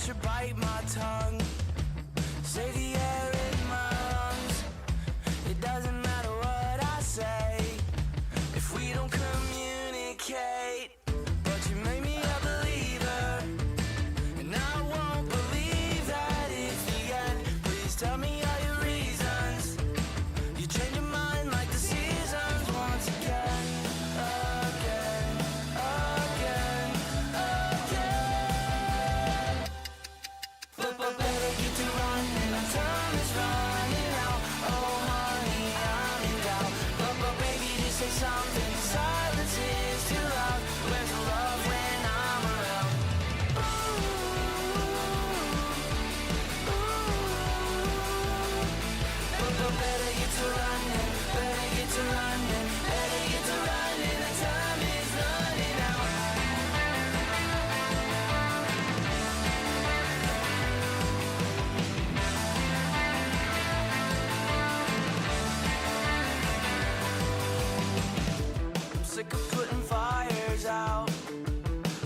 should bite my tongue. Say the air in my lungs. It doesn't matter what I say if we don't communicate. But you made me a believer, and I won't believe that it's the end. Please tell me all your reasons. You change your mind like the seasons once again, again, again, again. But better get to running, our time is running out. Oh honey, I'm in doubt. But baby, just say something. Silence is too loud. Where's the love when I'm around? Ooh, ooh. But better get to running, better get to running, better get to running. The time is running out. I'm sick of putting fires out.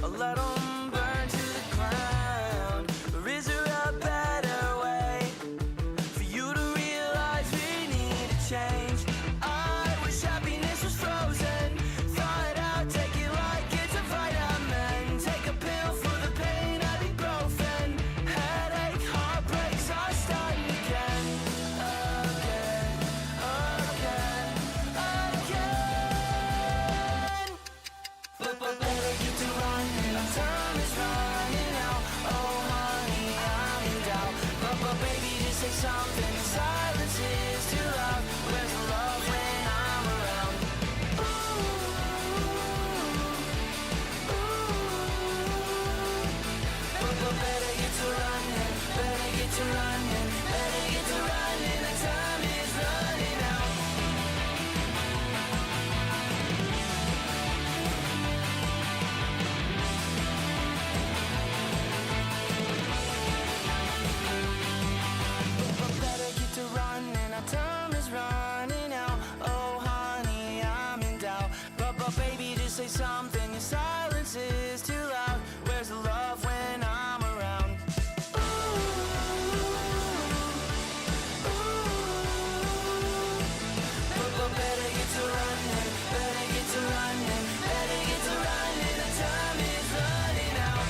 I'll let them burn to the ground. Or is there a better way for you to realize we need a change? I wish happiness was frozen. Thought I'd take it like it's a vitamin. Take a pill for the pain, ibuprofen. Headache, heartbreaks are starting again, again, again, again. But better get to running, our time is running out. Oh honey, I'm in doubt. But baby, just say something. Silence is too loud. Where's the love when I'm around? Ooh, ooh. But better get to running, better get to running, better get to running. The time is running out. But better get to running, our time is running out. Oh honey, I'm in doubt. But baby, just say something. Your silence is too loud. Where's the love when I'm around? Ooh, ooh. But better get to running, better get to running, better get to running. The time is running out.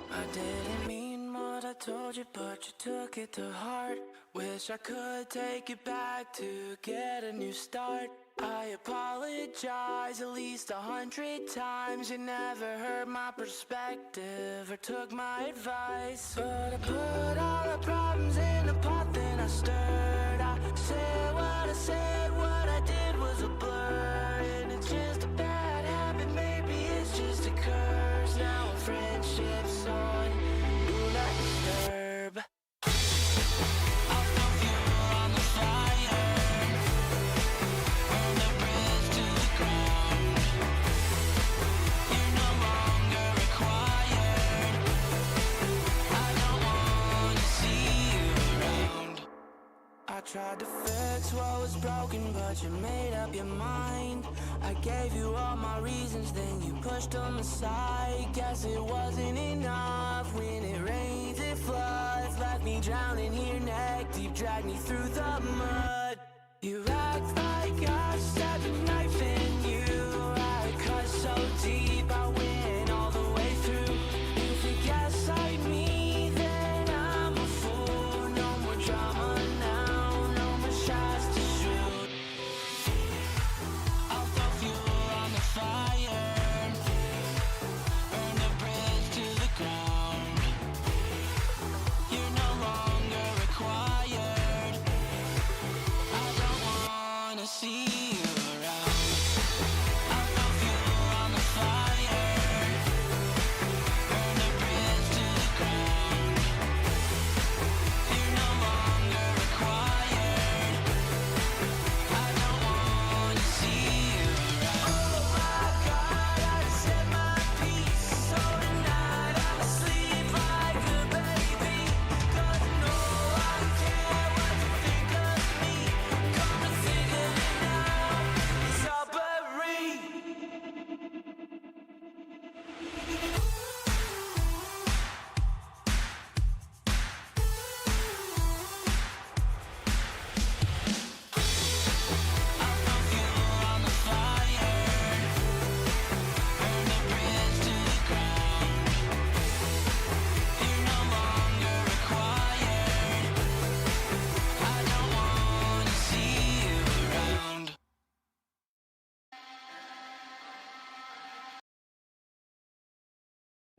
I didn't mean what I told you, but you took it to heart. Wish I could take it back to get a new start. I apologize at least 100 times. You never heard my perspective or took my advice. But I put all the problems in a pot, then I stirred. I said what I said, what I did was a blur. And it's just a bad habit, maybe it's just a curse. Now our friendship's on do not disturb. I'll throw fuel on the fire, burn the bridge to the ground. You're no longer required. I don't wanna see you around. I tried to fix what was broken, but you made up your mind. I gave you all my reasons, then you pushed them aside. Guess it wasn't enough. When it rains, it floods. Left me drowning here neck deep, dragged me through the mud. You act like I stabbed a knife in you. I cut so deep, I went all the way through. If you guess like me, then I'm a fool. No more drama now, no more shots to shoot. I'll throw fuel on the fire, burn the bridge to the ground. You're no longer required. I don't wanna see you around.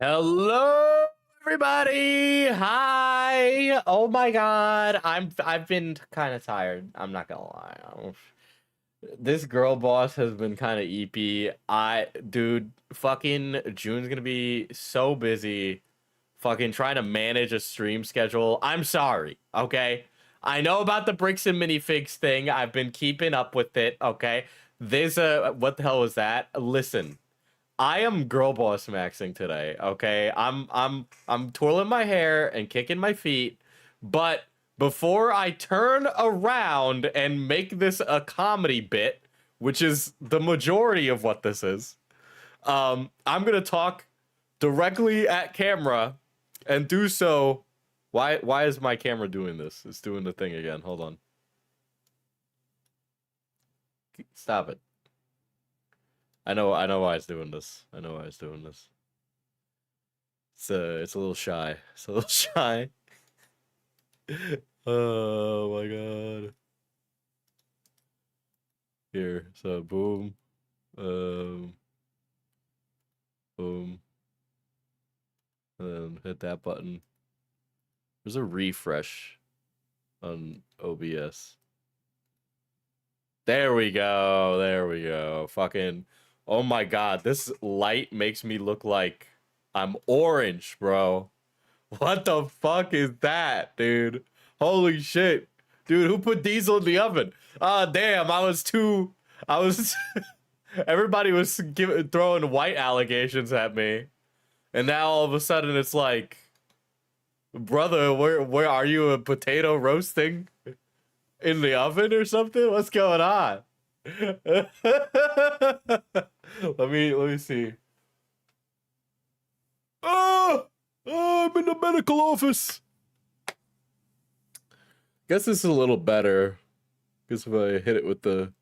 Hello, everybody. Hi. Oh my God. I've been kind of tired. I'm not gonna lie. This girl boss has been kind of eepy. Dude, fucking June's gonna be so busy, fucking trying to manage a stream schedule. I'm sorry. Okay. I know about the bricks and minifigs thing. I've been keeping up with it. Okay. There's a what the hell was that? Listen. I am girl boss maxing today, okay? I'm twirling my hair and kicking my feet, but before I turn around and make this a comedy bit, which is the majority of what this is, I'm gonna talk directly at camera and do so. Why is my camera doing this? It's doing the thing again. Hold on. Stop it. I know why it's doing this. I know why it's doing this. It's a little shy. It's a little shy. Oh my god. Here, so boom. Boom. And then hit that button. There's a refresh on OBS. There we go. There we go. Fucking oh my god, this light makes me look like I'm orange, bro. What the fuck is that, dude? Holy shit. Dude, who put diesel in the oven? Ah, damn, I was everybody was throwing white allegations at me. And now all of a sudden it's like, brother, where are you, a potato roasting in the oven or something? What's going on? let me see. Oh! I'm in the medical office. Guess this is a little better. Guess if I hit it with the...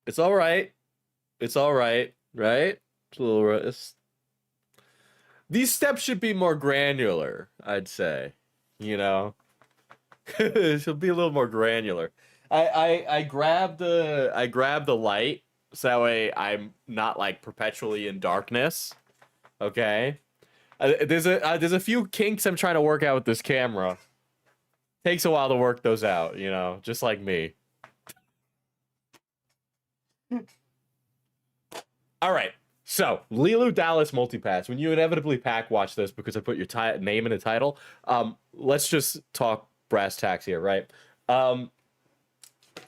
It's all right. It's all right, right? It's a little... These steps should be more granular, I'd say. You know? It should be a little more granular. I grabbed the light so that way I'm not like perpetually in darkness. Okay. There's a few kinks I'm trying to work out with this camera. Takes a while to work those out, you know, just like me. All right. So, Lilu Dallas multipass. When you inevitably pack watch this because I put your name in the title, let's just talk brass tacks here, right?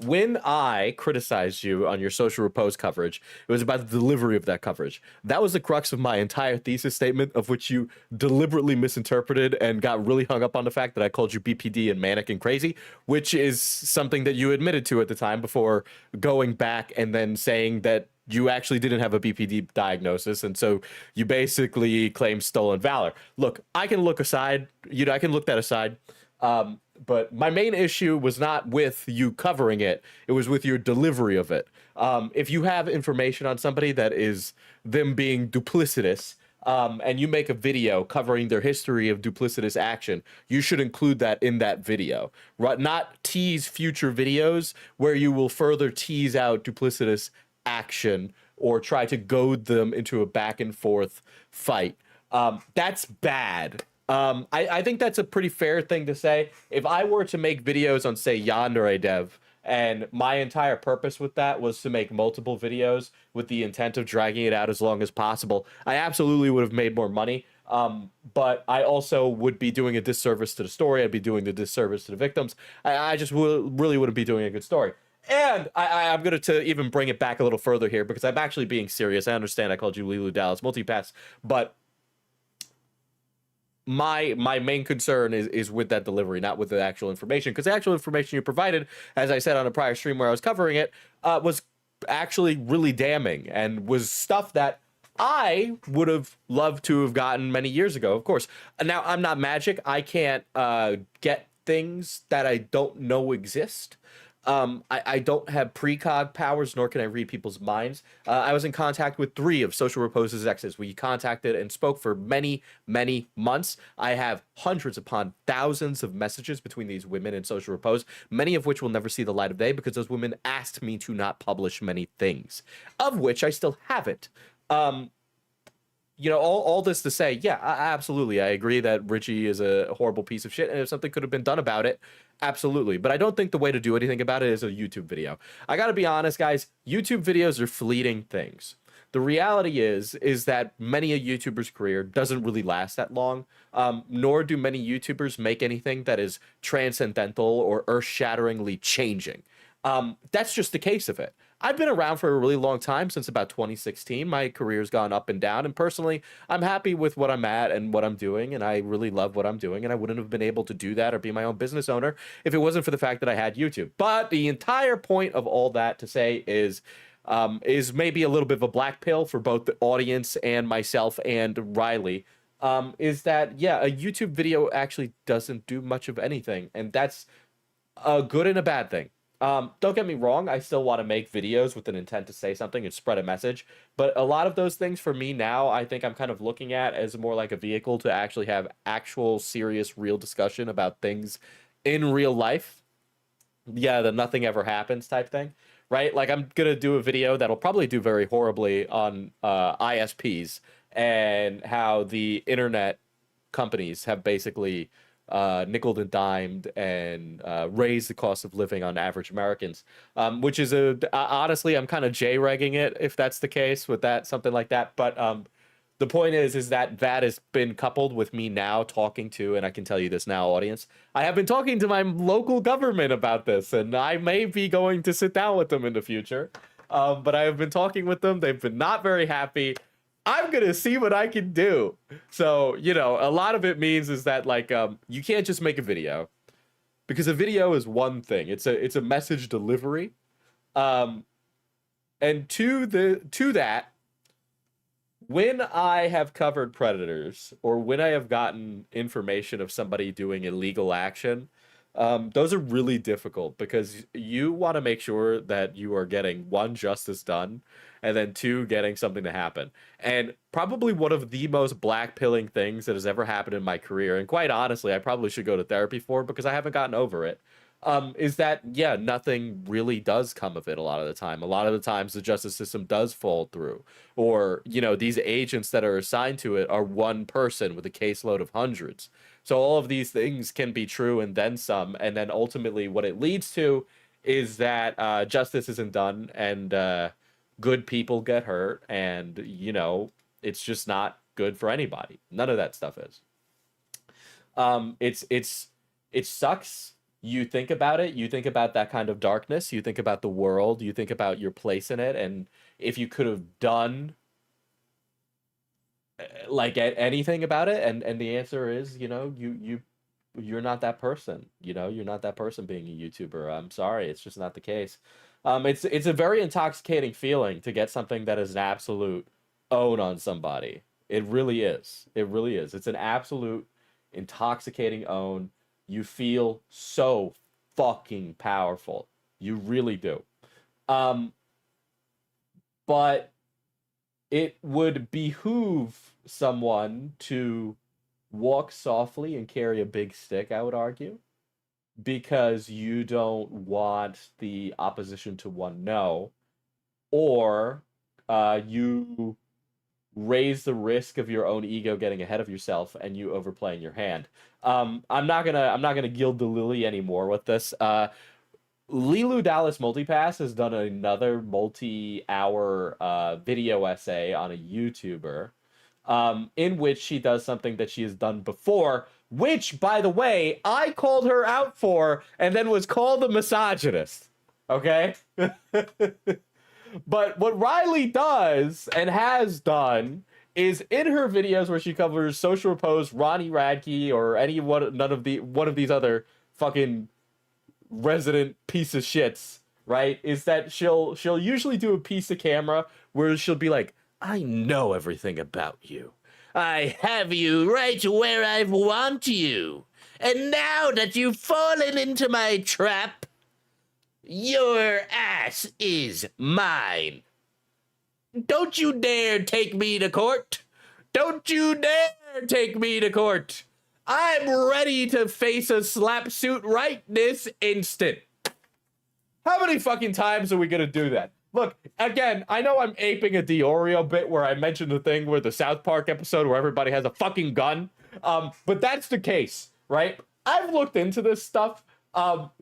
When I criticized you on your social repose coverage, it was about the delivery of that coverage. That was the crux of my entire thesis statement, of which you deliberately misinterpreted and got really hung up on the fact that I called you BPD and manic and crazy, which is something that you admitted to at the time before going back and then saying that you actually didn't have a BPD diagnosis, and so you basically claim stolen valor. Look, I can look aside, I can look that aside. But my main issue was not with you covering it. It was with your delivery of it. If you have information on somebody that is them being duplicitous, and you make a video covering their history of duplicitous action, you should include that in that video, right? Not tease future videos where you will further tease out duplicitous action or try to goad them into a back and forth fight. That's bad. I think that's a pretty fair thing to say. If I were to make videos on, say, Yandere Dev, and my entire purpose with that was to make multiple videos with the intent of dragging it out as long as possible, I absolutely would have made more money. But I also would be doing a disservice to the story. I'd be doing the disservice to the victims. I just really wouldn't be doing a good story. And I'm going to even bring it back a little further here because I'm actually being serious. I understand I called you Lilu Dallas multipass, but my main concern is with that delivery, not with the actual information, because the actual information you provided, as I said on a prior stream where I was covering it, was actually really damning and was stuff that I would have loved to have gotten many years ago, of course. Now, I'm not magic. I can't get things that I don't know exist. I don't have precog powers, nor can I read people's minds. I was in contact with 3 of Social Repose's exes. We contacted and spoke for many, many months. I have hundreds upon thousands of messages between these women and Social Repose, many of which will never see the light of day because those women asked me to not publish many things, of which I still haven't. All this to say, yeah, absolutely. I agree that Richie is a horrible piece of shit, and if something could have been done about it, absolutely. But I don't think the way to do anything about it is a YouTube video. I gotta be honest, guys, YouTube videos are fleeting things. The reality is that many a YouTuber's career doesn't really last that long, nor do many YouTubers make anything that is transcendental or earth-shatteringly changing. That's just the case of it. I've been around for a really long time, since about 2016. My career's gone up and down, and personally, I'm happy with what I'm at and what I'm doing, and I really love what I'm doing, and I wouldn't have been able to do that or be my own business owner if it wasn't for the fact that I had YouTube. But the entire point of all that to say is maybe a little bit of a black pill for both the audience and myself and Reilly, is that, yeah, a YouTube video actually doesn't do much of anything, and that's a good and a bad thing. Don't get me wrong, I still want to make videos with an intent to say something and spread a message, but a lot of those things for me now, I think I'm kind of looking at as more like a vehicle to actually have actual, serious, real discussion about things in real life. Yeah, the nothing ever happens type thing, right? Like, I'm gonna do a video that'll probably do very horribly on ISPs and how the internet companies have basically nickeled and dimed and raised the cost of living on average Americans, which is honestly, I'm kind of J-regging it if that's the case with that, something like that. But the point is that has been coupled with me now talking to, and I can tell you this now, audience, I have been talking to my local government about this, and I may be going to sit down with them in the future. But I have been talking with them. They've been not very happy. I'm gonna see what I can do. So, a lot of it means is that, like, you can't just make a video, because a video is one thing. It's a message delivery. And to that, when I have covered predators, or when I have gotten information of somebody doing illegal action, those are really difficult, because you want to make sure that you are getting, 1, justice done, and then 2, getting something to happen. And probably one of the most black-pilling things that has ever happened in my career, and quite honestly, I probably should go to therapy for, because I haven't gotten over it, is that, yeah, nothing really does come of it a lot of the time. A lot of the times the justice system does fall through. Or, these agents that are assigned to it are one person with a caseload of hundreds. So all of these things can be true and then some, and then ultimately what it leads to is that justice isn't done, and good people get hurt, and, it's just not good for anybody. None of that stuff is. It sucks. You think about it, you think about that kind of darkness, you think about the world, you think about your place in it, and if you could have done like anything about it, and the answer is, you're not that person. You're not that person being a YouTuber. I'm sorry, it's just not the case. It's a very intoxicating feeling to get something that is an absolute own on somebody. It really is. It really is. It's an absolute intoxicating own. You feel so fucking powerful. You really do. But it would behoove someone to walk softly and carry a big stick, I would argue, because you don't want the opposition to one know, or you raise the risk of your own ego getting ahead of yourself and you overplaying your hand. I'm not gonna gild the lily anymore with this. Lilu Dallas Multipass has done another multi-hour video essay on a YouTuber, in which she does something that she has done before, which, by the way, I called her out for and then was called a misogynist. Okay? But what Reilly does and has done is, in her videos where she covers Social Repose, Ronnie Radke, or one of these other fucking resident piece of shits, right? Is that she'll usually do a piece of camera where she'll be like, I know everything about you. I have you right where I want you. And now that you've fallen into my trap, Your ass is mine. Don't you dare take me to court. Don't you dare take me to court. I'm ready to face a slap suit right this instant. How many fucking times are we gonna do that? Look, again, I know I'm aping a Diorio bit where I mentioned the thing where the South Park episode where everybody has a fucking gun. But that's the case, right? I've looked into this stuff.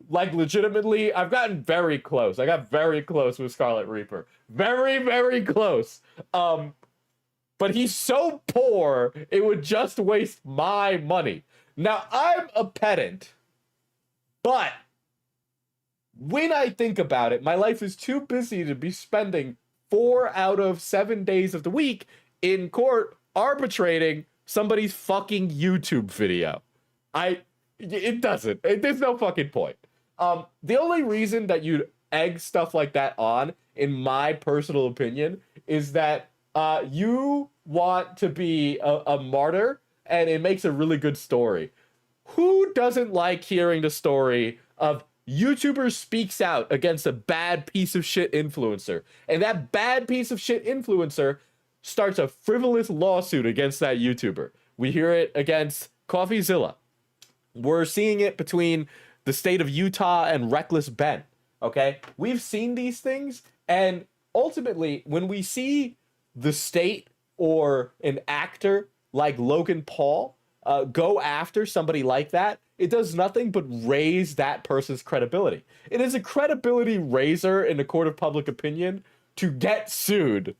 Like legitimately, I've gotten very close. I got very close with Scarlet Reaper. Very, very close. But he's so poor, it would just waste my money. Now, I'm a pedant, but when I think about it, my life is too busy to be spending 4 out of 7 days of the week in court arbitrating somebody's fucking YouTube video. It doesn't. There's no fucking point. The only reason that you'd egg stuff like that on, in my personal opinion, is that you want to be a martyr, and it makes a really good story. Who doesn't like hearing the story of YouTuber speaks out against a bad piece of shit influencer, and that bad piece of shit influencer starts a frivolous lawsuit against that YouTuber? We hear it against CoffeeZilla. We're seeing it between the state of Utah and Reckless Ben. Okay? We've seen these things, and ultimately, when we see the state or an actor like Logan Paul go after somebody like that, it does nothing but raise that person's credibility. It is a credibility raiser in the court of public opinion to get sued.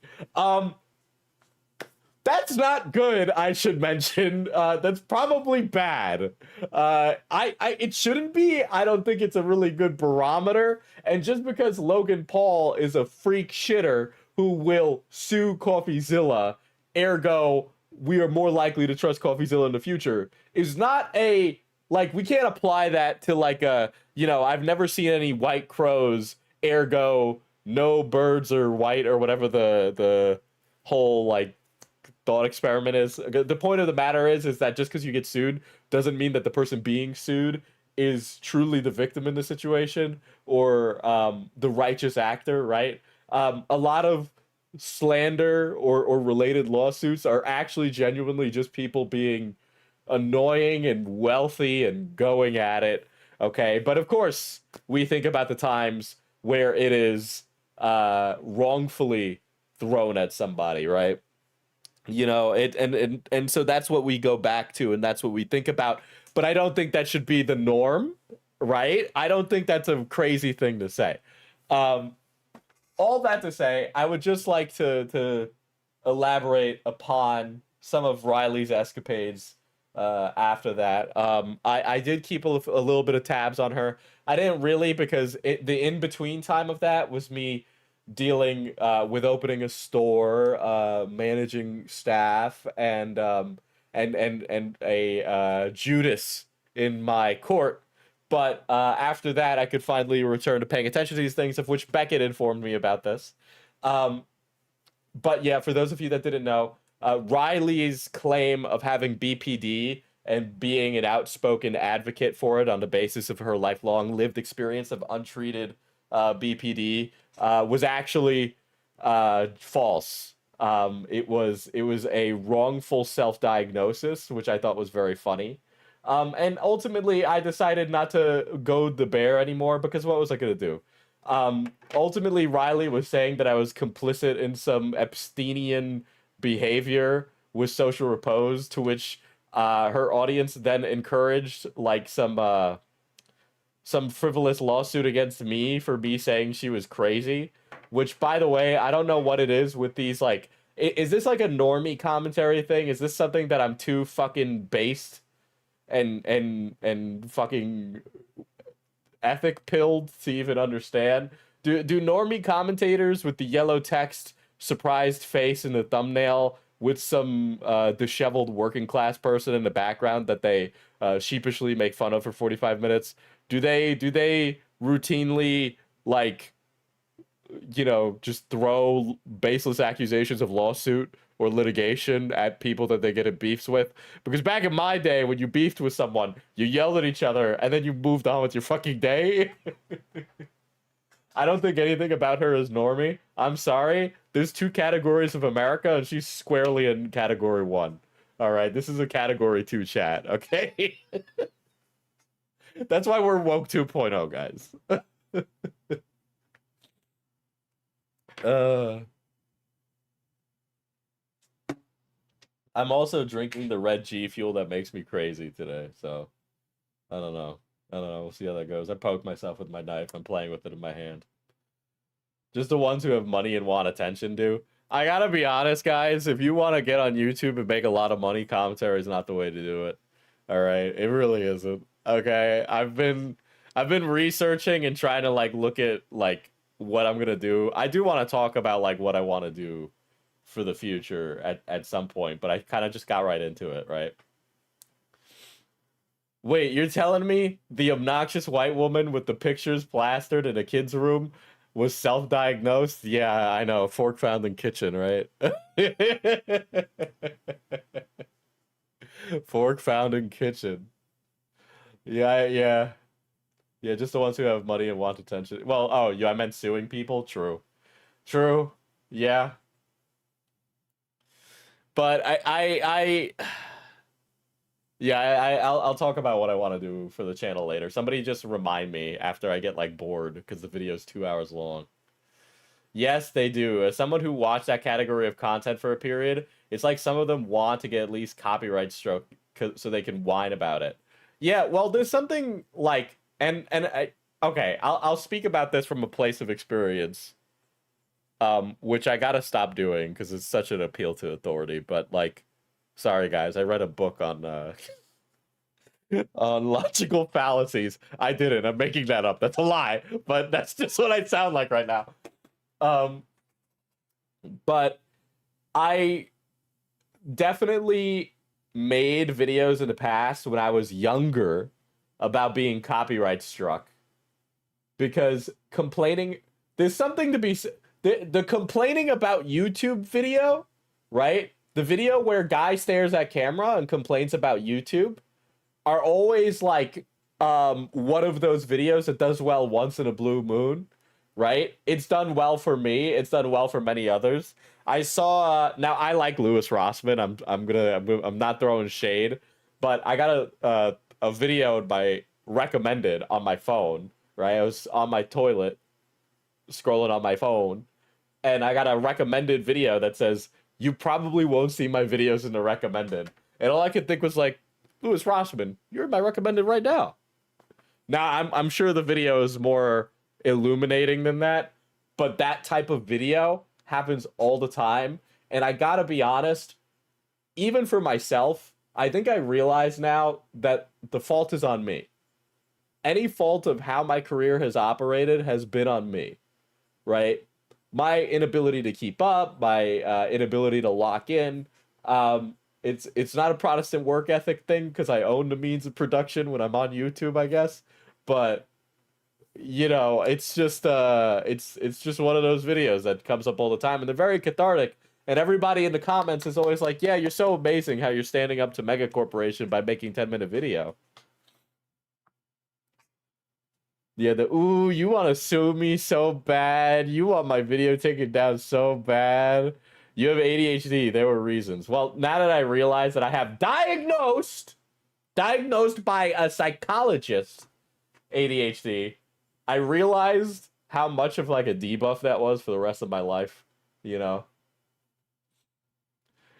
That's not good, I should mention. That's probably bad. It shouldn't be. I don't think it's a really good barometer. And just because Logan Paul is a freak shitter who will sue CoffeeZilla, ergo, we are more likely to trust CoffeeZilla in the future, is not a, like, we can't apply that to like a, I've never seen any white crows, ergo, no birds are white, or whatever the whole, like, thought experiment is. The point of the matter is that just because you get sued doesn't mean that the person being sued is truly the victim in the situation, or the righteous actor, right? A lot of slander or related lawsuits are actually genuinely just people being annoying and wealthy and going at it, okay? But of course, we think about the times where it is wrongfully thrown at somebody, right? And so that's what we go back to, and that's what we think about. But I don't think that should be the norm, right? I don't think that's a crazy thing to say. All that to say, I would just like to elaborate upon some of Reilly's escapades after that. I did keep a little bit of tabs on her. I didn't really, because the in-between time of that was me dealing with opening a store, managing staff, and a Judas in my court. But after that, I could finally return to paying attention to these things, of which Beckett informed me about this. But yeah, for those of you that didn't know, Reilly's claim of having BPD and being an outspoken advocate for it on the basis of her lifelong lived experience of untreated BPD was actually false. It was a wrongful self-diagnosis, which I thought was very funny. And ultimately, I decided not to goad the bear anymore, because what was I going to do? Ultimately, Reilly was saying that I was complicit in some Epsteinian behavior with social repose, to which her audience then encouraged like some frivolous lawsuit against me for me saying she was crazy. Which, by the way, I don't know what it is with these, like, is this like a normie commentary thing? Is this something that I'm too fucking based and fucking ethic pilled to even understand? Do normie commentators with the yellow text, surprised face in the thumbnail with some disheveled working class person in the background that they sheepishly make fun of for 45 minutes, do they routinely, like, just throw baseless accusations of lawsuit or litigation at people that they get in beefs with? Because back in my day, when you beefed with someone, you yelled at each other and then you moved on with your fucking day. I don't think anything about her is normie. I'm sorry. There's 2 categories of America, and she's squarely in category 1. All right, this is a category 2 chat, okay? That's why we're woke 2.0, guys. I'm also drinking the red G Fuel that makes me crazy today, so I don't know. I don't know. We'll see how that goes. I poked myself with my knife. I'm playing with it in my hand. Just the ones who have money and want attention do. I gotta be honest, guys. If you want to get on YouTube and make a lot of money, commentary is not the way to do it. All right, it really isn't. Okay, I've been researching and trying to like look at like what I'm gonna do. I do want to talk about like what I want to do for the future at some point, but I kind of just got right into it, right? Wait, you're telling me the obnoxious white woman with the pictures plastered in a kid's room was self-diagnosed? Yeah, I know. Fork found in kitchen, right? Fork found in kitchen. Yeah, yeah. Yeah, just the ones who have money and want attention. Well, oh, yeah, I meant suing people? True. True. Yeah. But yeah, I'll talk about what I want to do for the channel later. Somebody just remind me after I get like bored because the video's 2 hours long. Yes, they do. As someone who watched that category of content for a period, it's like some of them want to get at least copyright struck so they can whine about it. Yeah, well, there's something like okay, I'll speak about this from a place of experience, which I gotta stop doing because it's such an appeal to authority. But like, sorry guys, I read a book on on logical fallacies. I didn't. I'm making that up. That's a lie. But that's just what I sound like right now. But I definitely made videos in the past when I was younger about being copyright struck because complaining, there's something to be the complaining about YouTube video, right? The video where guy stares at camera and complains about YouTube are always like one of those videos that does well once in a blue moon, right? It's done well for me. It's done well for many others. I saw now I like Louis Rossman. I'm not throwing shade, but I got a video by recommended on my phone, right? I was on my toilet scrolling on my phone and I got a recommended video that says you probably won't see my videos in the recommended. And all I could think was like, Louis Rossman, you're my recommended right now. Now I'm sure the video is more illuminating than that, but that type of video happens all the time. And I gotta be honest, even for myself, I think I realize now that the fault is on me. Any fault of how my career has operated has been on me, right? My inability to keep up, my inability to lock in. It's not a Protestant work ethic thing because I own the means of production when I'm on YouTube, I guess. But you know, it's just one of those videos that comes up all the time, and they're very cathartic. And everybody in the comments is always like, "Yeah, you're so amazing how you're standing up to mega corporation by making 10-minute video." Yeah, ooh, you want to sue me so bad. You want my video taken down so bad. You have ADHD. There were reasons. Well, now that I realize that I have diagnosed by a psychologist ADHD, I realized how much of like a debuff that was for the rest of my life, you know?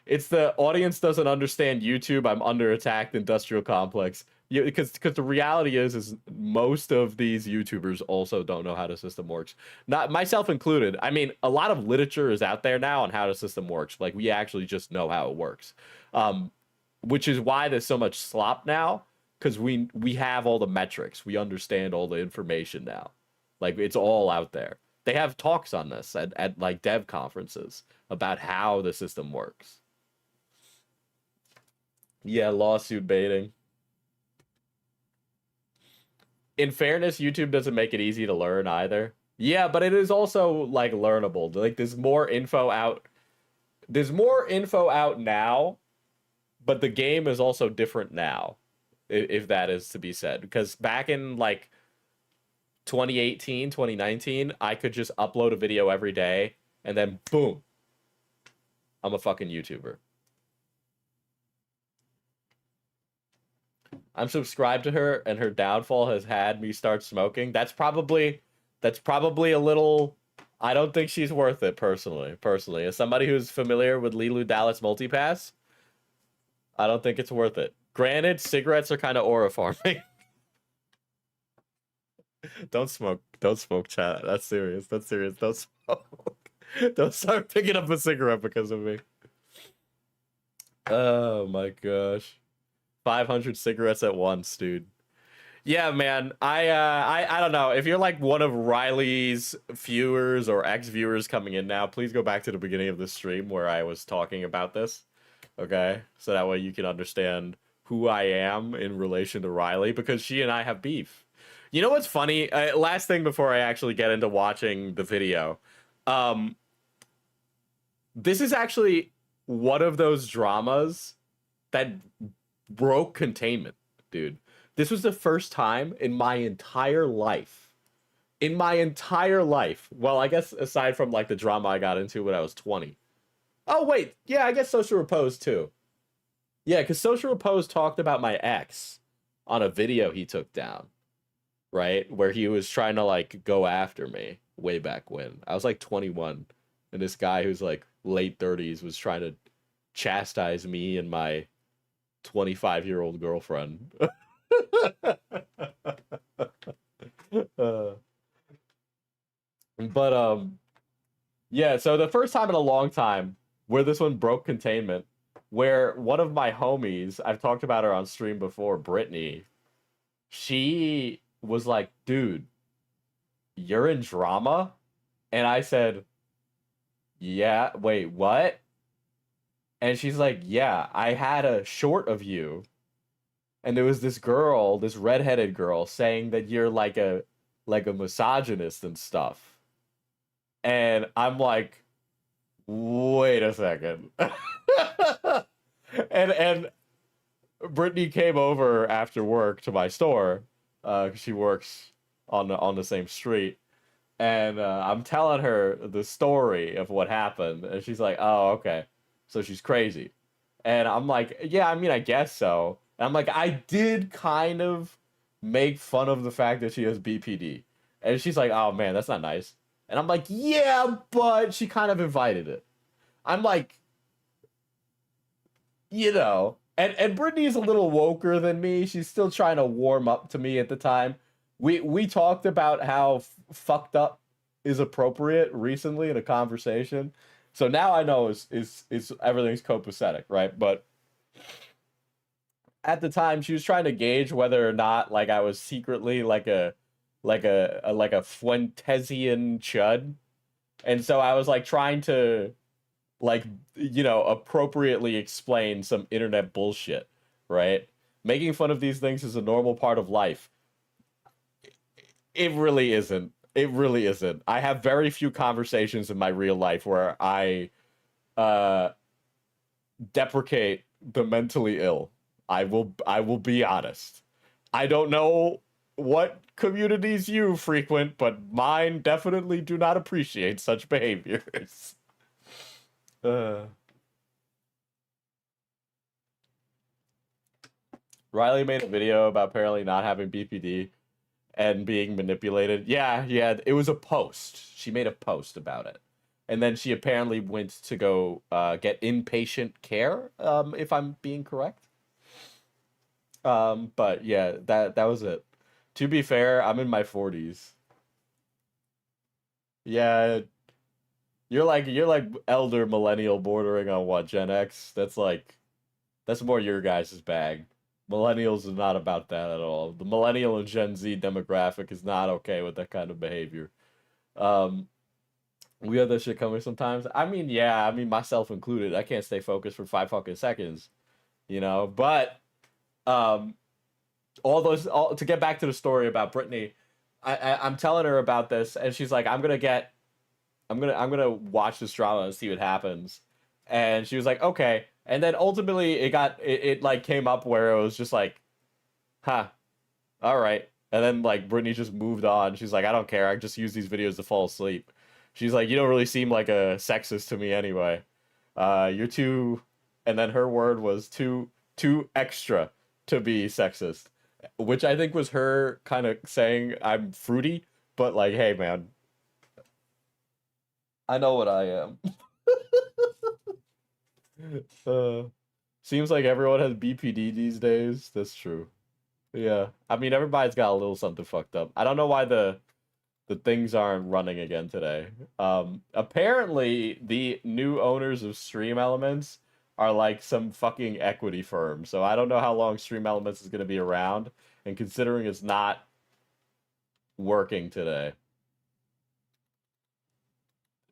It's the audience doesn't understand YouTube. I'm under attack industrial complex. Yeah, because the reality is most of these YouTubers also don't know how the system works. Not myself included. I mean, a lot of literature is out there now on how the system works. Like we actually just know how it works. Which is why there's so much slop now, because we have all the metrics. We understand all the information now. Like it's all out there. They have talks on this at like dev conferences about how the system works. Yeah, lawsuit baiting. In fairness, YouTube doesn't make it easy to learn either. Yeah, but it is also like learnable. Like there's more info out. There's more info out now, but the game is also different now, if that is to be said. Because back in like 2018, 2019, I could just upload a video every day and then boom, I'm a fucking YouTuber. I'm subscribed to her, and her downfall has had me start smoking. That's probably a little. I don't think she's worth it personally. Personally, as somebody who's familiar with Lilu Dallas Multipass, I don't think it's worth it. Granted, cigarettes are kind of aura farming. Don't smoke. Don't smoke, chat. That's serious. That's serious. Don't smoke. Don't start picking up a cigarette because of me. Oh my gosh. 500 cigarettes at once, dude. Yeah, man. I don't know. If you're like one of Reilly's viewers or ex-viewers coming in now, please go back to the beginning of the stream where I was talking about this. Okay? So that way you can understand who I am in relation to Reilly, because she and I have beef. You know what's funny? Last thing before I actually get into watching the video. This is actually one of those dramas that broke containment, dude. This was the first time in my entire life, well, I guess aside from like the drama I got into when I was 20. Oh, wait. Yeah, I guess Social Repose too. Yeah, because Social Repose talked about my ex on a video he took down, right? Where he was trying to like go after me way back when. I was like 21, and this guy who's like late 30s was trying to chastise me and my 25-year-old girlfriend. But yeah, so the first time in a long time where this one broke containment, where one of my homies, I've talked about her on stream before, Brittany, she was like, dude, you're in drama? And I said, yeah, wait, what? And she's like, yeah, I had a short of you, and there was this girl, this redheaded girl, saying that you're like a misogynist and stuff. And I'm like, wait a second. and Brittany came over after work to my store. She works on the same street. And I'm telling her the story of what happened, and she's like, oh, okay. So she's crazy. And I'm like, yeah, I mean, I guess so. And I'm like, I did kind of make fun of the fact that she has BPD. And she's like, oh man, that's not nice. And I'm like, yeah, but she kind of invited it. I'm like, you know, and Brittany's a little woker than me. She's still trying to warm up to me at the time. We talked about how fucked up is appropriate recently in a conversation. So now I know is everything's copacetic, right? But at the time she was trying to gauge whether or not like I was secretly like a Fuentesian chud. And so I was like trying to like, you know, appropriately explain some internet bullshit, right? Making fun of these things is a normal part of life. It really isn't. It really isn't. I have very few conversations in my real life where I deprecate the mentally ill. I will be honest. I don't know what communities you frequent, but mine definitely do not appreciate such behaviors. Reilly made a video about apparently not having BPD and being manipulated. Yeah, it was a post. She made a post about it. And then she apparently went to go get inpatient care, if I'm being correct. But yeah, that was it. To be fair, I'm in my 40s. Yeah, you're like elder millennial bordering on what, Gen X? That's more your guys' bag. Millennials is not about that at all. The millennial and Gen Z demographic is not okay with that kind of behavior. We have that shit coming sometimes. I mean, yeah, I mean myself included. I can't stay focused for 5 fucking seconds, you know. But to get back to the story about Brittany, I'm telling her about this, and she's like, I'm gonna watch this drama and see what happens. And she was like, okay. And then ultimately it like came up where it was just like, huh, all right. And then like Brittany just moved on. She's like, I don't care. I just use these videos to fall asleep. She's like, you don't really seem like a sexist to me anyway. You're too, and then her word was too extra to be sexist, which I think was her kind of saying I'm fruity, but like, hey man, I know what I am. uh, seems like everyone has BPD these days. That's true. Yeah, I mean everybody's got a little something fucked up. I don't know why the things aren't running again today. Apparently the new owners of Stream Elements are like some fucking equity firm. So I don't know how long Stream Elements is going to be around. And considering it's not working today.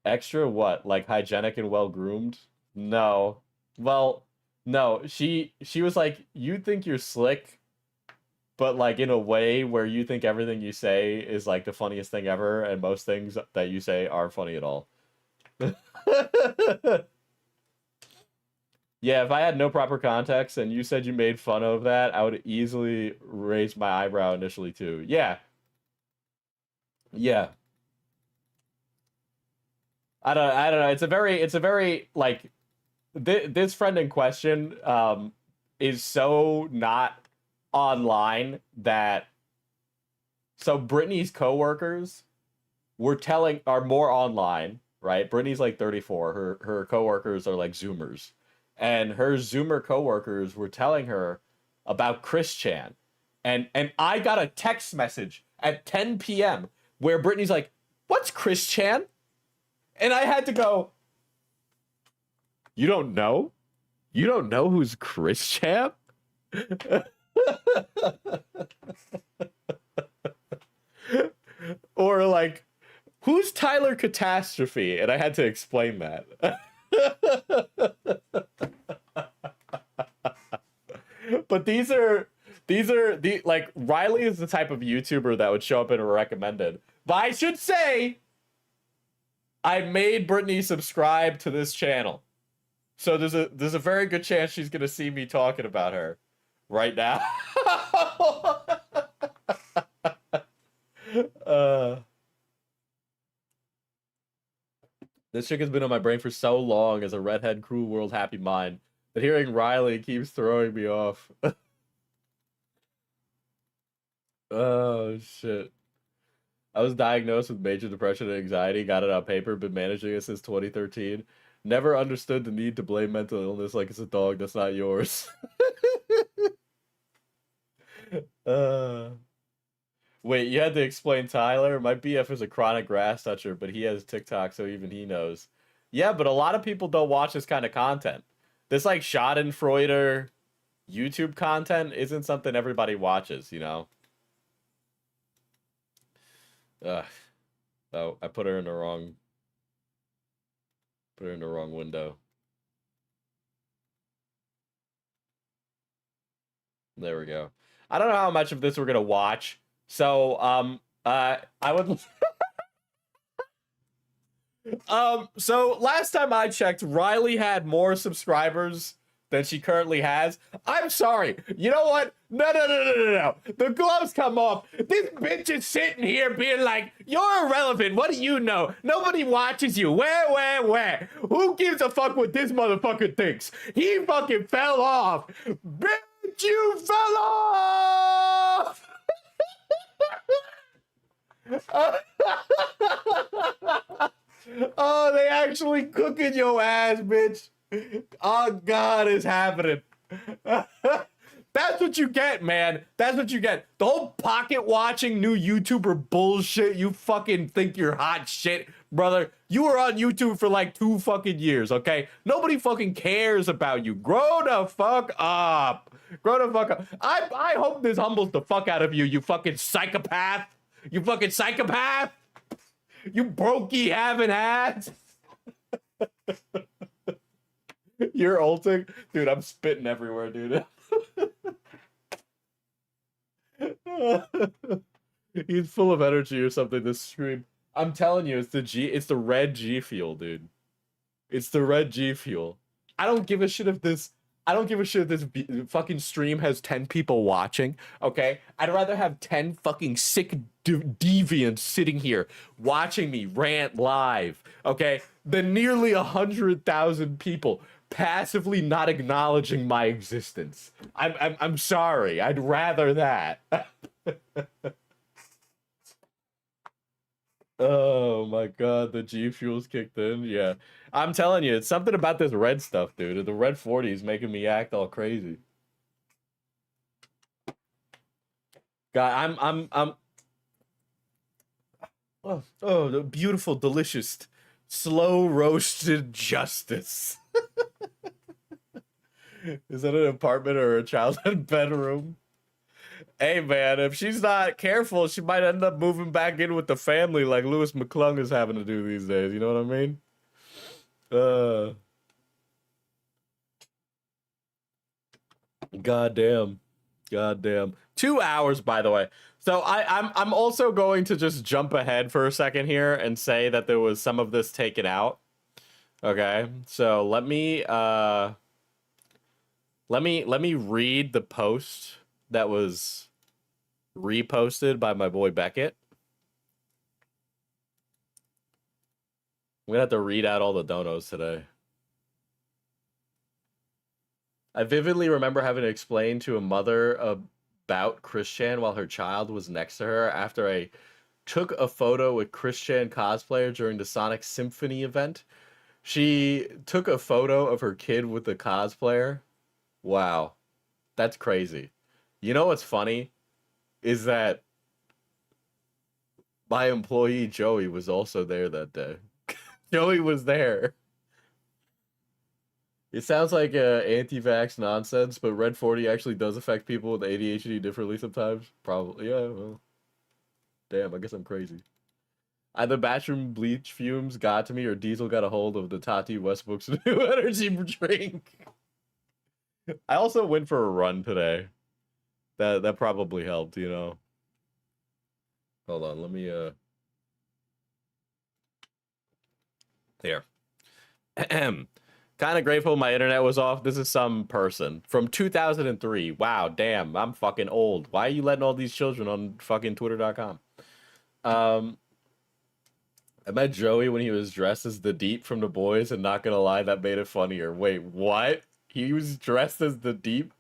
Extra what? Like hygienic and well groomed? No. Well, no. She was like, you think you're slick, but like in a way where you think everything you say is like the funniest thing ever, and most things that you say aren't funny at all. Yeah, if I had no proper context and you said you made fun of that, I would easily raise my eyebrow initially too. Yeah. Yeah. I don't know. It's a very like this friend in question is so not online that so Brittany's coworkers are more online, right? Brittany's like 34. Her coworkers are like Zoomers. And her Zoomer coworkers were telling her about Chris Chan. And I got a text message at 10 p.m. where Brittany's like, "What's Chris Chan?" And I had to go, "You don't know? You don't know who's Chris Chan?" Or like, who's Tyler Catastrophe? And I had to explain that. But these are the like Reilly is the type of YouTuber that would show up in a recommended. But I should say I made Brittany subscribe to this channel. So there's a very good chance she's gonna see me talking about her right now. This chick has been on my brain for so long as a redhead, cruel world, happy mind that hearing Reilly keeps throwing me off. Oh shit. I was diagnosed with major depression and anxiety, got it on paper, been managing it since 2013. Never understood the need to blame mental illness like it's a dog that's not yours. Wait, you had to explain Tyler? My BF is a chronic grass toucher, but he has TikTok, so even he knows. Yeah, but a lot of people don't watch this kind of content. This like Schadenfreude YouTube content isn't something everybody watches, you know? Ugh. Oh, I put her in the wrong window. There we go. I don't know how much of this we're gonna watch. So I would so last time I checked, Reilly had more subscribers than she currently has. I'm sorry. You know what? No. The gloves come off. This bitch is sitting here being like, "You're irrelevant. What do you know? Nobody watches you. Where? Who gives a fuck what this motherfucker thinks? He fucking fell off. Bitch, you fell off!" Oh, they actually cooking your ass, bitch. Oh, God, it's happening. That's what you get, man. That's what you get. The whole pocket watching new YouTuber bullshit. You fucking think you're hot shit, brother. You were on YouTube for like 2 fucking years, okay? Nobody fucking cares about you. Grow the fuck up. Grow the fuck up. I hope this humbles the fuck out of you, you fucking psychopath. You fucking psychopath. You brokey having ass. You're ulting? Dude, I'm spitting everywhere, dude. He's full of energy or something this stream. I'm telling you, it's the red G fuel, dude. It's the red G fuel. I don't give a shit if this I don't give a shit if this fucking stream has 10 people watching, okay? I'd rather have 10 fucking sick deviants sitting here watching me rant live, okay? Than nearly 100,000 people passively not acknowledging my existence. I'm sorry. I'd rather that. Oh my god, the G Fuels kicked in. Yeah. I'm telling you, it's something about this red stuff, dude. The red 40 is making me act all crazy. God, I'm oh, the beautiful, delicious, slow roasted justice. Is that an apartment or a childhood bedroom? Hey man, if she's not careful, she might end up moving back in with the family like Lewis McClung is having to do these days. You know what I mean? Goddamn. 2 hours, by the way. So I'm also going to just jump ahead for a second here and say that there was some of this taken out. Okay, so let me read the post that was reposted by my boy Beckett. I'm gonna have to read out all the donos today. I vividly remember having to explain to a mother about Christian while her child was next to her after I took a photo with Christian cosplayer during the Sonic Symphony event. She took a photo of her kid with the cosplayer. Wow. That's crazy. You know what's funny? Is that my employee Joey was also there that day. Joey was there. It sounds like anti-vax nonsense, but Red 40 actually does affect people with ADHD differently sometimes. Probably, yeah, well. Damn, I guess I'm crazy. Either bathroom bleach fumes got to me or Diesel got a hold of the Tati Westbrook's new energy drink. I also went for a run today. That probably helped, you know. Hold on, let me here. Kind of grateful my internet was off. This is some person from 2003. Wow, damn, I'm fucking old. Why are you letting all these children on fucking twitter.com? I met Joey when he was dressed as the Deep from The Boys, and not gonna lie, that made it funnier. Wait, what? He was dressed as the Deep?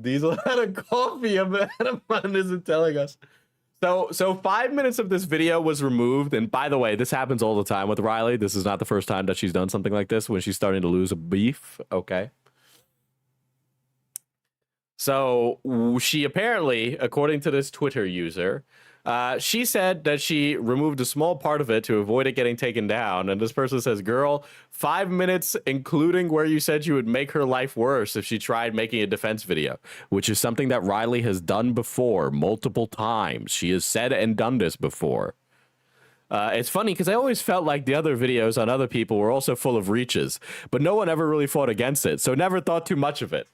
Diesel had a coffee. Adam isn't telling us. So 5 minutes of this video was removed, and by the way, this happens all the time with Reilly. This is not the first time that she's done something like this when she's starting to lose a beef. Okay. So she apparently, according to this Twitter user, she said that she removed a small part of it to avoid it getting taken down. And this person says, girl, 5 minutes, including where you said you would make her life worse if she tried making a defense video, which is something that Reilly has done before multiple times. She has said and done this before. It's funny because I always felt like the other videos on other people were also full of reaches, but no one ever really fought against it. So never thought too much of it.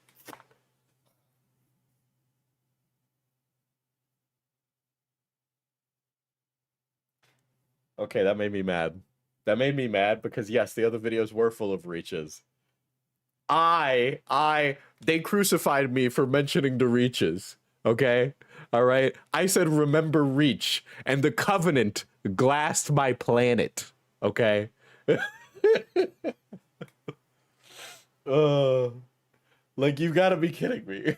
Okay, that made me mad. That made me mad because yes, the other videos were full of reaches. They crucified me for mentioning the reaches. Okay? All right? I said, remember reach, and the Covenant glassed my planet. Okay? Like, you gotta be kidding me.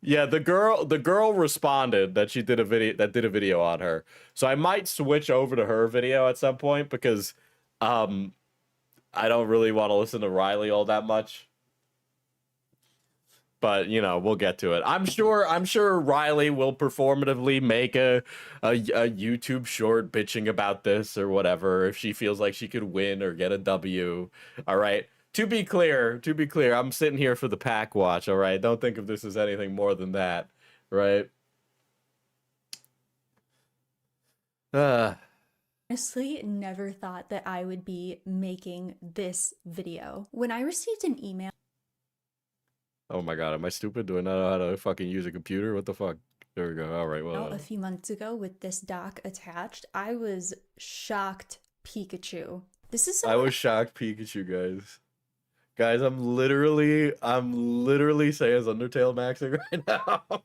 Yeah, the girl responded that she did a video on her. So I might switch over to her video at some point because I don't really want to listen to Reilly all that much. But, you know, we'll get to it. I'm sure Reilly will performatively make a YouTube short bitching about this or whatever if she feels like she could win or get a W. All right. To be clear, I'm sitting here for the pack watch, all right? Don't think of this as anything more than that, right? Honestly, never thought that I would be making this video. When I received an email... Oh my god, am I stupid? Do I not know how to fucking use a computer? What the fuck? There we go. All right. Now, Well, a few months ago with this doc attached, I was shocked Pikachu. This is I someone was shocked, Pikachu, guys. Guys, I'm literally saying Undertale maxing right now.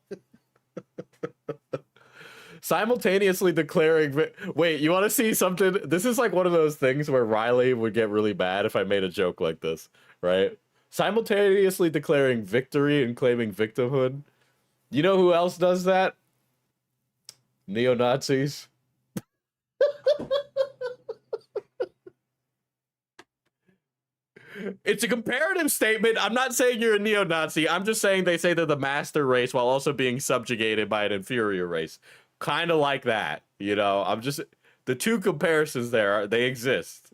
Simultaneously declaring, wait, you want to see something? This is like one of those things where Reilly would get really mad if I made a joke like this, right? Simultaneously declaring victory and claiming victimhood. You know who else does that? Neo-Nazis. It's a comparative statement. I'm not saying you're a neo-Nazi. I'm just saying they say they're the master race while also being subjugated by an inferior race. Kind of like that, you know? I'm just... The two comparisons there, they exist.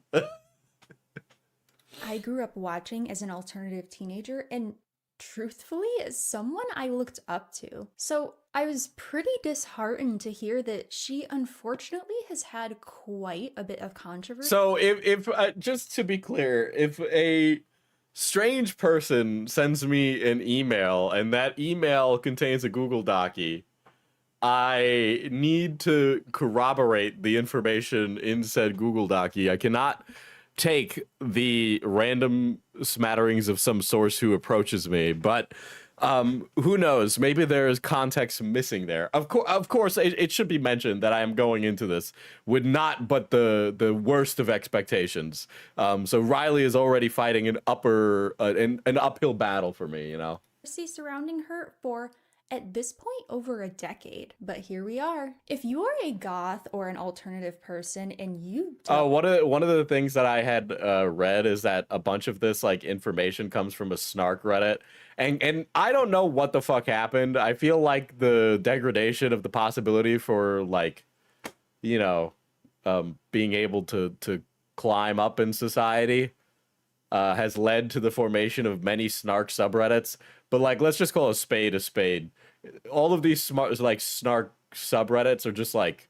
I grew up watching as an alternative teenager and truthfully as someone I looked up to. So I was pretty disheartened to hear that she unfortunately has had quite a bit of controversy. So if just to be clear, if a strange person sends me an email and that email contains a Google Docie, I need to corroborate the information in said Google Docie. I cannot take the random smatterings of some source who approaches me, but who knows? Maybe there is context missing there. Of course, it should be mentioned that I am going into this with not but the worst of expectations. So Reilly is already fighting an uphill battle for me, you know. Surrounding her for, at this point, over a decade. But here we are. If you are a goth or an alternative person and you one of the things that I had read is that a bunch of this like information comes from a snark Reddit, and I don't know what the fuck happened. I feel like the degradation of the possibility for like, you know, being able to climb up in society has led to the formation of many snark subreddits. But like, let's just call a spade a spade. All of these snark subreddits are just like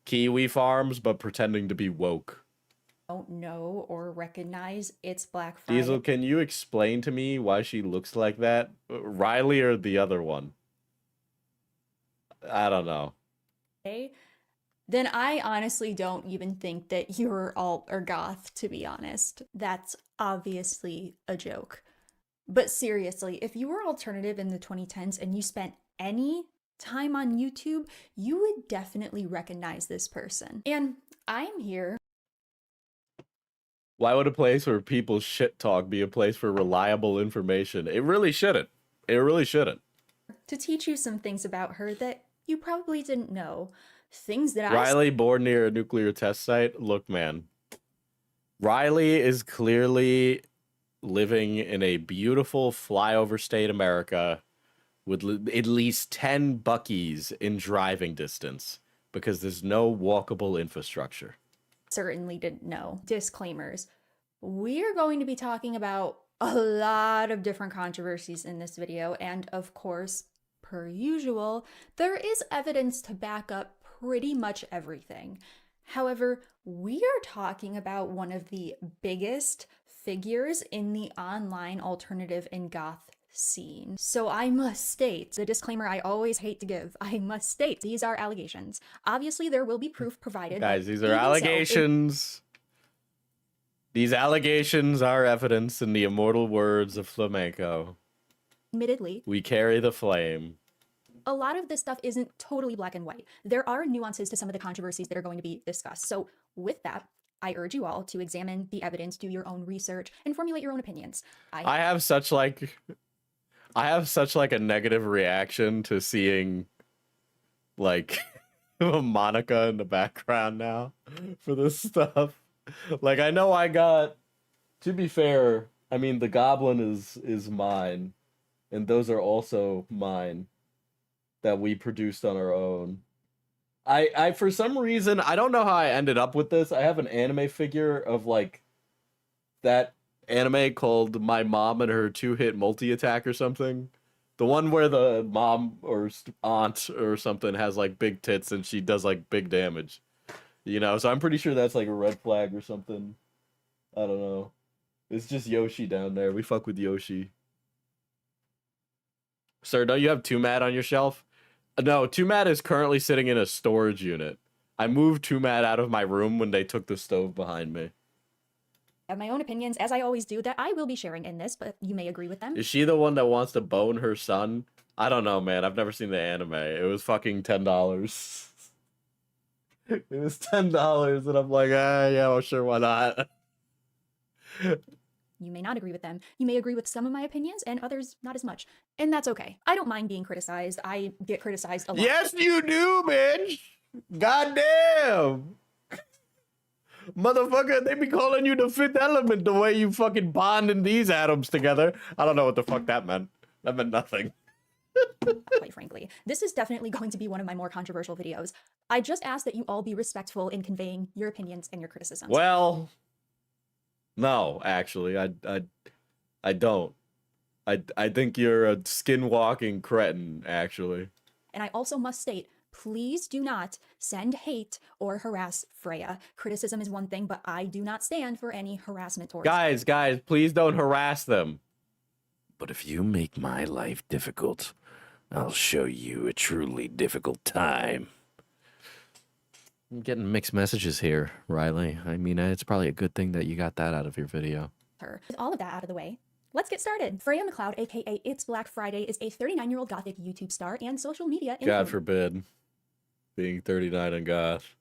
Kiwi farms, but pretending to be woke. don't know or recognize, it's Black Friday. Diesel, can you explain to me why she looks like that? Reilly or the other one? I don't know. Then I honestly don't even think that you're alt or goth, to be honest. That's obviously a joke. But seriously, if you were alternative in the 2010s and you spent any time on YouTube, you would definitely recognize this person. And I'm here. Why would a place where people shit talk be a place for reliable information? It really shouldn't. It really shouldn't. To teach you some things about her that you probably didn't know. Things that Reilly born near a nuclear test site. Look, man. Reilly is clearly living in a beautiful flyover state America with at least 10 Buc-ee's in driving distance because there's no walkable infrastructure. certainly didn't know. Disclaimers. We are going to be talking about a lot of different controversies in this video, and of course, per usual, there is evidence to back up pretty much everything. However, we are talking about one of the biggest figures in the online alternative and goth scene. So I must state, the disclaimer I always hate to give, I must state, these are allegations. Obviously, there will be proof provided. Guys, these are allegations. These allegations are evidence in the immortal words of flamenco. Admittedly, we carry the flame. A lot of this stuff isn't totally black and white. There are nuances to some of the controversies that are going to be discussed. So with that, I urge you all to examine the evidence, do your own research, and formulate your own opinions. I have such like a negative reaction to seeing like Monica in the background now for this stuff. Like, I know I got, to be fair, I mean, the goblin is mine, and those are also mine that we produced on our own. I for some reason, I don't know how I ended up with this. I have an anime figure of like that anime called My Mom and Her Two-Hit Multi-Attack or something. The one where the mom or aunt or something has like big tits and she does like big damage. You know, so I'm pretty sure that's like a red flag or something. I don't know. It's just Yoshi down there. We fuck with Yoshi. Sir, don't you have 2 mat on your shelf? No, Too Mad is currently sitting in a storage unit. I moved Too Mad out of my room when they took the stove behind me. I have my own opinions, as I always do, that I will be sharing in this, but you may agree with them. Is she the one that wants to bone her son? I don't know, man. I've never seen the anime. It was fucking $10. It was $10, and I'm like, yeah, well, sure, why not? You may not agree with them. You may agree with some of my opinions and others not as much. And that's okay. I don't mind being criticized. I get criticized a lot. Yes, you do, man. Goddamn. Motherfucker, they be calling you the fifth element the way you fucking bonding these atoms together. I don't know what the fuck that meant. That meant nothing. Quite frankly, this is definitely going to be one of my more controversial videos. I just ask that you all be respectful in conveying your opinions and your criticisms. Well, no, actually, I don't. I think you're a skin-walking cretin, actually. And I also must state, please do not send hate or harass Freya. Criticism is one thing, but I do not stand for any harassment towards Guys, please don't harass them. But if you make my life difficult, I'll show you a truly difficult time. I'm getting mixed messages here, Reilly. I mean, it's probably a good thing that you got that out of your video. her. With all of that out of the way, let's get started. Freya McLeod, aka It's Black Friday, is a 39-year-old gothic YouTube star and social media influencer. God forbid. Being 39 and goth.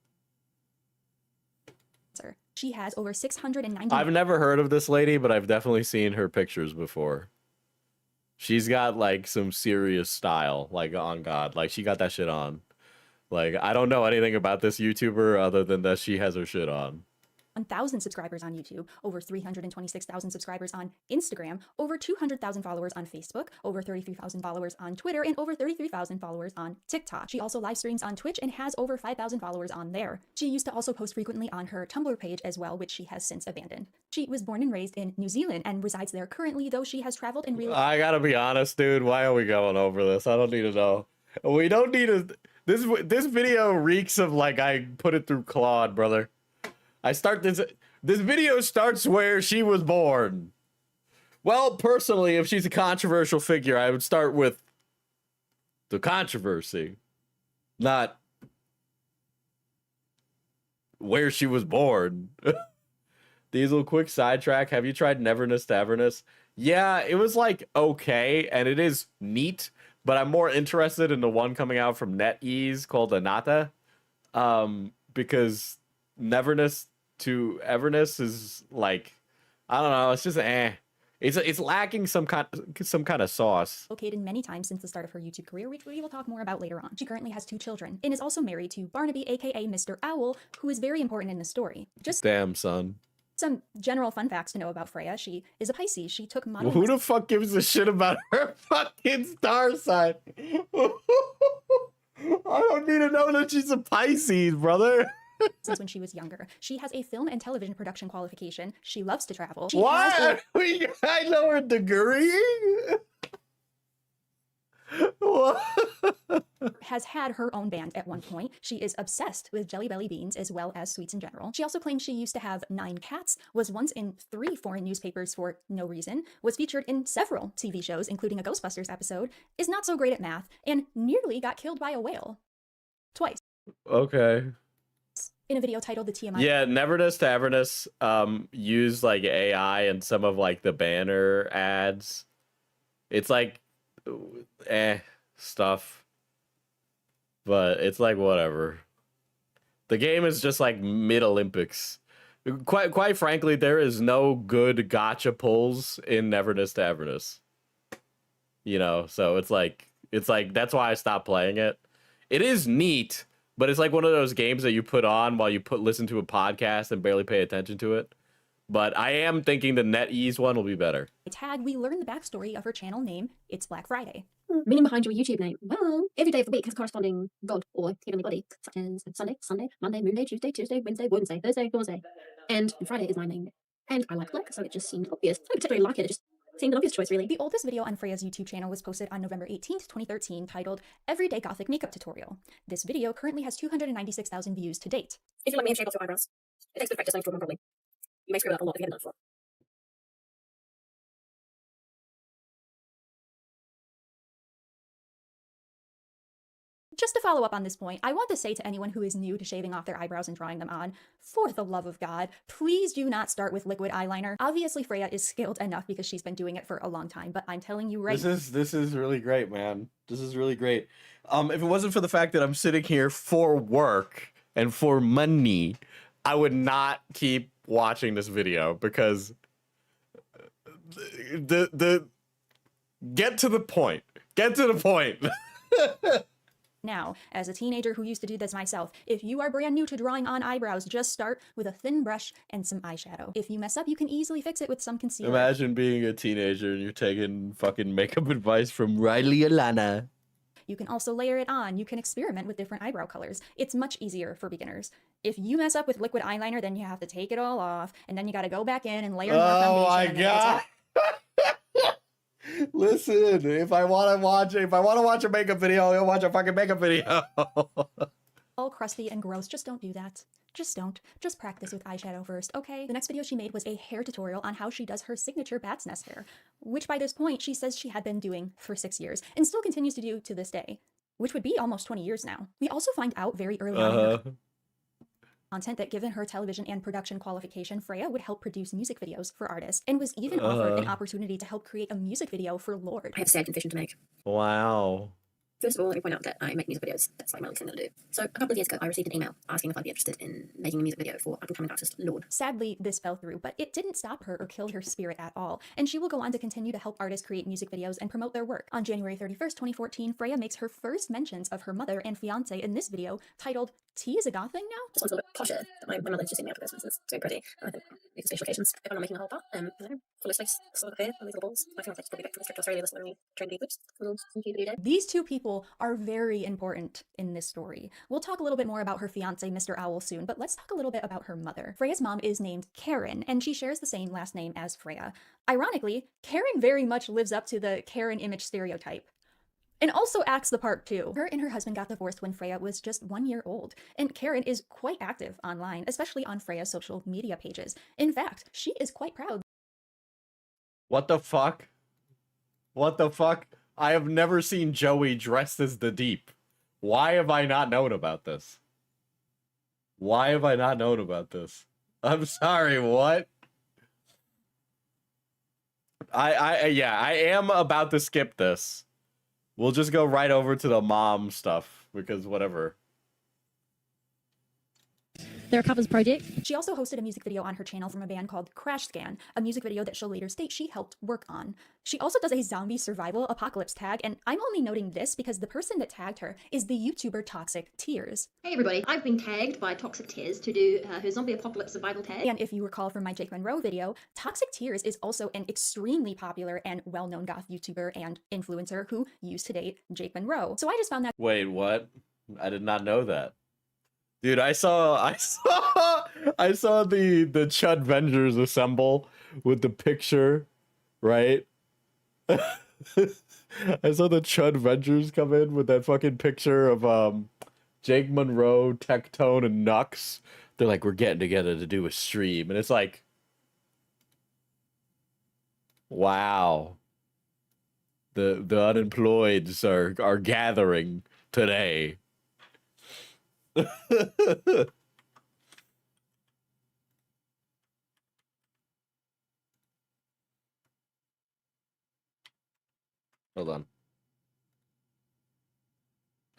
She has over 690. I've never heard of this lady, but I've definitely seen her pictures before. She's got like some serious style, like on God. Like she got that shit on. Like I don't know anything about this YouTuber other than that she has her shit on. 1,000 subscribers on YouTube, over 326,000 subscribers on Instagram, over 200,000 followers on Facebook, over 33,000 followers on Twitter, and over 33,000 followers on TikTok. She also live streams on Twitch and has over 5,000 followers on there. She used to also post frequently on her Tumblr page as well, which she has since abandoned. She was born and raised in New Zealand and resides there currently, though she has traveled and relocated. I gotta be honest, dude. Why are we going over this? I don't need to know. We don't need to. This video reeks of like I put it through Claude, brother. I start this video starts where she was born. Well, personally, if she's a controversial figure, I would start with the controversy, not where she was born. Diesel, quick sidetrack. Have you tried Neverness to Everness? Yeah, it was like okay, and it is neat, but I'm more interested in the one coming out from NetEase called Anata, because Neverness to Everness is like, I don't know, it's just it's lacking some kind of sauce. Located many times since the start of her YouTube career, which we will talk more about later on. She currently has 2 children and is also married to Barnaby, aka Mr. Owl, who is very important in the story. Just Damn, son. some general fun facts to know about Freya. She is a Pisces. She took modeling. Who the fuck gives a shit about her fucking star sign? I don't need to know that she's a Pisces, brother. Since when she was younger. She has a film and television production qualification. She loves to travel. She What? I know her degree. What? has had her own band at one point. She is obsessed with Jelly Belly beans as well as sweets in general. She also claims she used to have 9 cats, was once in 3 foreign newspapers for no reason, was featured in several TV shows, including a Ghostbusters episode, is not so great at math, and nearly got killed by a whale. Twice. Okay. In a video titled The TMI. Yeah, Neverness to Everness use like AI and some of like the banner ads. It's like stuff. But it's like whatever. The game is just like mid-Olympics. Quite frankly, there is no good gotcha pulls in Neverness to Everness. You know, so it's like that's why I stopped playing it. It is neat. But it's like one of those games that you put on while you listen to a podcast and barely pay attention to it. But I am thinking the NetEase one will be better. Tag, we learn the backstory of her channel name, It's Black Friday. Meaning behind your YouTube name. Well, every day of the week has a corresponding god or heavenly body, such as Sunday, Monday, Monday, Tuesday, Wednesday, Thursday, and Friday is my name. And I like black, so it just seemed obvious. I don't particularly like it, it just seemed an obvious choice, really. The oldest video on Freya's YouTube channel was posted on November 18th, 2013, titled Everyday Gothic Makeup Tutorial. This video currently has 296,000 views to date. If you like me, shave off your eyebrows. It takes a bit of practice, to draw them properly. You may screw it up a lot if you haven't done it before. Just to follow up on this point, I want to say to anyone who is new to shaving off their eyebrows and drawing them on, for the love of God, please do not start with liquid eyeliner. Obviously, Freya is skilled enough because she's been doing it for a long time, but I'm telling you right now. This is really great, man. This is really great. If it wasn't for the fact that I'm sitting here for work and for money, I would not keep watching this video because the get to the point. Get to the point. Now, as a teenager who used to do this myself, if you are brand new to drawing on eyebrows, just start with a thin brush and some eyeshadow. If you mess up, you can easily fix it with some concealer. Imagine being a teenager and you're taking fucking makeup advice from Reilly Elaina. You can also layer it on. You can experiment with different eyebrow colors. It's much easier for beginners. If you mess up with liquid eyeliner, then you have to take it all off, and then you got to go back in and layer more foundation. Oh my and then god. Listen, if I want to watch a makeup video, I'll watch a fucking makeup video. all crusty and gross. Just don't do that. Just don't. Just practice with eyeshadow first, okay? The next video she made was a hair tutorial on how she does her signature bat's nest hair, which by this point she says she had been doing for 6 years and still continues to do to this day, which would be almost 20 years now. We also find out very early on in her content that given her television and production qualification, Freya would help produce music videos for artists and was even offered an opportunity to help create a music video for Lorde. I have sad confession to make. Wow. First of all, let me point out that I make music videos. That's like my only thing that I do. So a couple of years ago, I received an email asking if I'd be interested in making a music video for up-and-coming artist Lorde. Sadly, this fell through, but it didn't stop her or kill her spirit at all, and she will go on to continue to help artists create music videos and promote their work. On January 31st, 2014, Freya makes her first mentions of her mother and fiance in this video, titled Tea is a God Thing Now? This one's a little bit posher, but my mother's just sent me out for Christmas. It's very pretty. I think these special occasions, if I'm not making a whole pot, you know, full of space, sort of hair, and these little balls. My fiance's probably back from his trip to Australia this morning, trying to do clips, little cute video. These two people are very important in this story. We'll talk a little bit more about her fiance, Mr. Owl, soon, but let's talk a little bit about her mother. Freya's mom is named Karen, and she shares the same last name as Freya. Ironically, Karen very much lives up to the Karen image stereotype. And also acts the part too. Her and her husband got divorced when Freya was just 1 year old, and Karen is quite active online, especially on Freya's social media pages. In fact, she is quite proud. What the fuck? What the fuck? I have never seen Joey dressed as the Deep. Why have I not known about this? Why have I not known about this? I'm sorry, what? Yeah, I am about to skip this. We'll just go right over to the mom stuff, because whatever. They're a covers project. She also hosted a music video on her channel from a band called Crash Scan, a music video that she'll later state she helped work on. She also does a zombie survival apocalypse tag, and I'm only noting this because the person that tagged her is the YouTuber Toxic Tears. Hey everybody, I've been tagged by Toxic Tears to do her zombie apocalypse survival tag. And if you recall from my Jake Monroe video, Toxic Tears is also an extremely popular and well-known goth YouTuber and influencer who used to date Jake Monroe. So I just found that. Wait, what? I did not know that. Dude, I saw the Chud Vengers assemble with the picture, right? I saw the Chud Vengers come in with that fucking picture of Jake Monroe, Tectone, and Nux. They're like, we're getting together to do a stream, and it's like, wow. The unemployeds are gathering today. Hold on.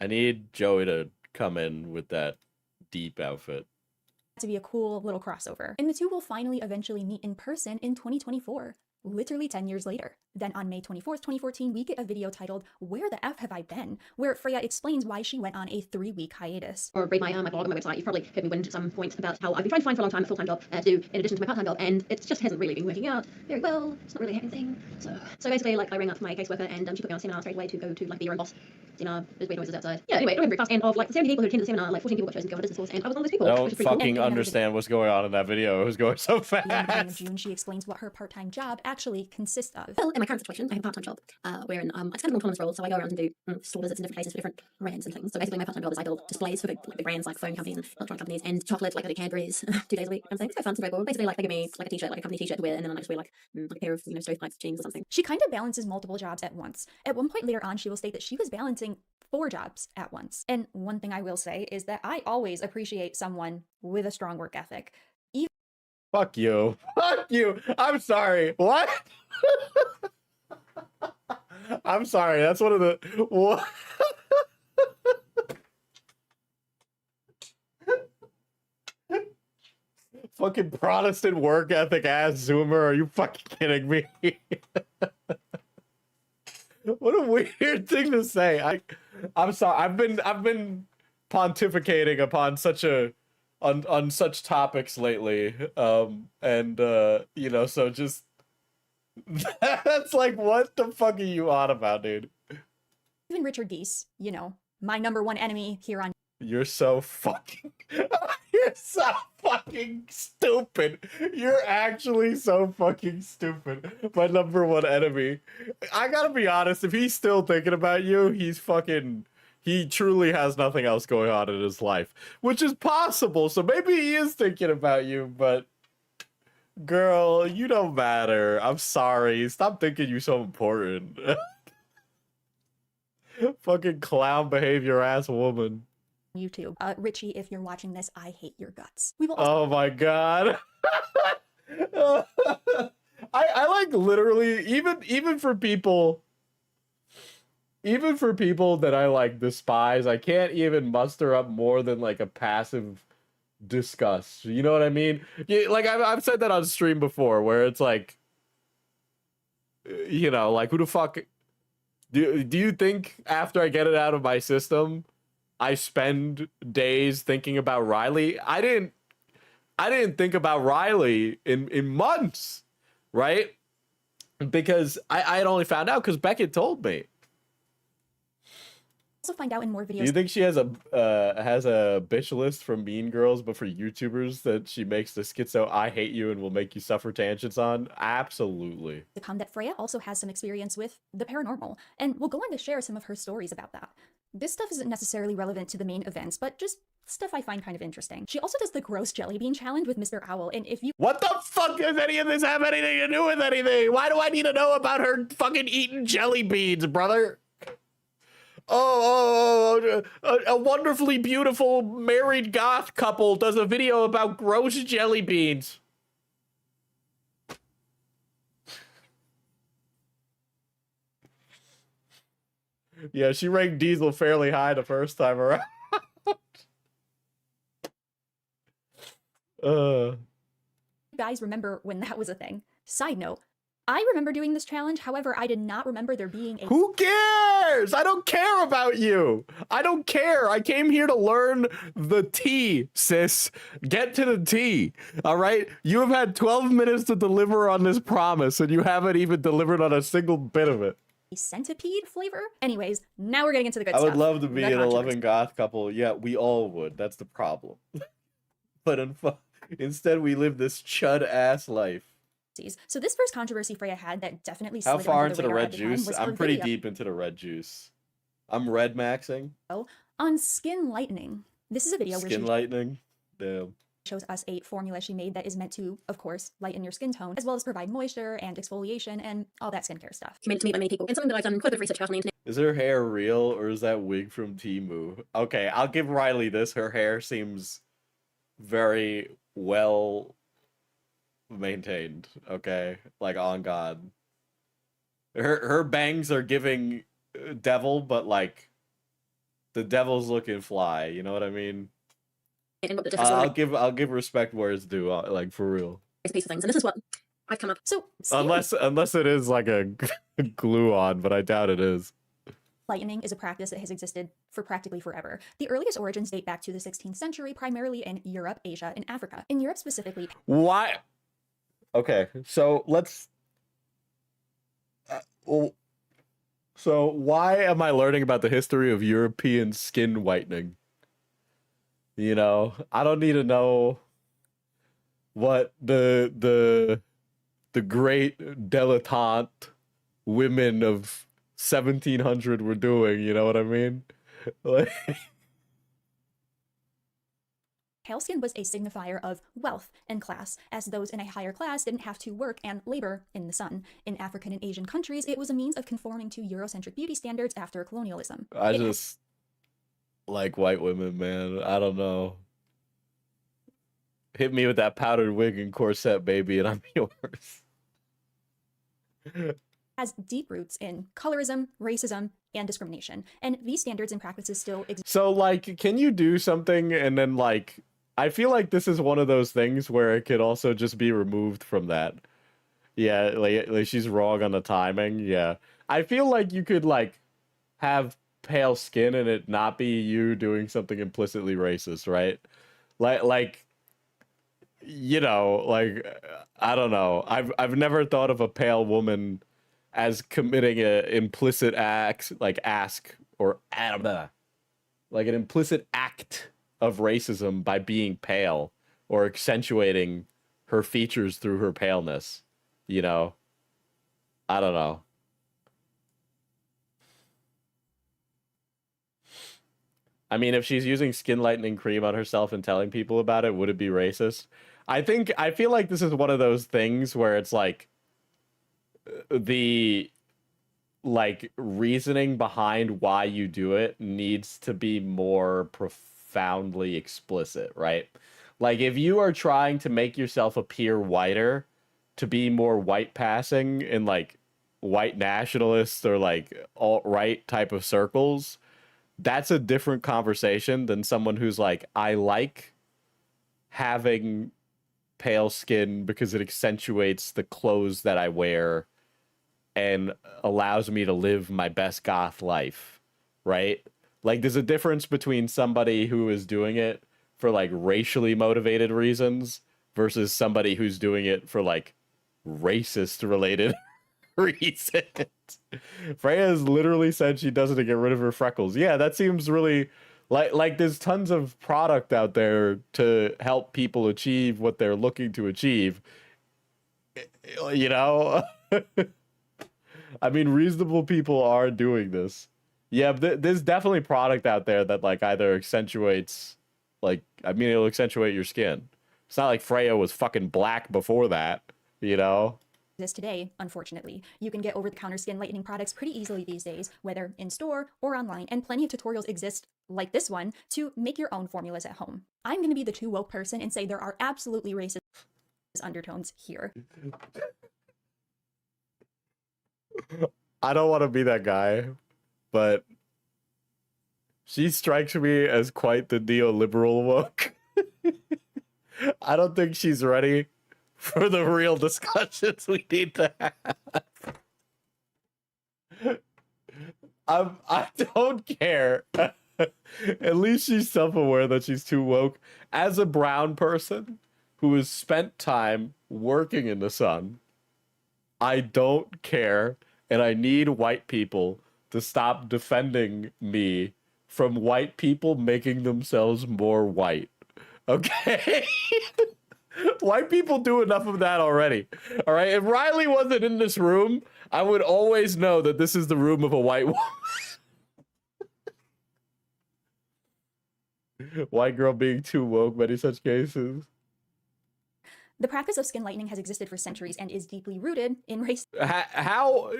I need Joey to come in with that deep outfit. To be a cool little crossover. And the two will finally eventually meet in person in 2024. Literally 10 years later. Then on May 24th, 2014, we get a video titled, Where the F Have I Been? Where Freya explains why she went on a 3-week hiatus. Or read my blog on my website. You've probably heard me whinge at some point about how I've been trying to find for a long time a full-time job to do in addition to my part-time job, and it just hasn't really been working out very well. It's not really a happy thing. So basically, like, I rang up my caseworker, and she put me on a seminar straight away to go to, like, be your own boss seminar. There's weird noises outside. Yeah, anyway, it went very fast, and of, like, the 70 people who attended the seminar, like, 14 people got chosen to go on a business course, and I was one of those people. I don't which was pretty cool. fucking understand what's going on in that video. It was going so Beyond the beginning of fast. June, she explains what her part-time job actually consists of. Well, in my current situation, I have a part-time job wherein it's kind of an autonomous role, so I go around and do store visits in different places for different brands and things. So basically, my part-time job is I build displays for big brands like phone companies and electronic companies, and chocolate, like I do Cadbury's 2 days a week. I'm saying it's quite fun, it's very cool. Basically, like, they give me like a t-shirt, like a company t-shirt to wear, and then I just wear like a pair of stovepipes jeans or something. She kind of balances multiple jobs at once. At one point later on, she will state that she was balancing 4 jobs at once. And one thing I will say is that I always appreciate someone with a strong work ethic. Fuck you. Fuck you. I'm sorry. What? I'm sorry. That's one of the what? Fucking Protestant work ethic ass Zoomer. Are you fucking kidding me? What a weird thing to say. I'm sorry. I've been pontificating upon such a on such topics lately. You know, so just that's like, what the fuck are you on about, dude? Even Richard Geese, you know, my #1 enemy here on You're so fucking you're so fucking stupid. You're actually so fucking stupid. My #1 enemy. I gotta be honest, if he's still thinking about you, he truly has nothing else going on in his life. Which is possible, so maybe he is thinking about you, but girl, you don't matter. I'm sorry. Stop thinking you're so important. Fucking clown behavior ass woman. YouTube. Richie, if you're watching this, I hate your guts. We will also Oh my god. I like literally even for people that I like despise, I can't even muster up more than like a passive disgust. You know what I mean? Yeah, like I've said that on stream before, where it's like, you know, like who the fuck do you think after I get it out of my system, I spend days thinking about Reilly? I didn't think about Reilly in months, right? Because I had only found out because Beckett told me. find out in more Do videos you think she has a bitch list from Mean Girls, but for YouTubers that she makes the schizo I hate you and will make you suffer tangents on? Absolutely. to come that Freya also has some experience with the paranormal, and will go on to share some of her stories about that. This stuff isn't necessarily relevant to the main events, but just stuff I find kind of interesting. She also does the gross jelly bean challenge with Mr. Owl, and if you What the fuck does any of this have anything to do with anything? Why do I need to know about her fucking eating jelly beans, brother? A wonderfully beautiful married goth couple does a video about gross jelly beans. Yeah, she ranked Diesel fairly high the first time around. you guys remember when that was a thing. Side note, I remember doing this challenge, however, I did not remember there being a— Who cares? I don't care about you. I don't care. I came here to learn the tea, sis. Get to the tea, all right? You have had 12 minutes to deliver on this promise, and you haven't even delivered on a single bit of it. centipede flavor? Anyways, now we're getting into the good I stuff. would love to be The in a controversy. loving goth couple. Yeah, we all would. That's the problem. But instead, we live this chud-ass life. So this first controversy Freya had that definitely How slid far under into the radar red at the time juice? was I'm her pretty video deep into the red juice. I'm red maxing. on skin lightening. This is a video where Skin she lightening. Damn. shows us a formula she made that is meant to, of course, lighten your skin tone, as well as provide moisture and exfoliation and all that skincare stuff. Recommended to me by many people, and something that I've done quite a bit of research about on the internet. Is her hair real or is that wig from Temu? Okay, I'll give Reilly this. Her hair seems very well maintained. Okay, like on God. Her bangs are giving devil, but like the devil's looking fly. You know what I mean? And what the difference are, I'll give respect where it's due. Like for real. piece of things. And this is what I've come up. So skin Unless it is like a glue on, but I doubt it is. lightening is a practice that has existed for practically forever. The earliest origins date back to the 16th century, primarily in Europe, Asia, and Africa. In Europe specifically, Why? Okay, so let's. So why am I learning about the history of European skin whitening? You know, I don't need to know what the great dilettante women of 1700 were doing. You know what I mean? Like. pale skin was a signifier of wealth and class, as those in a higher class didn't have to work and labor in the sun. In African and Asian countries, it was a means of conforming to Eurocentric beauty standards after colonialism. I just like white women, man. I don't know. Hit me with that powdered wig and corset, baby, and I'm yours. Has deep roots in colorism, racism, and discrimination. And these standards and practices still exist So, like, can you do something and then, like, I feel like this is one of those things where it could also just be removed from that. Yeah, like she's wrong on the timing. Yeah. I feel like you could, like, have pale skin and it not be you doing something implicitly racist, right? Like, you know, like, I don't know. I've never thought of a pale woman as committing a implicit act, like like an implicit act of racism by being pale or accentuating her features through her paleness. You know, I don't know. I mean, if she's using skin lightening cream on herself and telling people about it, would it be racist? I feel like this is one of those things where it's like the like reasoning behind why you do it needs to be more profoundly explicit, right? Like if you are trying to make yourself appear whiter to be more white passing in like white nationalist or like alt-right type of circles, that's a different conversation than someone who's like, I like having pale skin because it accentuates the clothes that I wear and allows me to live my best goth life, right? Like there's a difference between somebody who is doing it for like racially motivated reasons versus somebody who's doing it for like racist related reasons. Freya has literally said she does it to get rid of her freckles. Yeah, that seems really like there's tons of product out there to help people achieve what they're looking to achieve. You know? I mean, reasonable people are doing this. Yeah, there's definitely product out there that like either accentuates, like, I mean, it'll accentuate your skin. It's not like Freya was fucking black before that, you know? today, unfortunately. You can get over-the-counter skin lightening products pretty easily these days, whether in store or online, and plenty of tutorials exist, like this one, to make your own formulas at home. I'm gonna be the too woke person and say there are absolutely racist undertones here. I don't want to be that guy, but she strikes me as quite the neoliberal woke. I don't think she's ready for the real discussions we need to have. I don't care. At least she's self-aware that she's too woke. As a brown person who has spent time working in the sun, I don't care, and I need white people to stop defending me from white people making themselves more white. Okay? White people do enough of that already. All right? If Reilly wasn't in this room, I would always know that this is the room of a white woman. White girl being too woke, many such cases. The practice of skin lightening has existed for centuries and is deeply rooted in race. How,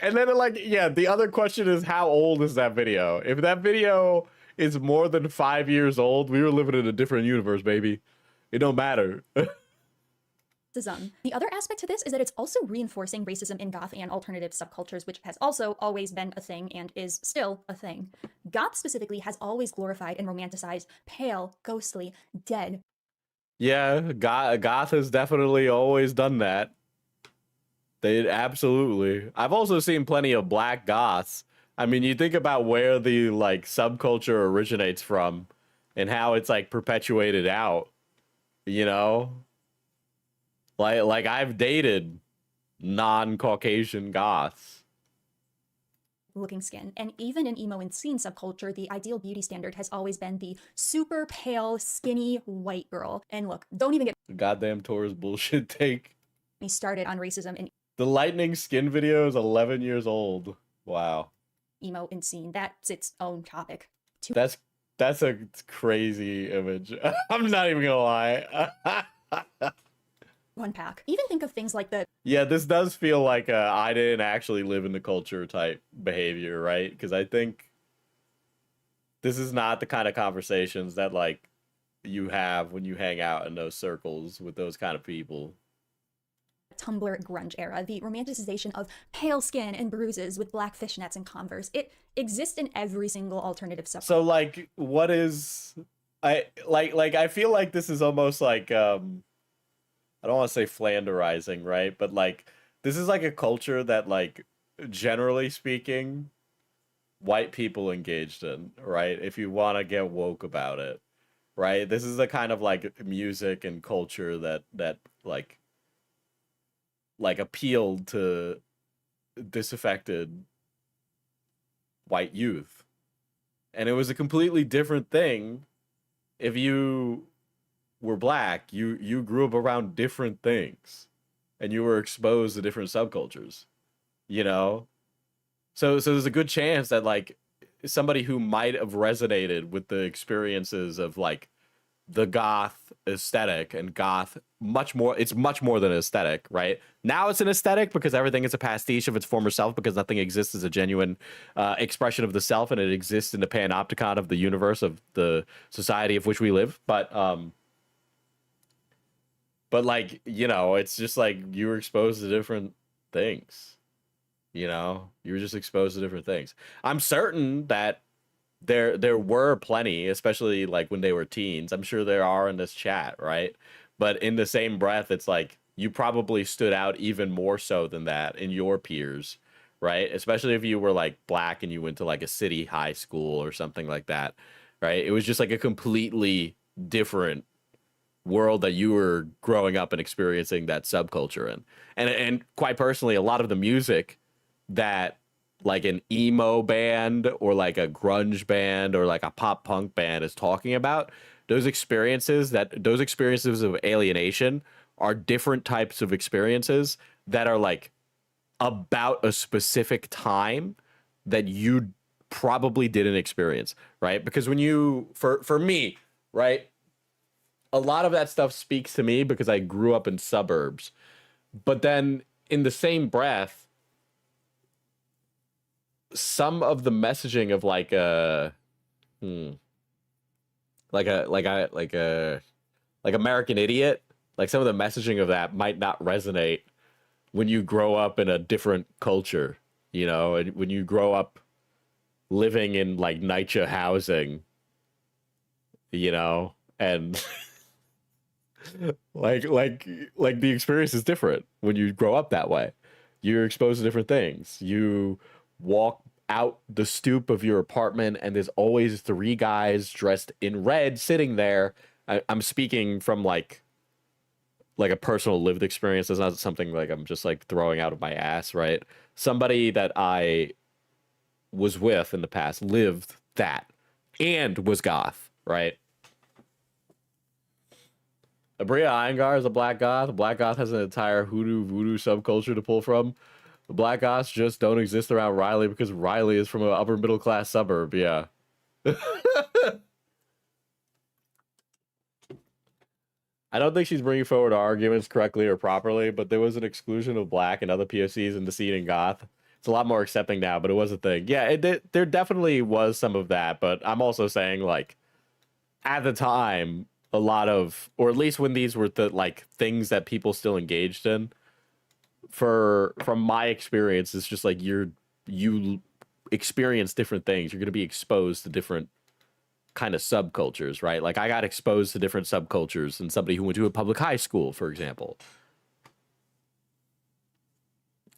and then like, yeah, the other question is how old is that video? If that video is more than 5 years old, we were living in a different universe, baby. It don't matter. The other aspect to this is that it's also reinforcing racism in goth and alternative subcultures, which has also always been a thing and is still a thing. Goth specifically has always glorified and romanticized pale, ghostly, dead. Yeah, goth has definitely always done that. They absolutely. I've also seen plenty of black goths. I mean, you think about where the like subculture originates from and how it's like perpetuated out, you know? Like I've dated non-Caucasian goths. Looking skin. And even in emo and scene subculture, the ideal beauty standard has always been the super pale, skinny white girl. And look, don't even get Goddamn Taurus bullshit take. me started on racism in The lightning skin video is 11 years old. Wow. emo and scene. That's its own topic. That's a crazy image. I'm not even gonna lie. Unpack. Even think of things like the Yeah, this does feel like I didn't actually live in the culture type behavior, right? Because I think This is not the kind of conversations that like you have when you hang out in those circles with those kind of people. Tumblr grunge era, the romanticization of pale skin and bruises with black fishnets and Converse. It exists in every single alternative subculture. So like, what is I feel like this is almost like I don't want to say flanderizing, right? But like this is like a culture that like generally speaking white people engaged in, right? If you want to get woke about it, right? This is the kind of like music and culture that like appealed to disaffected white youth. And it was a completely different thing if you were black. You grew up around different things and you were exposed to different subcultures, you know? So there's a good chance that like somebody who might have resonated with the experiences of like the goth aesthetic, and goth it's much more than an aesthetic, right? Now it's an aesthetic because everything is a pastiche of its former self, because nothing exists as a genuine expression of the self, and it exists in the panopticon of the universe of the society of which we live. But like, you know, it's just like you were exposed to different things. You know, you were just exposed to different things. I'm certain that there were plenty, especially like when they were teens. I'm sure there are in this chat, right? But in the same breath, it's like you probably stood out even more so than that in your peers, right? Especially if you were like black and you went to like a city high school or something like that, right? It was just like a completely different world that you were growing up and experiencing that subculture in. And quite personally, a lot of the music that like an emo band or like a grunge band or like a pop punk band is talking about, those experiences of alienation are different types of experiences that are like about a specific time that you probably didn't experience, right? Because when you, for me, right, a lot of that stuff speaks to me because I grew up in suburbs. But then in the same breath, some of the messaging of like like American Idiot, like some of the messaging of that might not resonate when you grow up in a different culture, you know, and when you grow up living in like NYCHA housing, you know, and like the experience is different when you grow up that way. You're exposed to different things. You walk out the stoop of your apartment and there's always 3 guys dressed in red sitting there. I'm speaking from like a personal lived experience. It's not something like I'm just like throwing out of my ass, right? Somebody that I was with in the past lived that and was goth, right? Abria Iyengar is a black goth. A black goth has an entire hoodoo voodoo subculture to pull from. The black goths just don't exist around Reilly because Reilly is from an upper middle class suburb. Yeah. I don't think she's bringing forward arguments correctly or properly, but there was an exclusion of black and other POCs in the scene in goth. It's a lot more accepting now, but it was a thing. Yeah, there definitely was some of that, but I'm also saying like at the time, a lot of, or at least when these were the like things that people still engaged in, from my experience, it's just like you experience different things. You're going to be exposed to different kind of subcultures, right? Like I got exposed to different subcultures than somebody who went to a public high school, for example.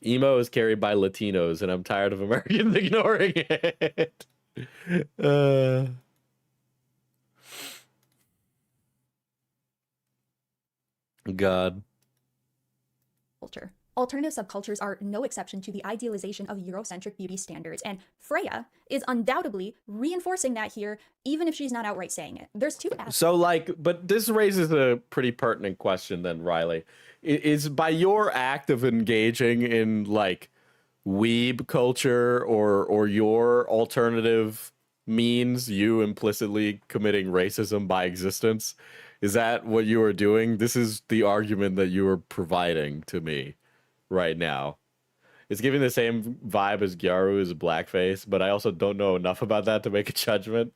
Emo is carried by Latinos, and I'm tired of Americans ignoring it. God. Culture. Alternative subcultures are no exception to the idealization of Eurocentric beauty standards, and Freya is undoubtedly reinforcing that here, even if she's not outright saying it. There's 2 aspects. So, like, but this raises a pretty pertinent question then, Reilly. Is by your act of engaging in, like, weeb culture or your alternative means, you implicitly committing racism by existence? Is that what you are doing? This is the argument that you are providing to me right now. It's giving the same vibe as Gyaru is blackface, but I also don't know enough about that to make a judgment.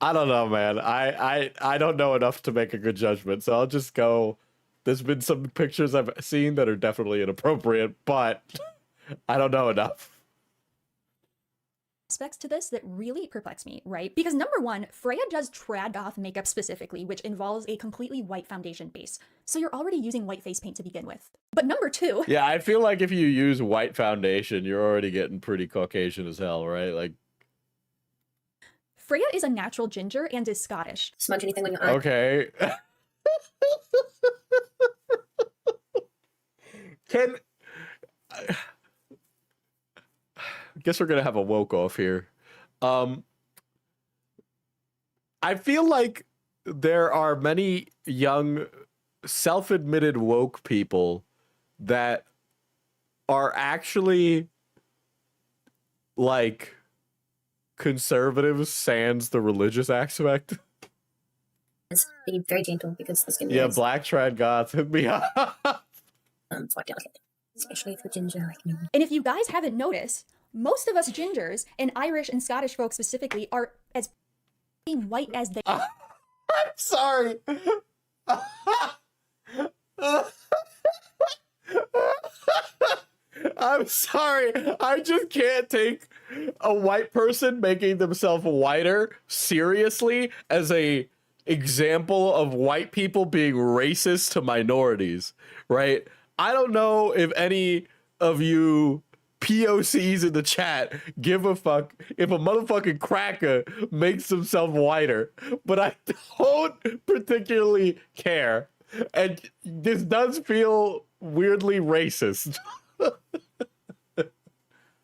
I don't know, man. I don't know enough to make a good judgment, so I'll just go. There's been some pictures I've seen that are definitely inappropriate, but I don't know enough. Aspects to this that really perplex me, right? Because number one, Freya does trad goth makeup specifically, which involves a completely white foundation base. So you're already using white face paint to begin with. But number two... Yeah, I feel like if you use white foundation, you're already getting pretty Caucasian as hell, right? Like, Freya is a natural ginger and is Scottish. Smudge anything on your eye. okay. Can... I guess we're gonna have a woke off here. I feel like there are many young, self-admitted woke people that are actually like conservatives sans the religious aspect. Be very gentle because the skin Yeah, is black trad goths hit me up. quite delicate, especially for ginger like me. And if you guys haven't noticed, most of us gingers, and Irish and Scottish folks specifically, are as being white as they... I'm sorry. I'm sorry. I just can't take a white person making themselves whiter seriously as a example of white people being racist to minorities, right? I don't know if any of you POCs in the chat give a fuck if a motherfucking cracker makes himself whiter, but I don't particularly care. And this does feel weirdly racist.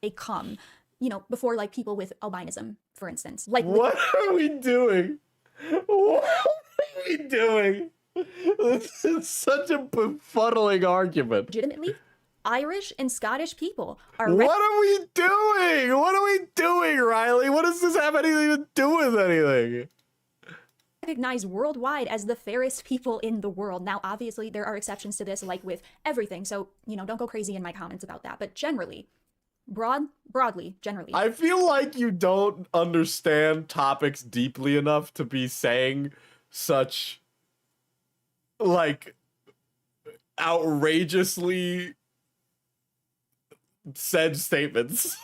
they come, you know, before like people with albinism, for instance. Like, What are we doing? What are we doing? This is such a befuddling argument. legitimately, Irish and Scottish people are What are we doing? What are we doing, Reilly? What does this have anything to do with anything? recognized worldwide as the fairest people in the world. Now, obviously, there are exceptions to this, like with everything. So, you know, don't go crazy in my comments about that. But generally, broadly, generally. I feel like you don't understand topics deeply enough to be saying such, like, outrageously said statements.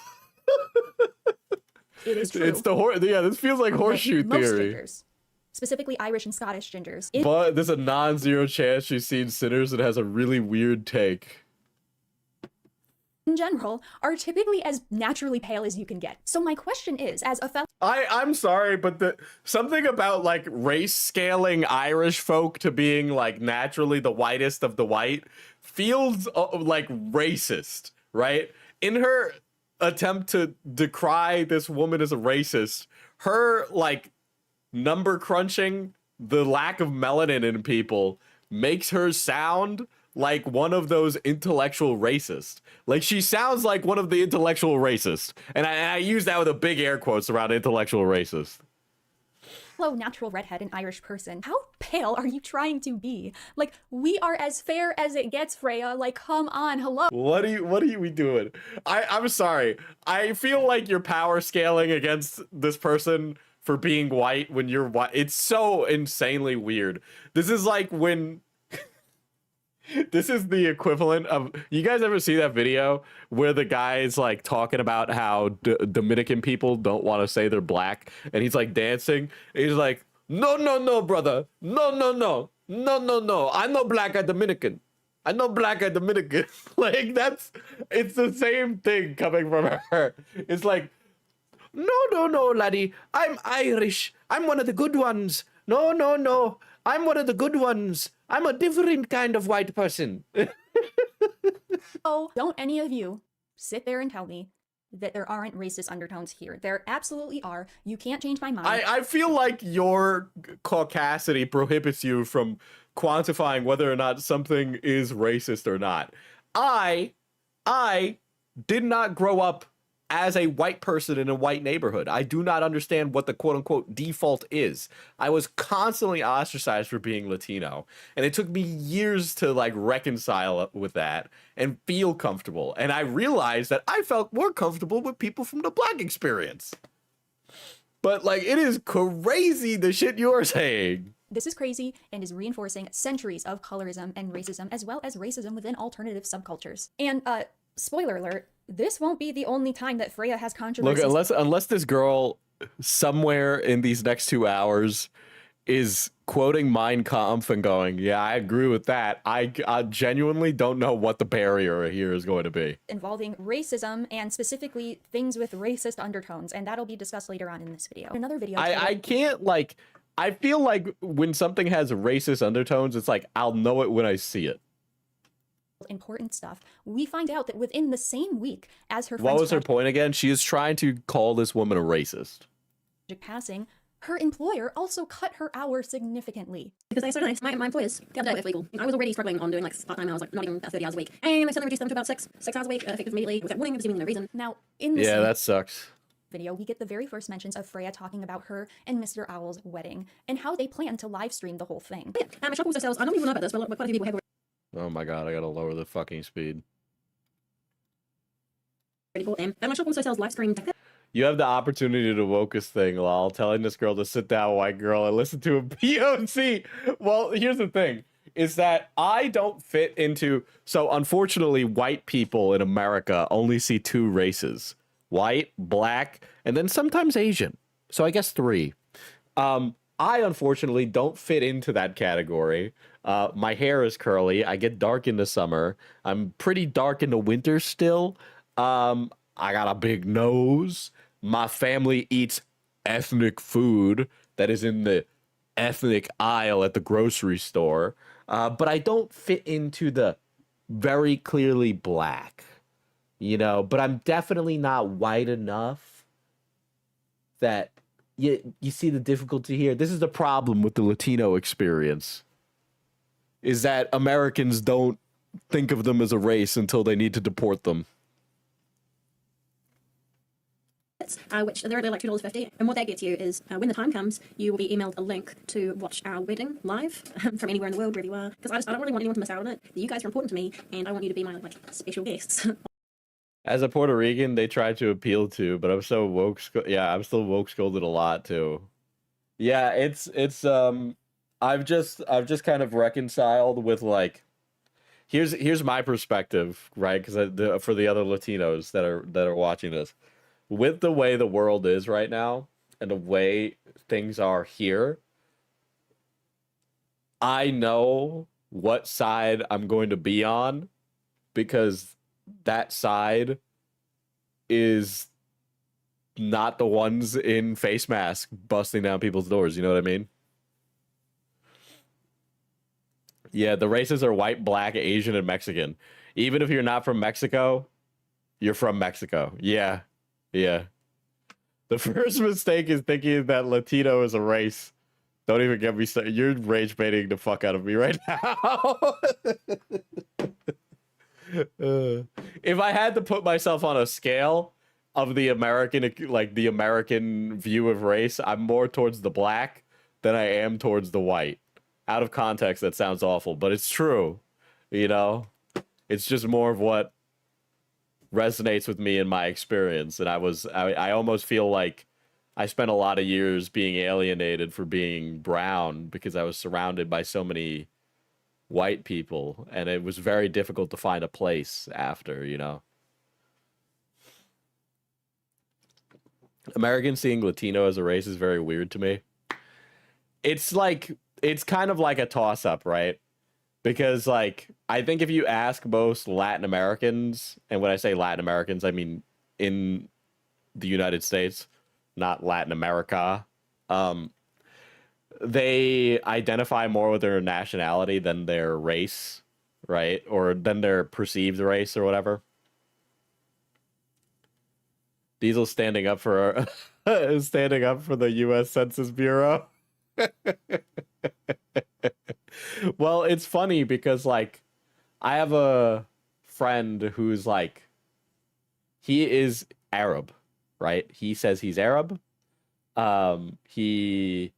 It is true. It's the yeah, this feels like horseshoe Most theory. gingers, specifically Irish and Scottish gingers, But there's a non-zero chance she's seen Sinners that has a really weird take. in general, are typically as naturally pale as you can get. So my question is, as a fellow I'm sorry, but something about like race scaling Irish folk to being like naturally the whitest of the white feels like racist, right? In her attempt to decry this woman as a racist, her like number crunching the lack of melanin in people makes her sound like one of those intellectual racists. Like she sounds like one of the intellectual racists. And I use that with a big air quotes around intellectual racist. natural redhead and Irish person, how pale are you trying to be? Like, we are as fair as it gets, Freya. Like, come on, hello. What are we doing? I'm sorry. I feel like you're power scaling against this person for being white when you're white. It's so insanely weird. This is like when this is the equivalent of, you guys ever see that video where the guy's like talking about how Dominican people don't want to say they're black, and he's like dancing, and he's like, no, brother, no, I'm no black at Dominican. I know black at Dominican. Like it's the same thing coming from her. It's like, no, laddie, I'm Irish. I'm one of the good ones. No, I'm one of the good ones. I'm a different kind of white person. Oh, don't any of you sit there and tell me that there aren't racist undertones here. There absolutely are. You can't change my mind. I feel like your caucasity prohibits you from quantifying whether or not something is racist or not. I did not grow up as a white person in a white neighborhood. I do not understand what the quote-unquote default is. I was constantly ostracized for being Latino, and it took me years to like reconcile with that and feel comfortable. And I realized that I felt more comfortable with people from the black experience. But like, it is crazy the shit you're saying. This is crazy and is reinforcing centuries of colorism and racism, as well as racism within alternative subcultures. And spoiler alert, this won't be the only time that Freya has controversies. Look, unless this girl somewhere in these next 2 hours is quoting Mein Kampf and going, yeah, I agree with that, I genuinely don't know what the barrier here is going to be. Involving racism and specifically things with racist undertones, and that'll be discussed later on in this video. Another video. I can't, like, I feel like when something has racist undertones, it's like, I'll know it when I see it. Important stuff. We find out that within the same week as her What was her friend's point again? She is trying to call this woman a racist. passing, her employer also cut her hours significantly. Because they're so nice. My employers, the other day with legal, I was already struggling on doing like part-time hours, like not even about 30 hours a week. And they suddenly reduced them to about six hours a week, effective immediately, without warning, seemingly no reason. Now, in this Yeah, that sucks. video, we get the very first mentions of Freya talking about her and Mr. Owl's wedding and how they plan to live stream the whole thing. But yeah, my shop also sells, I don't even know about this, but quite a few people have Oh my god, I gotta lower the fucking speed. already bought them. And my shop also sells live stream decor. You have the opportunity to woke this thing, lol, telling this girl to sit down, white girl, and listen to a POC. Well, here's the thing, is that I don't fit into... So, unfortunately, white people in America only see 2 races. White, black, and then sometimes Asian. So I guess 3. I, unfortunately, don't fit into that category. My hair is curly. I get dark in the summer. I'm pretty dark in the winter still. I got a big nose. My family eats ethnic food that is in the ethnic aisle at the grocery store. But I don't fit into the very clearly black, you know, but I'm definitely not white enough that you see the difficulty here. This is the problem with the Latino experience, is that Americans don't think of them as a race until they need to deport them. Which they're like $2.50. And what that gets you is when the time comes, you will be emailed a link to watch our wedding live from anywhere in the world, wherever you are. Because I don't really want anyone to miss out on it. You guys are important to me, and I want you to be my like special guests. As a Puerto Rican, they try to appeal to, but I'm so woke. Yeah, I'm still woke scolded a lot too. Yeah, it's I've just kind of reconciled with like, here's my perspective, right? Because for the other Latinos that are watching this, with the way the world is right now and the way things are here, I know what side I'm going to be on, because that side is not the ones in face masks busting down people's doors. You know what I mean? Yeah, the races are white, black, Asian, and Mexican. Even if you're not from Mexico, you're from Mexico. Yeah. Yeah. The first mistake is thinking that Latino is a race. Don't even get me started. You're rage baiting the fuck out of me right now. If I had to put myself on a scale of the American, like the American view of race, I'm more towards the black than I am towards the white. Out of context, that sounds awful, but it's true. You know, it's just more of what resonates with me in my experience. And I almost feel like I spent a lot of years being alienated for being brown because I was surrounded by so many white people, and it was very difficult to find a place after, you know. Americans seeing Latino as a race is very weird to me. It's like, it's kind of like a toss-up, right? Because, like, I think if you ask most Latin Americans, and when I say Latin Americans, I mean in the United States, not Latin America, they identify more with their nationality than their race, right? Or than their perceived race or whatever. Diesel standing up for standing up for the U.S. Census Bureau. Well, it's funny because, like, I have a friend who's like, he is Arab, right? He says he's Arab. He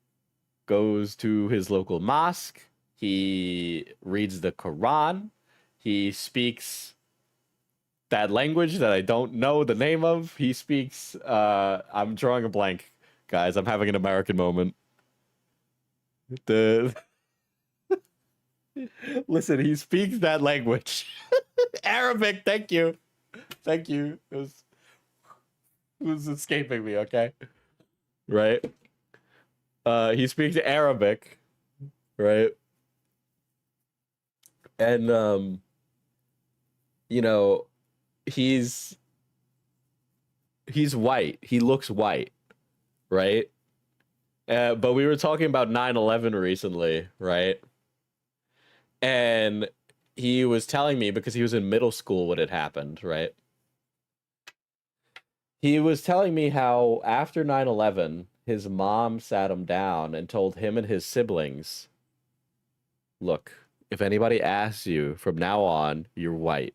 goes to his local mosque. He reads the Quran. He speaks that language that I don't know the name of. He speaks, I'm drawing a blank Guys, I'm having an American moment. The Listen, he speaks that language. Arabic, thank you. Thank you. It was escaping me, okay? Right? He speaks Arabic, right? And you know, he's white. He looks white, right? But we were talking about 9/11 recently, right? And he was telling me, because he was in middle school when it happened, right? He was telling me how after 9/11, his mom sat him down and told him and his siblings, look, if anybody asks you from now on, you're white.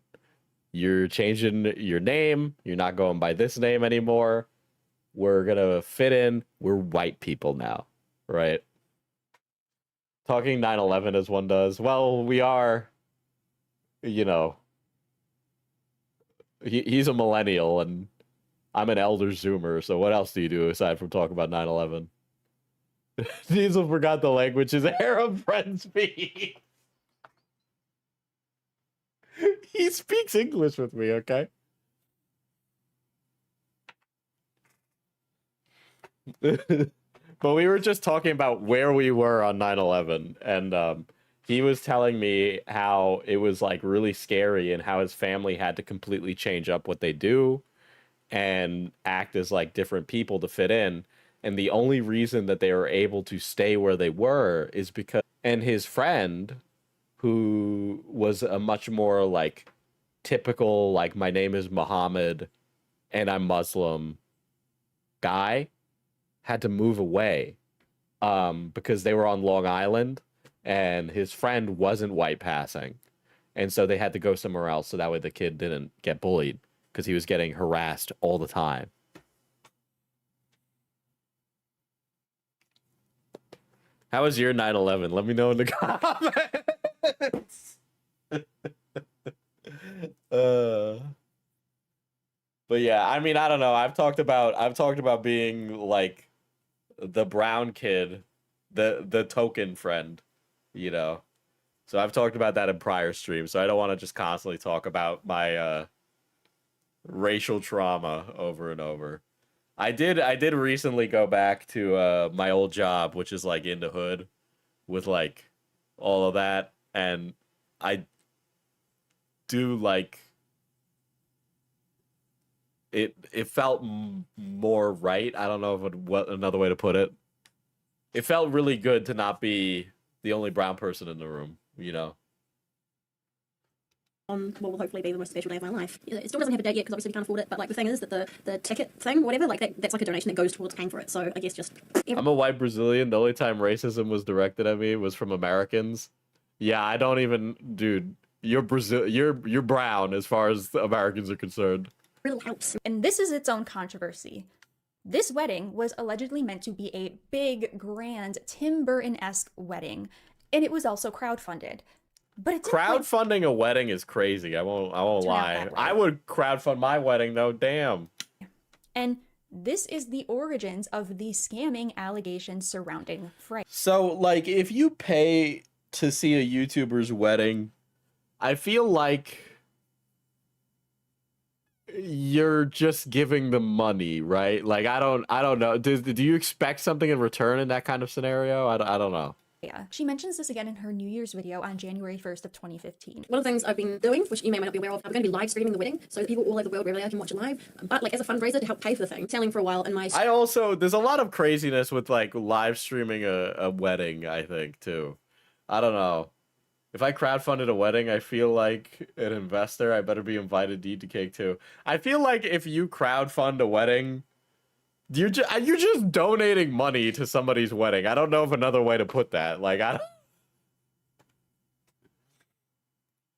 You're changing your name. You're not going by this name anymore. We're going to fit in. We're white people now, right? Talking 9/11 as one does. Well, we are, you know, he's a millennial and I'm an elder Zoomer, so what else do you do aside from talk about 9/11? Diesel forgot the language his Arab friends speak. He speaks English with me, okay? But we were just talking about where we were on 9/11, and he was telling me how it was like really scary and how his family had to completely change up what they do and act as like different people to fit in. And the only reason that they were able to stay where they were is because, and his friend, who was a much more like typical, like, my name is Muhammad and I'm Muslim guy, had to move away because they were on Long Island and his friend wasn't white passing. And so they had to go somewhere else so that way the kid didn't get bullied because he was getting harassed all the time. How was your 9/11? Let me know in the comments. But yeah, I mean, I don't know. I've talked about being like the brown kid, the token friend, you know. So I've talked about that in prior streams. So I don't want to just constantly talk about my racial trauma over and over. I did recently go back to my old job, which is like in the hood with like all of that, and I do like it felt more right. I don't know what another way to put it. It felt really good to not be the only brown person in the room, you know. On what will hopefully be the most special day of my life. It still doesn't have a date yet because obviously we can't afford it, but like the thing is that the ticket thing, whatever, like that's like a donation that goes towards paying for it. So I guess just I'm a white Brazilian. The only time racism was directed at me was from Americans. Yeah, I don't even, dude. You're brown as far as Americans are concerned. really helps. And this is its own controversy. This wedding was allegedly meant to be a big, grand, Tim Burton-esque wedding, and it was also crowdfunded. But it didn't Crowdfunding a wedding is crazy. I won't lie. I would crowdfund my wedding though. Damn. And this is the origins of the scamming allegations surrounding Frey. So, like, if you pay to see a YouTuber's wedding, I feel like you're just giving them money, right? Like, I don't know. Do you expect something in return in that kind of scenario? I don't know. Yeah. She mentions this again in her New Year's video on January 1st of 2015. One of the things I've been doing, which you may or may not be aware of, I'm going to be live streaming the wedding, so that people all over the world really can watch it live. But like as a fundraiser to help pay for the thing, selling for a while, and my there's a lot of craziness with like live streaming a wedding, I think, too. I don't know. If I crowdfunded a wedding, I feel like an investor, I better be invited to eat the cake too. I feel like if you crowdfund a wedding, you're just donating money to somebody's wedding. I don't know of another way to put that. Like, I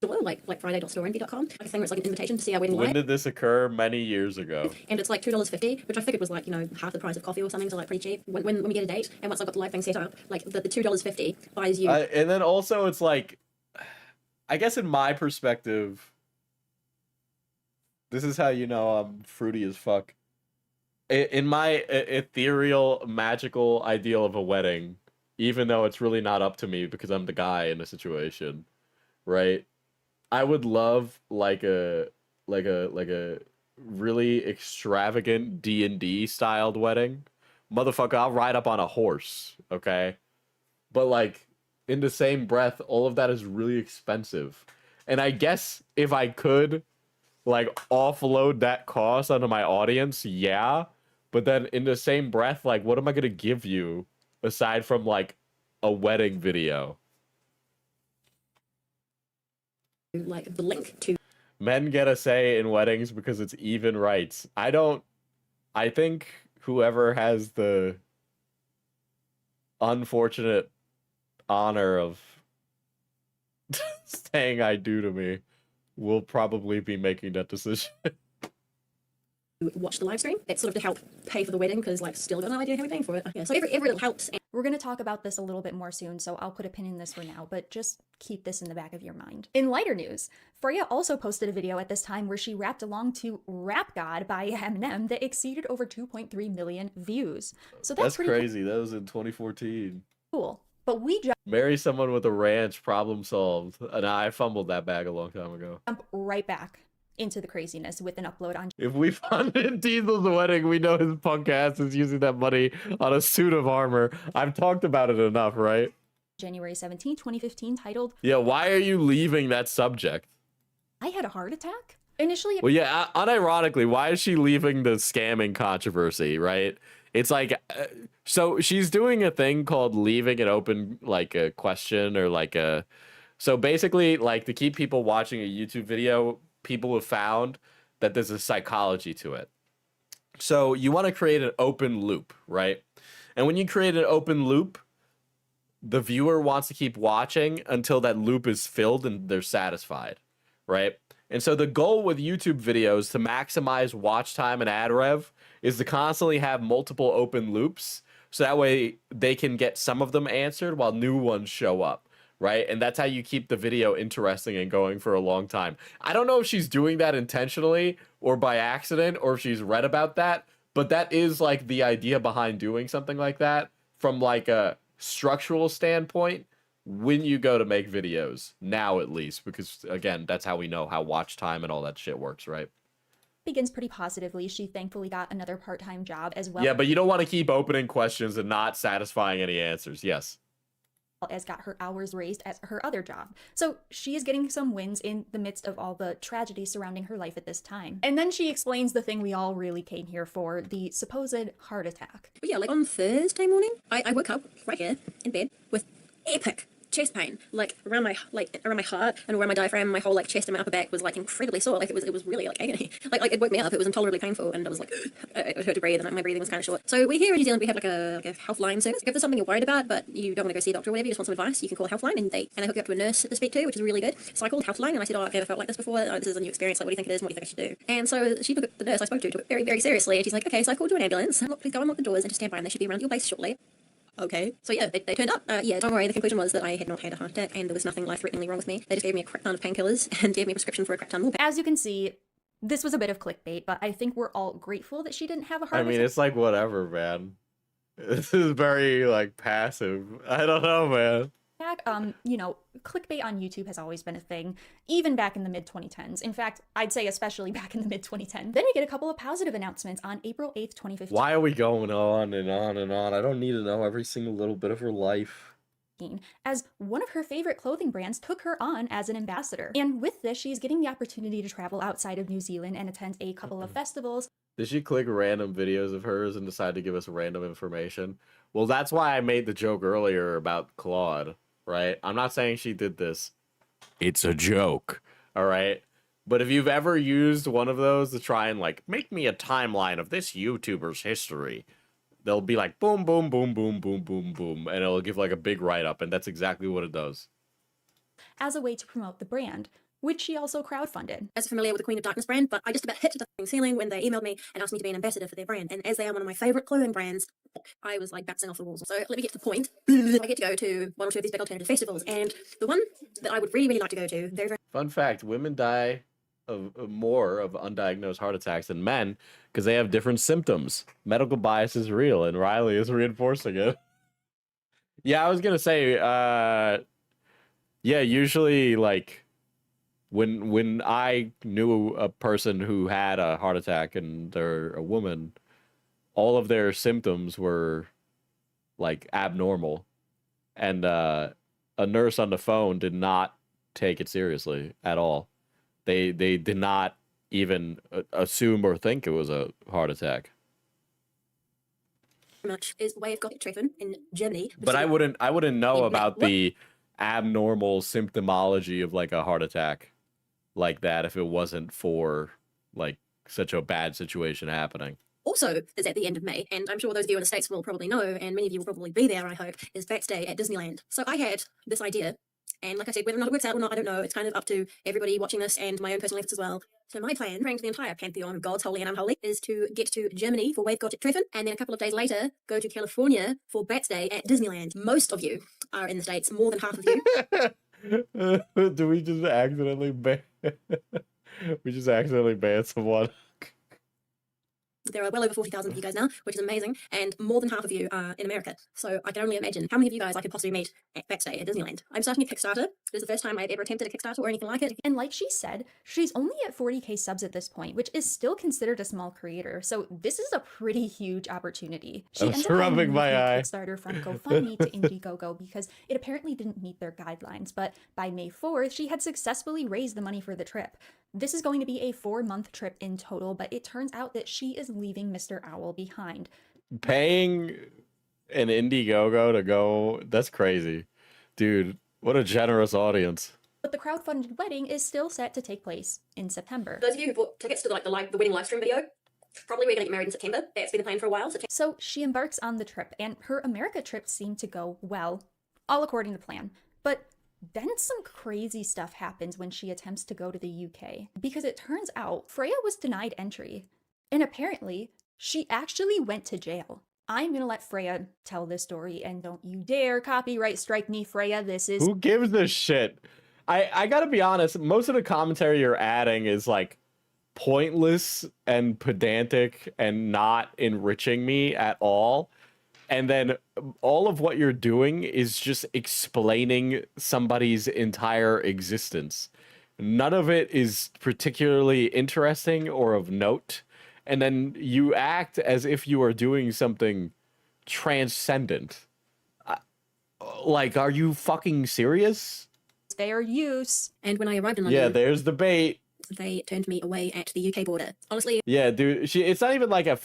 don't... like Friday.storeenvy.com, like a thing where it's like an invitation to see our wedding When live. did this occur? Many years ago. And it's like $2.50, which I figured was like, you know, half the price of coffee or something, so like pretty cheap when we get a date. And once I've got the live thing set up, like the $2.50 buys you. And then also it's like, I guess in my perspective, this is how you know I'm fruity as fuck. In my ethereal, magical ideal of a wedding, even though it's really not up to me because I'm the guy in the situation, right? I would love like a really extravagant D&D styled wedding. Motherfucker, I'll ride up on a horse, okay? But like in the same breath, all of that is really expensive. And I guess if I could like offload that cost onto my audience, yeah. But then in the same breath, like what am I gonna give you aside from like a wedding video? like the link to Men get a say in weddings because it's even rights. I think whoever has the unfortunate honor of saying I do to me will probably be making that decision. watch the live stream. It's sort of to help pay for the wedding because like still got no idea how we're paying for it. Yeah, so every little helps. And We're going to talk about this a little bit more soon, so I'll put a pin in this for now, but just keep this in the back of your mind. In lighter news, Freya also posted a video at this time where she rapped along to Rap God by Eminem that exceeded over 2.3 million views. So that's pretty crazy. That was in 2014. cool. But we Marry someone with a ranch, problem solved. And I fumbled that bag a long time ago. jump right back into the craziness with an upload on If we funded Diesel's wedding, we know his punk ass is using that money on a suit of armor. I've talked about it enough, right? January 17, 2015, titled, Yeah, why are you leaving that subject? I Had a Heart Attack. Initially, Well, yeah, unironically, why is she leaving the scamming controversy, right? It's like, so she's doing a thing called leaving it open, like a question or like a, so basically, like to keep people watching a YouTube video, people have found that there's a psychology to it. So you want to create an open loop, right? And when you create an open loop, the viewer wants to keep watching until that loop is filled and they're satisfied, right? And so the goal with YouTube videos to maximize watch time and ad rev is to constantly have multiple open loops so that way they can get some of them answered while new ones show up, right? And that's how you keep the video interesting and going for a long time. I don't know if she's doing that intentionally or by accident or if she's read about that, but that is like the idea behind doing something like that from like a structural standpoint when you go to make videos now, at least, because again, that's how we know how watch time and all that shit works, right? begins pretty positively. She thankfully got another part-time job as well. Yeah, but you don't want to keep opening questions and not satisfying any answers. Yes. As got her hours raised at her other job. So she is getting some wins in the midst of all the tragedy surrounding her life at this time. And then she explains the thing we all really came here for, the supposed heart attack. But yeah, like on Thursday morning, I woke up right here in bed with epic chest pain, like around my heart and around my diaphragm. My whole like chest and my upper back was like incredibly sore. Like it was really like agony. Like it woke me up. It was intolerably painful, and I was like, it hurt to breathe, and my breathing was kind of short. So we here in New Zealand, we have like a health line service. If there's something you're worried about, but you don't want to go see a doctor or whatever, you just want some advice, you can call Healthline, and they hook you up to a nurse to speak to, which is really good. So I called Healthline and I said, oh, I've never felt like this before. Oh, this is a new experience. Like, what do you think it is? And what do you think I should do? And so she took the nurse I spoke to it very, very seriously, and she's like, okay, so I called you an ambulance. Look, please go and lock the doors and just stand by, and they should be around your base shortly. Okay. So yeah, they turned up. Yeah, don't worry, the conclusion was that I had not had a heart attack and there was nothing life-threateningly wrong with me. They just gave me a crap ton of painkillers and gave me a prescription for a crap ton more. As you can see, this was a bit of clickbait, but I think we're all grateful that she didn't have a heart attack. It's like whatever, man. This is very like passive. I don't know, man. You know, clickbait on YouTube has always been a thing, even back in the mid-2010s. In fact, I'd say especially back in the mid-2010s. Then we get a couple of positive announcements on April 8th, 2015. Why are we going on and on and on? I don't need to know every single little bit of her life. As one of her favorite clothing brands took her on as an ambassador. And with this, she's getting the opportunity to travel outside of New Zealand and attend a couple of festivals. Did she click random videos of hers and decide to give us random information? Well, that's why I made the joke earlier about Claude, right? I'm not saying she did this. It's a joke, all right? But if you've ever used one of those to try and, like, make me a timeline of this YouTuber's history, they'll be like, boom, boom, boom, boom, boom, boom, boom, and it'll give, like, a big write-up, and that's exactly what it does. As a way to promote the brand, which she also crowdfunded. As familiar with the Queen of Darkness brand, but I just about hit the ceiling when they emailed me and asked me to be an ambassador for their brand. And as they are one of my favorite clothing brands, I was like bouncing off the walls. So let me get to the point. I get to go to one or two of these big alternative festivals, and the one that I would really, really like to go to, very, very Fun fact, women die more of undiagnosed heart attacks than men because they have different symptoms. Medical bias is real, and Reilly is reinforcing it. Yeah, I was gonna say, yeah, usually like when I knew a person who had a heart attack and they're a woman, all of their symptoms were like abnormal, and a nurse on the phone did not take it seriously at all. They did not even assume or think it was a heart attack. Much is the way of Gothic treatment in Germany. But I wouldn't know Yeah, about what? the abnormal symptomology of like a heart attack like that if it wasn't for like such a bad situation happening. Also is at the end of May, and I'm sure those of you in the States will probably know, and many of you will probably be there, I hope, is Bats Day at Disneyland. So I had this idea, and like I said, whether or not it works out or not, I don't know. It's kind of up to everybody watching this and my own personal efforts as well. So my plan, praying to the entire pantheon of gods, holy and unholy, is to get to Germany for Wave Gothic Treffen, and then a couple of days later, go to California for Bats Day at Disneyland. Most of you are in the States, more than half of you. Do we just accidentally ban someone? There are well over 40,000 of you guys now, which is amazing, and more than half of you are in America. So I can only imagine how many of you guys I could possibly meet at Bats Day at Disneyland. I'm starting a Kickstarter. This is the first time I've ever attempted a Kickstarter or anything like it. And like she said, she's only at 40k subs at this point, which is still considered a small creator. So this is a pretty huge opportunity. She ends up rubbing my eye. Kickstarter from GoFundMe to Indiegogo because it apparently didn't meet their guidelines. But by May 4th, she had successfully raised the money for the trip. This is going to be a 4-month trip in total, but it turns out that she is leaving Mr. Owl behind. Paying an Indiegogo to go, that's crazy. Dude, what a generous audience. But the crowdfunded wedding is still set to take place in September. Those of you who bought tickets to the wedding live stream video, probably we're going to get married in September. That's been the plan for a while. So she embarks on the trip, and her America trip seemed to go well, all according to plan. But then some crazy stuff happens when she attempts to go to the UK, because it turns out Freya was denied entry, and apparently she actually went to jail. I'm gonna let Freya tell this story, and don't you dare copyright strike me, Freya. This is— Who gives a shit? I gotta be honest, most of the commentary you're adding is like pointless and pedantic and not enriching me at all. And then all of what you're doing is just explaining somebody's entire existence. None of it is particularly interesting or of note. And then you act as if you are doing something transcendent. Like, are you fucking serious? fair use. And when I arrived in London, Yeah, there's the bait. they turned me away at the UK border. Honestly, Yeah, dude, it's not even like a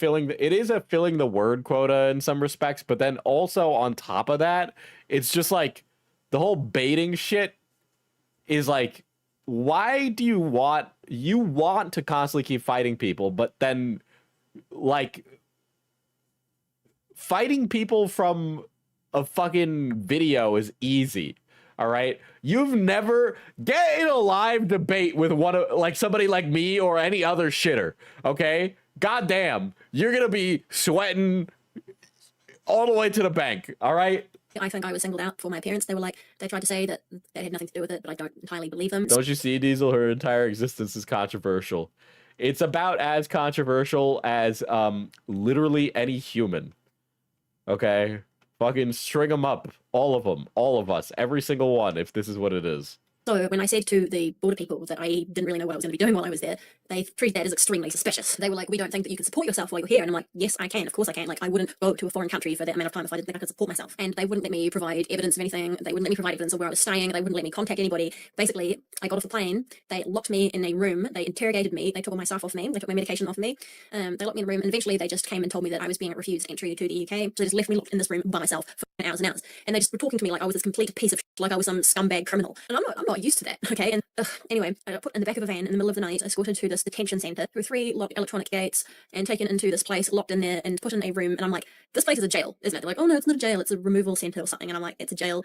it is a filling the word quota in some respects, but then also on top of that, it's just like the whole baiting shit is like, why do you want to constantly keep fighting people, but then like fighting people from a fucking video is easy. All right, you've never get in a live debate with somebody like me or any other shitter. Okay, goddamn, you're gonna be sweating all the way to the bank. All right. I think I was singled out for my appearance. They tried to say that that had nothing to do with it, but I don't entirely believe them. Don't you see, Diesel? Her entire existence is controversial. It's about as controversial as literally any human. Okay. Fucking string them up. All of them. All of us. Every single one, if this is what it is. So when I said to the border people that I didn't really know what I was going to be doing while I was there, they treated that as extremely suspicious. They were like, we don't think that you can support yourself while you're here. And I'm like, yes, I can. Of course I can. Like, I wouldn't go to a foreign country for that amount of time if I didn't think I could support myself. And they wouldn't let me provide evidence of anything. They wouldn't let me provide evidence of where I was staying. They wouldn't let me contact anybody. Basically, I got off the plane. They locked me in a room. They interrogated me. They took all my stuff off me. They took my medication off me. They locked me in a room. And eventually they just came and told me that I was being refused entry to the UK. So they just left me locked in this room by myself for hours and hours. And they just were talking to me like I was this complete piece of shit, like I was some scumbag criminal. And I'm not used to that. Okay. And anyway, I got put in the back of a van in the middle of the night, escorted to this detention centre through 3 locked electronic gates and taken into this place, locked in there and put in a room. And I'm like, this place is a jail, isn't it? They're like, oh no, it's not a jail, it's a removal centre or something. And I'm like, it's a jail.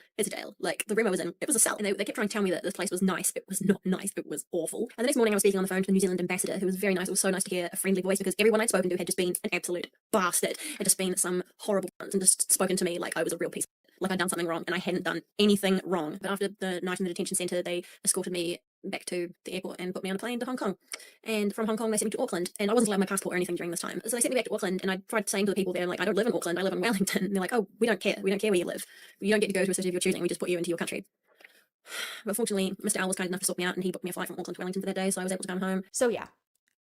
Like the room I was in, it was a cell. And they kept trying to tell me that this place was nice. It was not nice. It was awful. And the next morning I was speaking on the phone to the New Zealand ambassador, who was very nice. It was so nice to hear a friendly voice because everyone I'd spoken to had just been an absolute bastard, had just been some horrible cunt and just spoken to me like I was a real piece of shit, like I'd done something wrong, and I hadn't done anything wrong. But after the night in the detention centre, they escorted me back to the airport and put me on a plane to Hong Kong. And from Hong Kong, they sent me to Auckland, and I wasn't allowed my passport or anything during this time. So they sent me back to Auckland, and I tried saying to the people there, like, I don't live in Auckland, I live in Wellington. And they're like, oh, we don't care. We don't care where you live. You don't get to go to a city of your choosing. We just put you into your country. But fortunately, Mr. Owl was kind enough to sort me out, and he booked me a flight from Auckland to Wellington for that day, so I was able to come home. So yeah,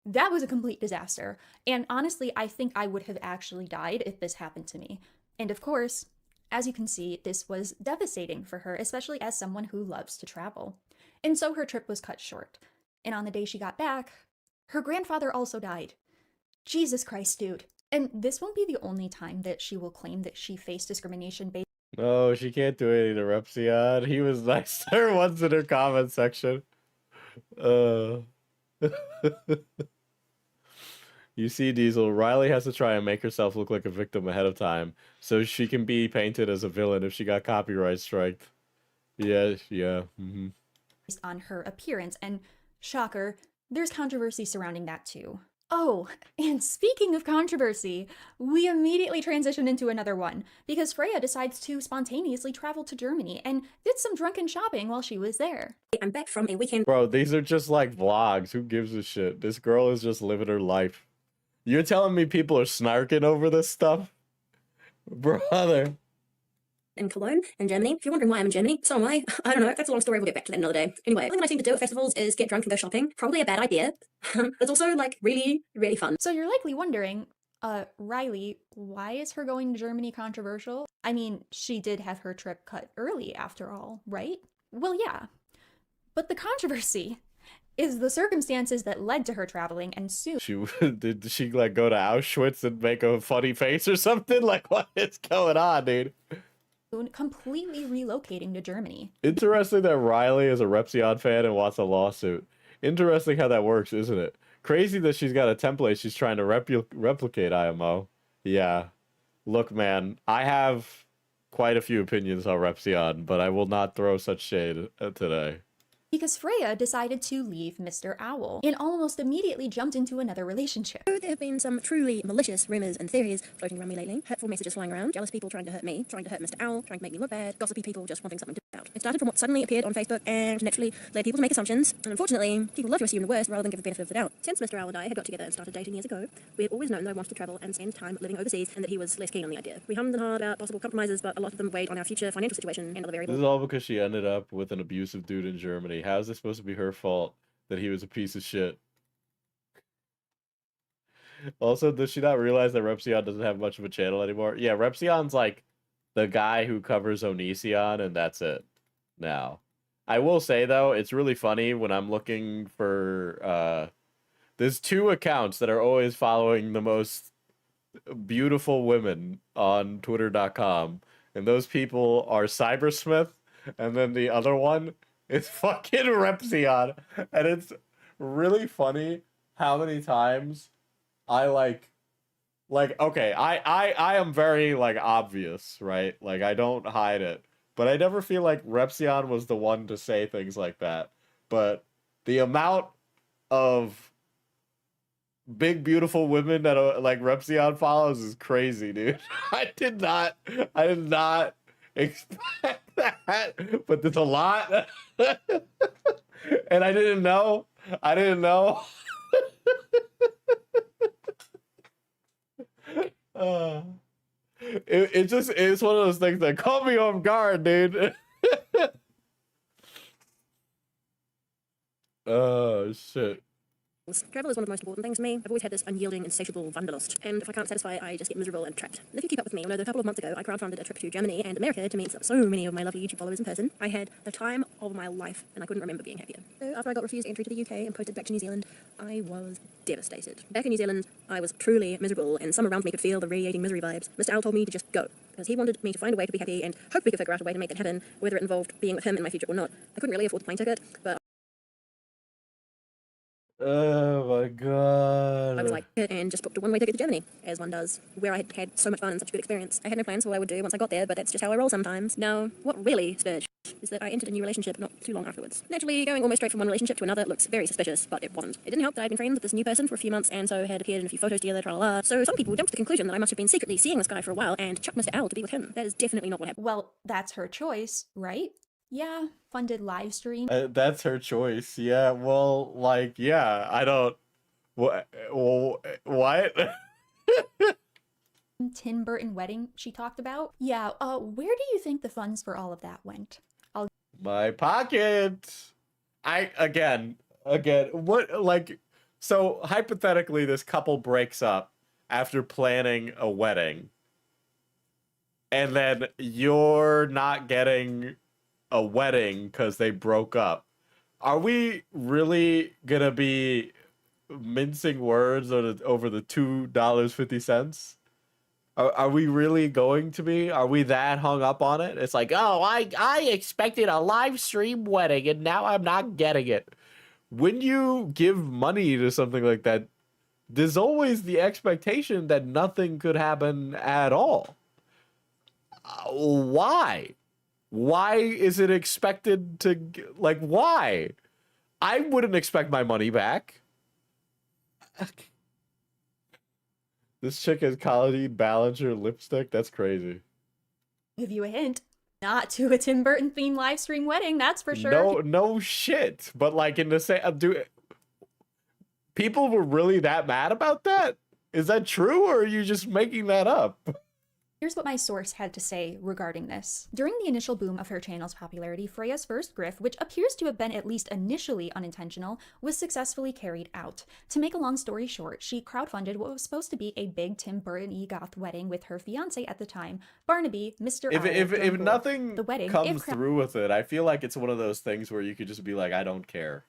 that was a complete disaster. And honestly, I think I would have actually died if this happened to me. And of course, as you can see, this was devastating for her, especially as someone who loves to travel. And so her trip was cut short. And on the day she got back, her grandfather also died. Jesus Christ, dude. And this won't be the only time that she will claim that she faced discrimination based. No, she can't do anything to Repsion. He was nice to her once in her comment section. You see, Diesel, Reilly has to try and make herself look like a victim ahead of time, so she can be painted as a villain if she got copyright striked. Yeah. Based on her appearance, and shocker, there's controversy surrounding that too. Oh, and speaking of controversy, we immediately transition into another one, because Freya decides to spontaneously travel to Germany and did some drunken shopping while she was there. I'm back from a weekend. Bro, these are just like vlogs. Who gives a shit? This girl is just living her life. You're telling me people are snarking over this stuff? Brother. In Cologne, in Germany. If you're wondering why I'm in Germany, so am I. I don't know, that's a long story, we'll get back to that another day. Anyway, the only thing I seem to do at festivals is get drunk and go shopping. Probably a bad idea. It's also, like, really, really fun. So you're likely wondering, Reilly, why is her going to Germany controversial? I mean, she did have her trip cut early after all, right? Well, yeah. But the controversy is the circumstances that led to her traveling, and soon Did she like go to Auschwitz and make a funny face or something? Like, what is going on, dude? completely relocating to Germany. Interesting that Reilly is a Repsion fan and wants a lawsuit. Interesting how that works, isn't it? Crazy that she's got a template she's trying to replicate, IMO. Yeah. Look, man, I have quite a few opinions on Repsion, but I will not throw such shade today. Because Freya decided to leave Mr. Owl and almost immediately jumped into another relationship. There have been some truly malicious rumours and theories floating around me lately. Hurtful messages flying around, jealous people trying to hurt me, trying to hurt Mr. Owl, trying to make me look bad, gossipy people just wanting something to shout. It started from what suddenly appeared on Facebook and naturally led people to make assumptions. And unfortunately, people love to assume the worst rather than give the benefit of the doubt. Since Mr. Owl and I had got together and started dating years ago, we had always known that I wanted to travel and spend time living overseas and that he was less keen on the idea. We hummed and hawed about possible compromises, but a lot of them weighed on our future financial situation and other This variables. is all because she ended up with an abusive dude in Germany. How is this supposed to be her fault that he was a piece of shit? Also, does she not realize that Repsion doesn't have much of a channel anymore? Yeah, Repsion's like the guy who covers Onision, and that's it now. I will say, though, it's really funny when I'm looking for... there's two accounts that are always following the most beautiful women on Twitter.com, and those people are Cybersmith, and then the other one is fucking Repsion, and it's really funny how many times I okay, I am very like obvious, right? Like I don't hide it, but I never feel like Repsion was the one to say things like that. But the amount of big beautiful women that like Repsion follows is crazy, dude. I did not expect that, but there's a lot. And I didn't know. It's one of those things that caught me off guard, dude. Oh shit. Travel is one of the most important things to me. I've always had this unyielding, insatiable wanderlust, and if I can't satisfy it, I just get miserable and trapped. And if you keep up with me, you'll know that a couple of months ago, I crowdfunded a trip to Germany and America to meet so many of my lovely YouTube followers in person. I had the time of my life, and I couldn't remember being happier. So after I got refused entry to the UK and posted back to New Zealand, I was devastated. Back in New Zealand, I was truly miserable, and some around me could feel the radiating misery vibes. Mr. Owl told me to just go, because he wanted me to find a way to be happy, and hoped we could figure out a way to make that happen, whether it involved being with him in my future or not. I couldn't really afford the plane ticket, but Oh my god. I was like, and just booked a one-way ticket to Germany, as one does, where I had had so much fun and such a good experience. I had no plans for what I would do once I got there, but that's just how I roll sometimes. Now, what really spurred is that I entered a new relationship not too long afterwards. Naturally, going almost straight from one relationship to another looks very suspicious, but it wasn't. It didn't help that I'd been friends with this new person for a few months, and so had appeared in a few photos together, tra-la-la. So some people jumped to the conclusion that I must have been secretly seeing this guy for a while and chucked Mr. Owl to be with him. That is definitely not what happened. Well, that's her choice, right? Yeah, funded live stream. That's her choice. Yeah, well, like, yeah, I don't. What? What? Tim Burton wedding she talked about. Yeah, where do you think the funds for all of that went? My pocket. Again, what, like, so hypothetically, this couple breaks up after planning a wedding, and then you're not getting a wedding because they broke up. Are we really gonna be mincing words over the $2.50? Are we really going to be? Are we that hung up on it? It's like, oh, I expected a live stream wedding and now I'm not getting it. When you give money to something like that, there's always the expectation that nothing could happen at all. Why? Why is it expected to, like, why? I wouldn't expect my money back. This chick has Colony Ballinger lipstick? That's crazy. Give you a hint. Not to a Tim Burton themed live stream wedding, that's for sure. No shit. But like in the same, people were really that mad about that? Is that true, or are you just making that up? Here's what my source had to say regarding this. During the initial boom of her channel's popularity, Freya's first grift, which appears to have been at least initially unintentional, was successfully carried out. To make a long story short, she crowdfunded what was supposed to be a big Tim Burton goth wedding with her fiance at the time, Barnaby, Mr. If nothing the wedding, comes through with it, I feel like it's one of those things where you could just be like, I don't care.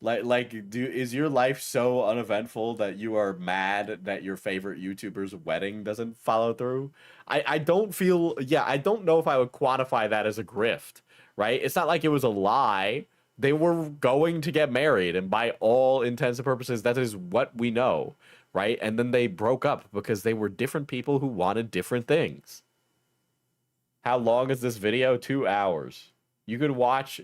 Is your life so uneventful that you are mad that your favorite YouTuber's wedding doesn't follow through? I don't feel, I don't know if I would quantify that as a grift, right? It's not like it was a lie. They were going to get married, and by all intents and purposes, that is what we know, right? And then they broke up because they were different people who wanted different things. How long is this video? 2 hours. You could watch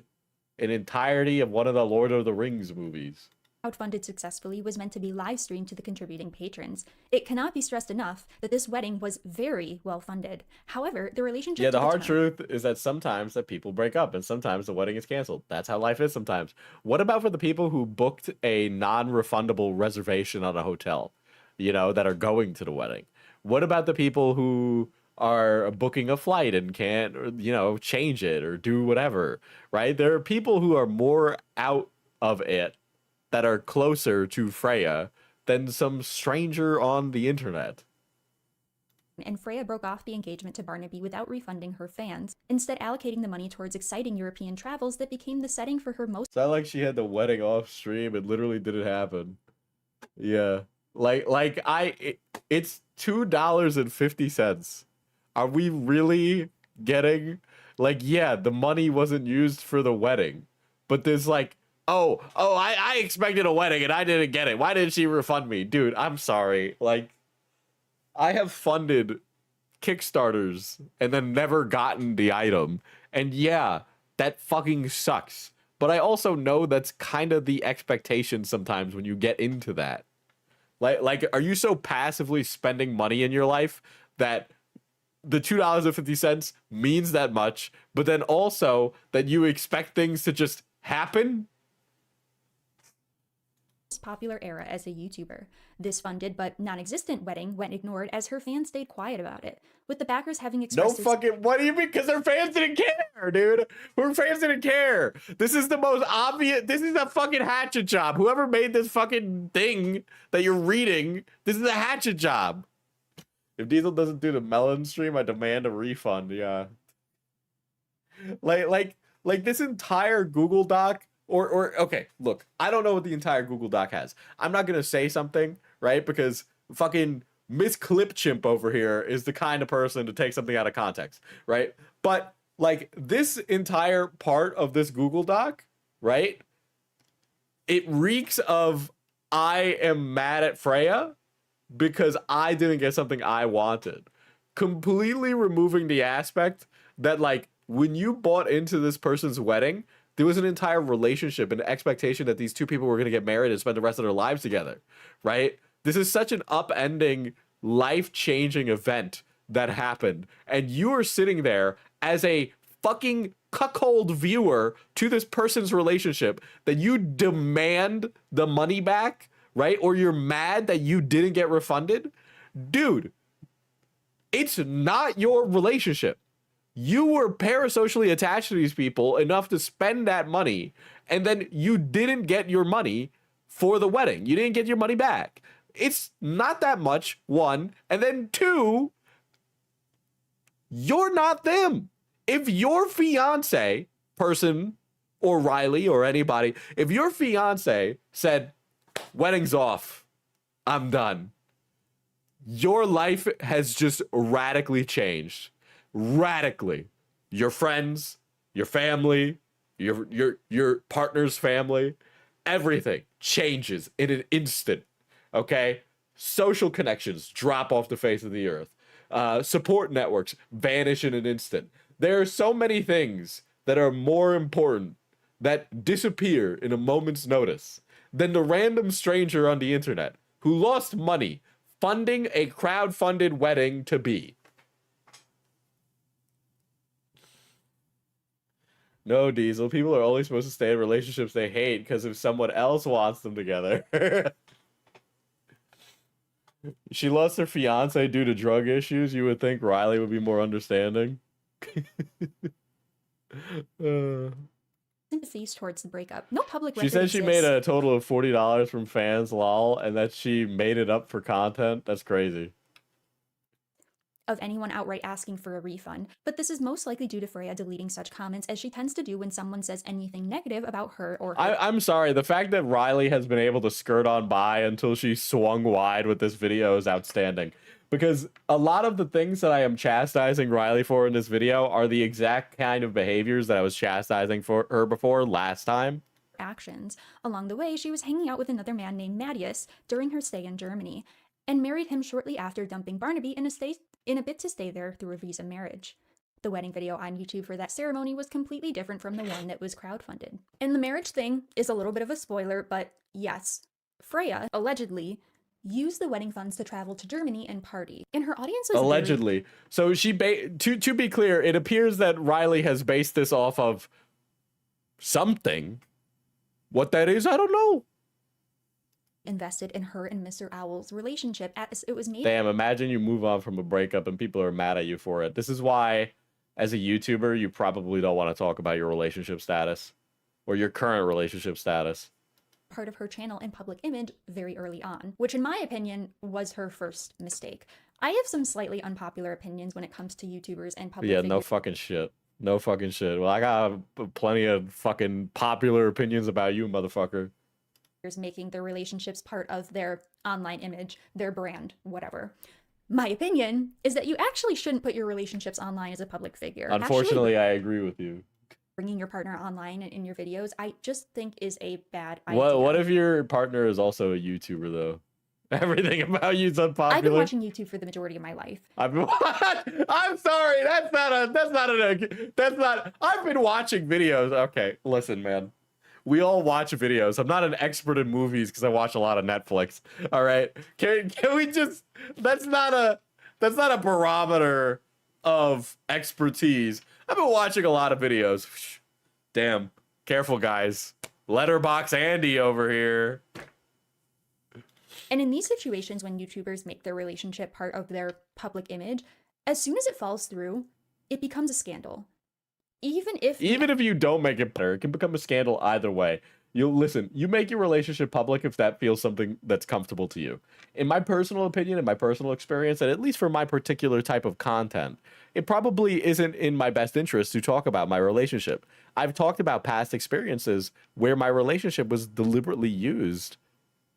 an entirety of one of the Lord of the Rings movies. Crowdfunded successfully was meant to be live streamed to the contributing patrons. It cannot be stressed enough that this wedding was very well funded. However, the relationship. Yeah, the hard truth is that sometimes that people break up and sometimes the wedding is canceled. That's how life is sometimes. What about for the people who booked a non-refundable reservation on a hotel, that are going to the wedding? What about the people who are booking a flight and can't, change it or do whatever, right? There are people who are more out of it that are closer to Freya than some stranger on the internet. And Freya broke off the engagement to Barnaby without refunding her fans, instead allocating the money towards exciting European travels that became the setting for her most. It's not like she had the wedding off stream. It literally didn't happen. Yeah. It's $2.50. Are we really getting, the money wasn't used for the wedding, but there's I expected a wedding and I didn't get it. Why didn't she refund me? Dude, I'm sorry. I have funded Kickstarters and then never gotten the item. And yeah, that fucking sucks. But I also know that's kind of the expectation sometimes when you get into that. Are you so passively spending money in your life that the $2.50 means that much, but then also that you expect things to just happen? Popular era as a YouTuber. This funded but non-existent wedding went ignored as her fans stayed quiet about it, with the backers having expressed what do you mean? Because their fans didn't care, dude. Her fans didn't care. This is the most obvious. This is a fucking hatchet job. Whoever made this fucking thing that you're reading, this is a hatchet job. If Diesel doesn't do the melon stream, I demand a refund. Yeah. Like this entire Google Doc, or okay, look, I don't know what the entire Google Doc has. I'm not gonna say something, right? Because fucking Miss Clip Chimp over here is the kind of person to take something out of context, right? But this entire part of this Google Doc, right? It reeks of I am mad at Freya because I didn't get something I wanted. Completely removing the aspect that when you bought into this person's wedding, there was an entire relationship and expectation that these two people were going to get married and spend the rest of their lives together, right? This is such an upending, life-changing event that happened. And you are sitting there as a fucking cuckold viewer to this person's relationship that you demand the money back, right? Or you're mad that you didn't get refunded. Dude, it's not your relationship. You were parasocially attached to these people enough to spend that money, and then you didn't get your money for the wedding. You didn't get your money back. It's not that much, one. And then two, you're not them. If your fiance, person, or Reilly, or anybody, if your fiance said, wedding's off, I'm done, your life has just radically changed. Radically. Your friends, your family, your partner's family, everything changes in an instant. Okay? Social connections drop off the face of the earth. Support networks vanish in an instant. There are so many things that are more important that disappear in a moment's notice than the random stranger on the internet who lost money funding a crowd-funded wedding to be. No, Diesel. People are only supposed to stay in relationships they hate because if someone else wants them together. She lost her fiance due to drug issues. You would think Reilly would be more understanding. Sympathies towards the breakup. No public She record said she made exists a total of $40 from fans, lol, and that she made it up for content. That's crazy. of anyone outright asking for a refund, but this is most likely due to Freya deleting such comments, as she tends to do when someone says anything negative about her or her. I'm sorry, the fact that Reilly has been able to skirt on by until she swung wide with this video is outstanding. Because a lot of the things that I am chastising Reilly for in this video are the exact kind of behaviors that I was chastising for her before last time. Actions. Along the way, she was hanging out with another man named Mattias during her stay in Germany, and married him shortly after dumping Barnaby in a bid to stay there through a visa marriage. The wedding video on YouTube for that ceremony was completely different from the one that was crowdfunded. And the marriage thing is a little bit of a spoiler, but yes, Freya allegedly used the wedding funds to travel to Germany and party. And her audience was allegedly. So she to be clear, it appears that Reilly has based this off of something. What that is, I don't know. Invested in her and Mr. Owl's relationship as it was made. Damn, imagine you move on from a breakup and people are mad at you for it. This is why, as a YouTuber, you probably don't want to talk about your relationship status or your current relationship status. Part of her channel and public image very early on, which in my opinion was her first mistake. I have some slightly unpopular opinions when it comes to YouTubers and public figures. No fucking shit. No fucking shit. Well, I got plenty of fucking popular opinions about you, motherfucker. Making their relationships part of their online image, their brand, whatever. My opinion is that you actually shouldn't put your relationships online as a public figure. Unfortunately, I agree with you. Bringing your partner online in your videos, I just think is a bad idea. What if your partner is also a YouTuber though? Everything about you is unpopular. I've been watching YouTube for the majority of my life. I'm sorry. I've been watching videos. Okay, listen, man. We all watch videos. I'm not an expert in movies because I watch a lot of Netflix. All right. Can we just, that's not a barometer of expertise. I've been watching a lot of videos. Damn. Careful, guys. Letterbox Andy over here. And in these situations, when YouTubers make their relationship part of their public image, as soon as it falls through, it becomes a scandal. Even if you don't make it better, it can become a scandal either way. You make your relationship public if that feels something that's comfortable to you. In my personal opinion, in my personal experience, and at least for my particular type of content, it probably isn't in my best interest to talk about my relationship. I've talked about past experiences where my relationship was deliberately used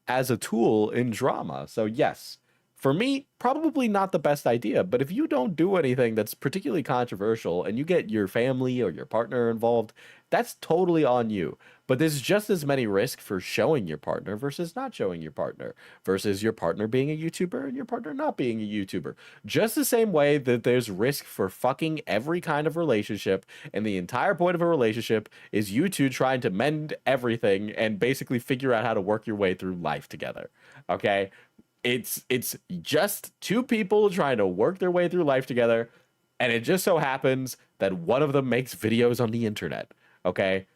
as a tool in drama. So yes, for me, probably not the best idea, but if you don't do anything that's particularly controversial and you get your family or your partner involved, that's totally on you. But there's just as many risks for showing your partner versus not showing your partner, versus your partner being a YouTuber and your partner not being a YouTuber. Just the same way that there's risk for fucking every kind of relationship, and the entire point of a relationship is you two trying to mend everything and basically figure out how to work your way through life together. Okay? It's just two people trying to work their way through life together, and it just so happens that one of them makes videos on the internet. Okay?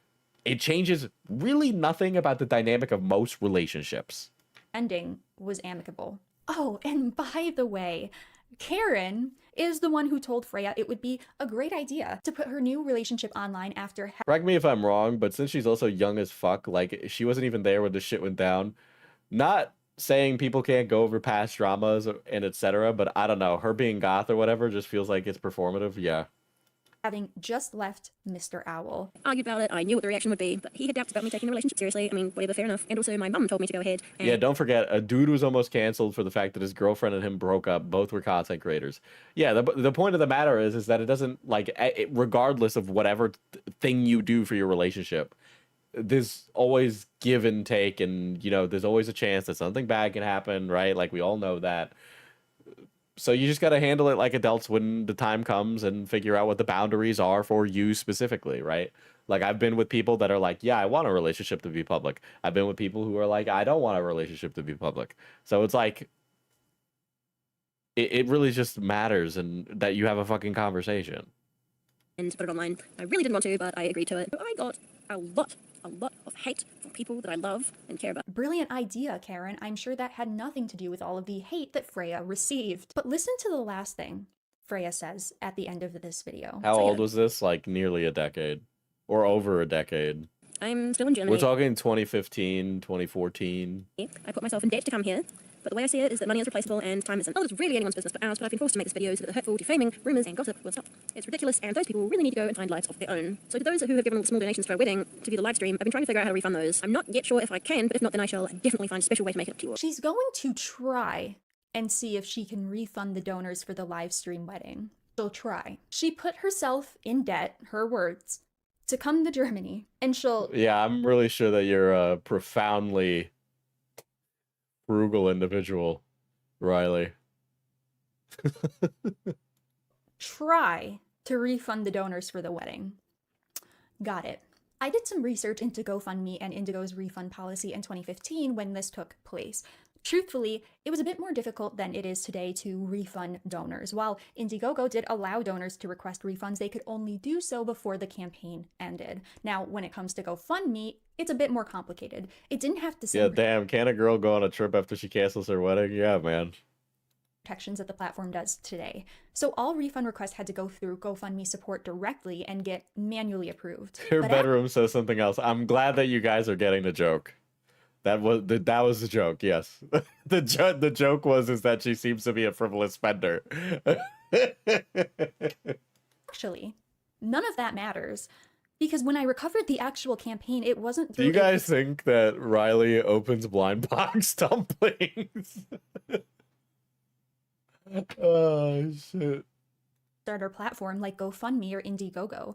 It changes really nothing about the dynamic of most relationships. Ending was amicable. Oh, and by the way, Karen is the one who told Freya it would be a great idea to put her new relationship online after Correct me if I'm wrong, but since she's also young as fuck, like, she wasn't even there when the shit went down. Not saying people can't go over past dramas and etc., but I don't know, her being goth or whatever just feels like it's performative. Yeah. having just left Mr. Owl. Argued about it, I knew what the reaction would be, but he had doubts about me taking the relationship seriously. I mean, whatever, fair enough. And also, my mum told me to go ahead. And Yeah, don't forget, a dude was almost canceled for the fact that his girlfriend and him broke up. Both were content creators. Yeah, the point of the matter is that it doesn't, like, regardless of whatever thing you do for your relationship, there's always give and take, and, you know, there's always a chance that something bad can happen, right? Like, we all know that. So you just got to handle it like adults when the time comes and figure out what the boundaries are for you specifically, right? Like, I've been with people that are like, yeah, I want a relationship to be public. I've been with people who are like, I don't want a relationship to be public. So it's like, it really just matters, and that you have a fucking conversation. and put it online. I really didn't want to, but I agreed to it. I got a lot of hate from people that I love and care about. Brilliant idea, Karen. I'm sure that had nothing to do with all of the hate that Freya received. But listen to the last thing Freya says at the end of this video. How old was this? Like, nearly a decade. Or over a decade. I'm still in Germany. We're talking 2015, 2014. I put myself in debt to come here, but the way I see it is that money is replaceable and time isn't. Oh, it's really anyone's business but ours, but I've been forced to make this video so that the hurtful, defaming, rumours and gossip will stop. It's ridiculous, and those people really need to go and find lives of their own. So to those who have given small donations to our wedding to view the live stream, I've been trying to figure out how to refund those. I'm not yet sure if I can, but if not, then I shall definitely find a special way to make it up to you. She's going to try and see if she can refund the donors for the live stream wedding. She'll try. She put herself in debt, her words, to come to Germany, and she'll... Yeah, I'm really sure that you're a profoundly frugal individual, Reilly. try to refund the donors for the wedding. Got it. I did some research into GoFundMe and Indigo's refund policy in 2015 when this took place. Truthfully, it was a bit more difficult than it is today to refund donors. While Indiegogo did allow donors to request refunds, they could only do so before the campaign ended. Now, when it comes to GoFundMe, it's a bit more complicated. It didn't have the same Yeah, damn, can a girl go on a trip after she cancels her wedding? Yeah, man. protections that the platform does today. So all refund requests had to go through GoFundMe support directly and get manually approved. Her But bedroom says something else. I'm glad that you guys are getting the joke. That was the joke. Yes, the joke is that she seems to be a frivolous spender. actually, none of that matters. Because when I recovered the actual campaiign, it wasn't Do through you guys think that Reilly opens blind box dumplings? Oh shit. starter platform like GoFundMe or Indiegogo.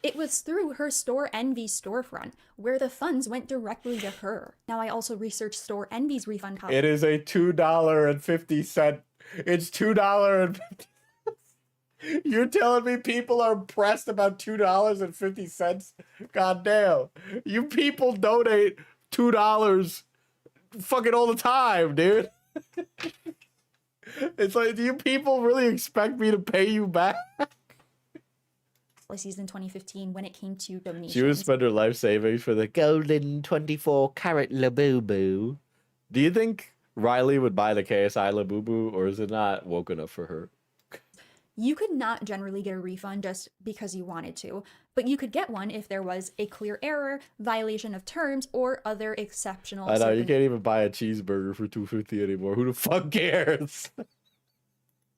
It was through her Store Envy storefront, where the funds went directly to her. Now, I also researched Store Envy's refund policy. It is a $2.50. It's $2.50. You're telling me people are impressed about $2.50? God damn. You people donate $2 fucking all the time, dude. It's like, do you people really expect me to pay you back? Policies in 2015 when it came to donations. She would spend her life savings for the golden 24-carat Labubu. Do you think Reilly would buy the KSI Labubu, or is it not woke enough for her? You could not generally get a refund just because you wanted to, but you could get one if there was a clear error, violation of terms, or other exceptional I know, you can't even buy a cheeseburger for $2.50 anymore. Who the fuck cares?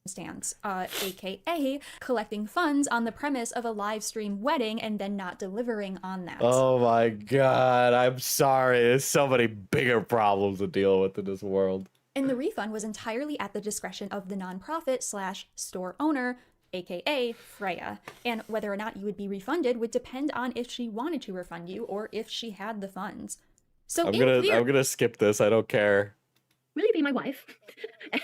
circumstance, aka collecting funds on the premise of a live stream wedding and then not delivering on that. Oh my god, I'm sorry. There's so many bigger problems to deal with in this world. And the refund was entirely at the discretion of the nonprofit / store owner, aka Freya. And whether or not you would be refunded would depend on if she wanted to refund you or if she had the funds. So I'm gonna skip this. I don't care. Will you be my wife? I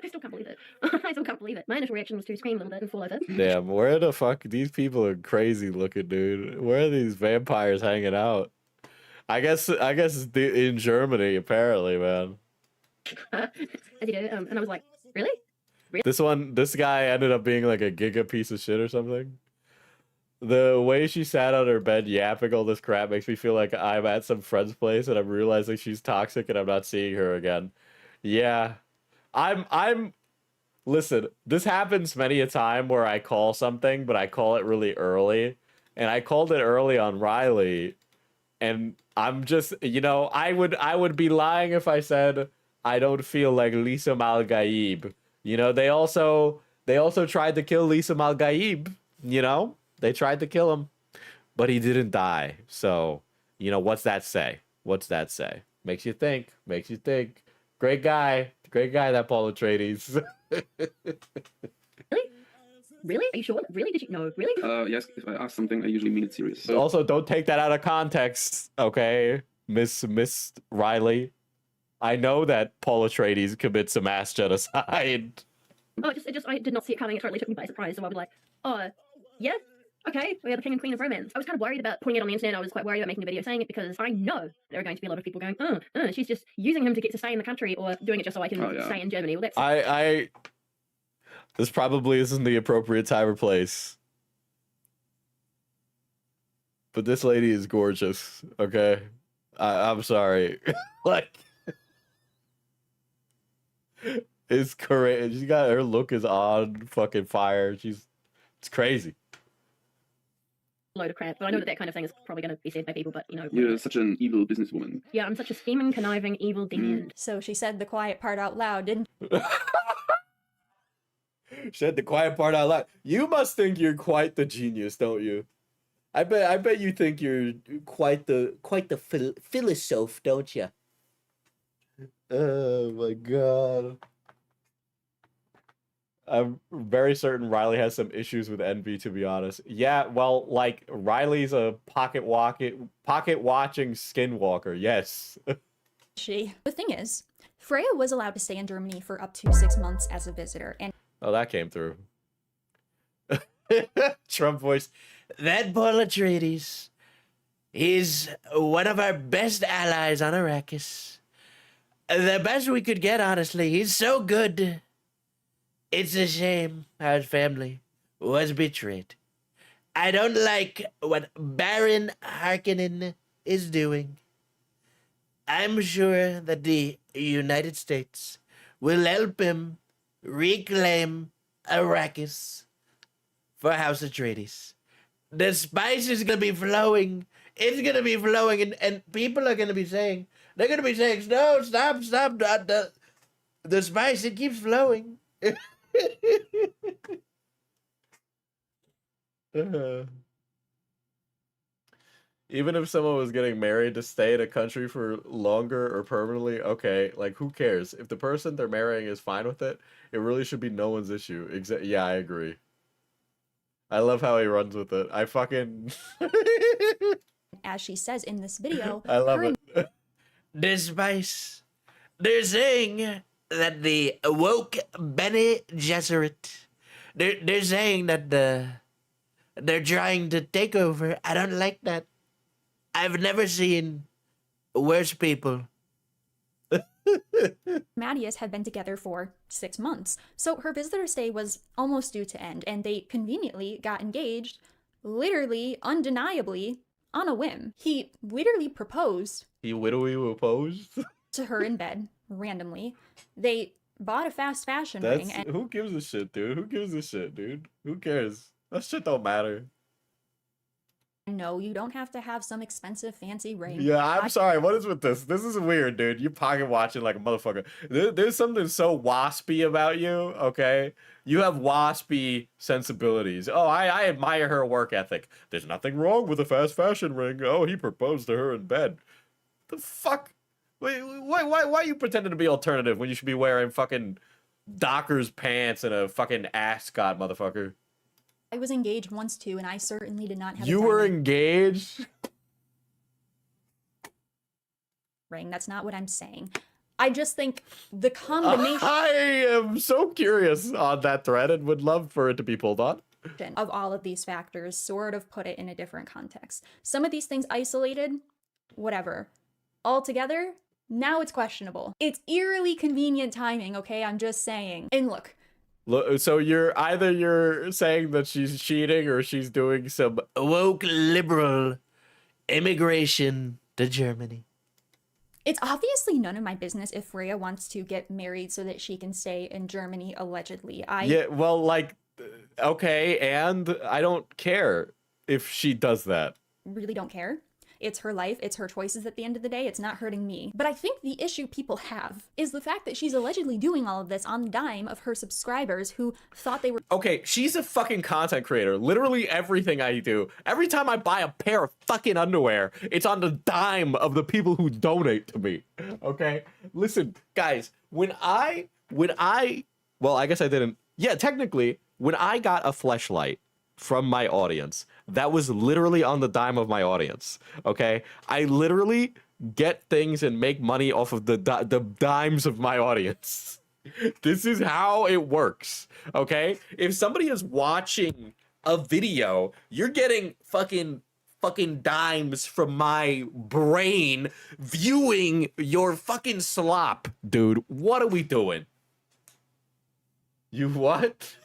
still can't believe it. I still can't believe it. My initial reaction was to scream a little bit and fall over. Damn, where the fuck? These people are crazy looking, dude. Where are these vampires hanging out? I guess in Germany, apparently, man. As you do, and I was like, really? This guy ended up being like a giga piece of shit or something. The way she sat on her bed yapping all this crap makes me feel like I'm at some friend's place and I'm realizing she's toxic and I'm not seeing her again. Yeah. I'm listen, this happens many a time where I call something, but I call it really early. And I called it early on Reilly, and I'm just, I would be lying if I said I don't feel like Lisa Malgaib. They also tried to kill Lisa Malgaib, They tried to kill him, but he didn't die. So, what's that say? What's that say? Makes you think. Makes you think. Great guy, that Paul Atreides. Really? Really? Are you sure? Really? Did you know? Really? Yes, if I ask something, I usually mean it serious. So, Also, don't take that out of context, okay, Miss Reilly. I know that Paul Atreides commits some mass genocide. Oh, I did not see it coming. It totally took me by surprise. So I was like, oh, yeah, okay, we are the king and queen of romance. I was kind of worried about putting it on the internet. I was quite worried about making a video saying it because I know there are going to be a lot of people going, she's just using him to get to stay in the country or doing it just so I can stay in Germany. Well, that's... This probably isn't the appropriate time or place. But this lady is gorgeous, okay? I'm sorry. Like, it's crazy. She's got, her look is on fucking fire. It's crazy. Load of crap, but I know that kind of thing is probably going to be said by people, but you're such an evil businesswoman. Yeah, I'm such a scheming, conniving, evil demon. So she said the quiet part out loud, didn't Said the quiet part out loud. You must think you're quite the genius, don't you? I bet you think you're quite the philosopher, don't you? Oh my god. I'm very certain Reilly has some issues with envy, to be honest. Yeah, well, like, Reilly's a pocket watching skinwalker, yes. she? The thing is, Freya was allowed to stay in Germany for up to 6 months as a visitor, and Oh, that came through. Trump voice. That Paul Atreides is one of our best allies on Arrakis. The best we could get, honestly. He's so good. It's a shame our family was betrayed. I don't like what Baron Harkonnen is doing. I'm sure that the United States will help him reclaim Arrakis for House Atreides. The spice is gonna be flowing. It's gonna be flowing, and people are gonna be saying, no, stop, the spice, it keeps flowing. Even if someone was getting married to stay in a country for longer or permanently, okay, like, who cares? If the person they're marrying is fine with it, it really should be no one's issue. Yeah, I agree. I love how he runs with it. I fucking... as she says in this video, I love it. The spice. They're saying that the woke Bene Gesserit, they're saying that they're trying to take over. I don't like that. I've never seen worse people. Mattias had been together for 6 months, so her visitor stay was almost due to end, and they conveniently got engaged, literally, undeniably, on a whim. He literally proposed. He literally proposed? To her in bed, randomly. They bought a fast fashion ring. And who gives a shit, dude? Who gives a shit, dude? Who cares? That shit don't matter. no, you don't have to have some expensive fancy ring. Yeah, I'm sorry. What is with this? This is weird, dude. You pocket watching like a motherfucker. There's something so waspy about you, okay? You have waspy sensibilities. Oh, I admire her work ethic. There's nothing wrong with a fast fashion ring. Oh, he proposed to her in bed. The fuck? Wait, why are you pretending to be alternative when you should be wearing fucking Dockers pants and a fucking ascot, motherfucker? I was engaged once too, and I certainly did not have You a were diamond engaged? ring. That's not what I'm saying. I just think the combination I am so curious on that thread and would love for it to be pulled on. of all of these factors sort of put it in a different context. Some of these things isolated, whatever. All together, now it's questionable. It's eerily convenient timing, okay? I'm just saying. And look, So you're saying that she's cheating or she's doing some Woke liberal immigration to Germany. It's obviously none of my business if Freya wants to get married so that she can stay in Germany, allegedly. Yeah, well, like, okay, and I don't care if she does that. Really don't care. It's her life, it's her choices at the end of the day, it's not hurting me. But I think the issue people have is the fact that she's allegedly doing all of this on the dime of her subscribers who thought they were Okay, she's a fucking content creator. Literally everything I do, every time I buy a pair of fucking underwear, it's on the dime of the people who donate to me. Okay? Listen, guys, well, I guess I didn't. Yeah, technically, when I got a fleshlight from my audience, that was literally on the dime of my audience. Okay? I literally get things and make money off of the dimes of my audience. This is how it works, okay? If somebody is watching a video, you're getting fucking dimes from my brain viewing your fucking slop, dude. What are we doing? You what?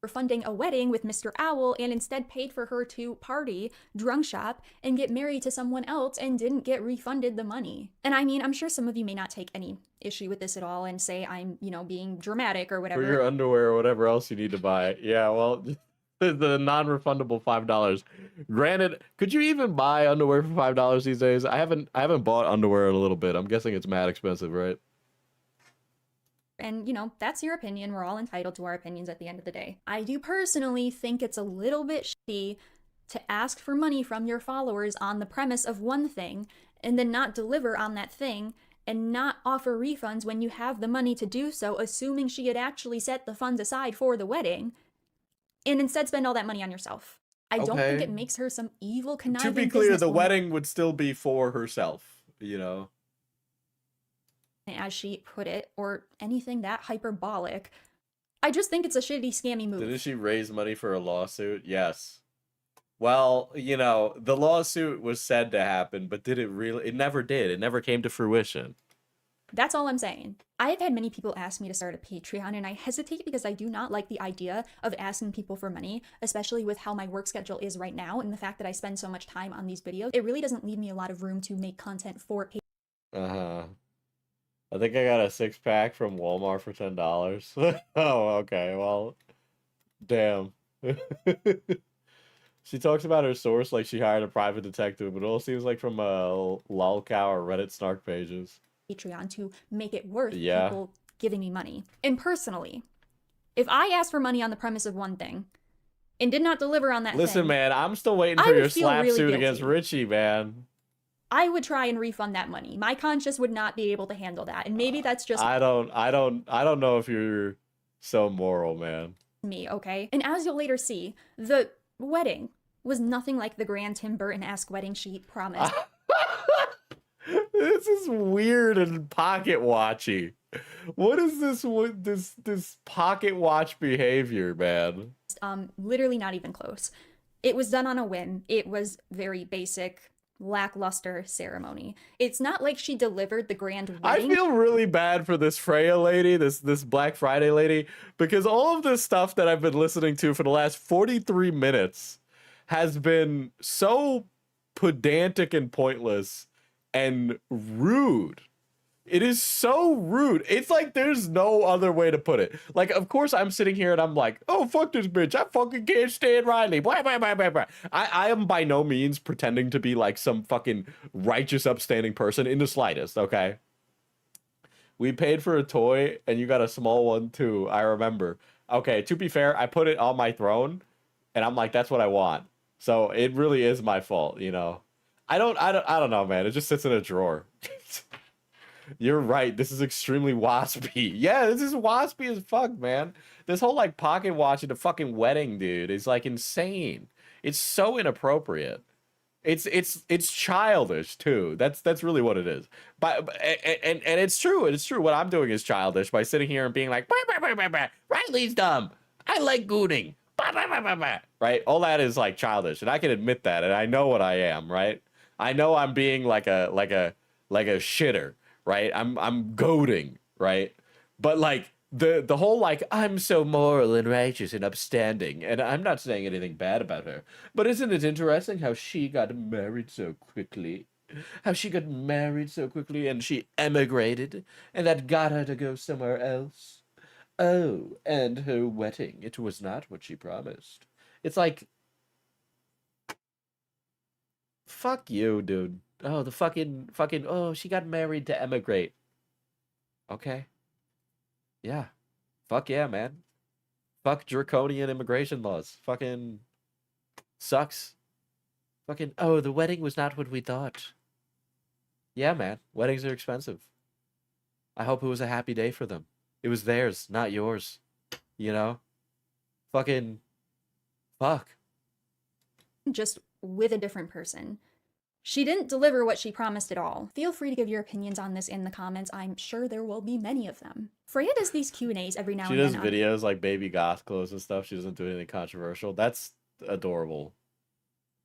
funding a wedding with Mr. Owl and instead paid for her to party, drunk shop, and get married to someone else and didn't get refunded the money. And I mean, I'm sure some of you may not take any issue with this at all and say I'm, being dramatic or whatever. For your underwear or whatever else you need to buy. Yeah, well, the non-refundable $5. Granted, could you even buy underwear for $5 these days? I haven't bought underwear in a little bit. I'm guessing it's mad expensive, right? And, that's your opinion. We're all entitled to our opinions at the end of the day. I do personally think it's a little bit shitty to ask for money from your followers on the premise of one thing and then not deliver on that thing and not offer refunds when you have the money to do so, assuming she had actually set the funds aside for the wedding, and instead spend all that money on yourself. I don't think it makes her some evil conniving To be clear, the businesswoman. wedding would still be for herself, As she put it, or anything that hyperbolic. I just think it's a shitty, scammy move. Didn't she raise money for a lawsuit? Yes. Well, the lawsuit was said to happen, but did it really? It never did. It never came to fruition. That's all I'm saying. I have had many people ask me to start a Patreon, and I hesitate because I do not like the idea of asking people for money, especially with how my work schedule is right now and the fact that I spend so much time on these videos. It really doesn't leave me a lot of room to make content for Patreon. Uh-huh. I think I got a 6-pack from Walmart for $10. Oh, okay. Well, damn. She talks about her source like she hired a private detective, but it all seems like from lolcow or Reddit snark pages. Patreon to make it worth people giving me money. And personally, if I asked for money on the premise of one thing and did not deliver on that thing... Listen, man, I'm still waiting for your slap really suit guilty. against Richie, man. I would try and refund that money. My conscience would not be able to handle that. And maybe that's just I don't know if you're so moral, man. Me, okay? And as you'll later see, the wedding was nothing like the grand Tim Burton-esque wedding she promised. This is weird and pocket watchy. What is this pocket watch behavior, man? Literally not even close. It was done on a whim. It was very basic, lackluster ceremony. It's not like she delivered the grand wedding. I feel really bad for this Freya lady, this Black Friday lady, because all of this stuff that I've been listening to for the last 43 minutes has been so pedantic and pointless and rude. It is so rude. It's like there's no other way to put it. Like, of course, I'm sitting here and I'm like, oh, fuck this bitch. I fucking can't stand Reilly. Blah, blah, blah, blah, blah. I am by no means pretending to be like some fucking righteous, upstanding person in the slightest, okay? We paid for a toy and you got a small one too, I remember. Okay, to be fair, I put it on my throne and I'm like, that's what I want. So it really is my fault, I don't know, man. It just sits in a drawer. You're right. This is extremely waspy. Yeah, this is waspy as fuck, man. This whole like pocket watch at a fucking wedding, dude, is like insane. It's so inappropriate. It's childish too. That's really what it is. And it's true. It's true. What I'm doing is childish by sitting here and being like, bah, bah, bah, bah. Reilly's dumb. I like gooning. Bah, bah, bah, bah, bah. Right? All that is like childish, and I can admit that, and I know what I am. Right? I know I'm being like a shitter. Right? I'm goading, right? But like the whole like I'm so moral and righteous and upstanding, and I'm not saying anything bad about her, but isn't it interesting how she got married so quickly? How she got married so quickly and she emigrated, and that got her to go somewhere else. Oh, and her wedding, it was not what she promised. It's like, fuck you, dude. Oh, the fucking, oh, she got married to emigrate. Okay. Yeah. Fuck yeah, man. Fuck draconian immigration laws. Fucking sucks. Fucking, oh, the wedding was not what we thought. Yeah, man. Weddings are expensive. I hope it was a happy day for them. It was theirs, not yours. You know? Fucking fuck. Just with a different person. She didn't deliver what she promised at all. Feel free to give your opinions on this in the comments. I'm sure there will be many of them. Freya does these Q&As every now She and then. does videos like baby goth clothes and stuff. She doesn't do anything controversial. That's adorable.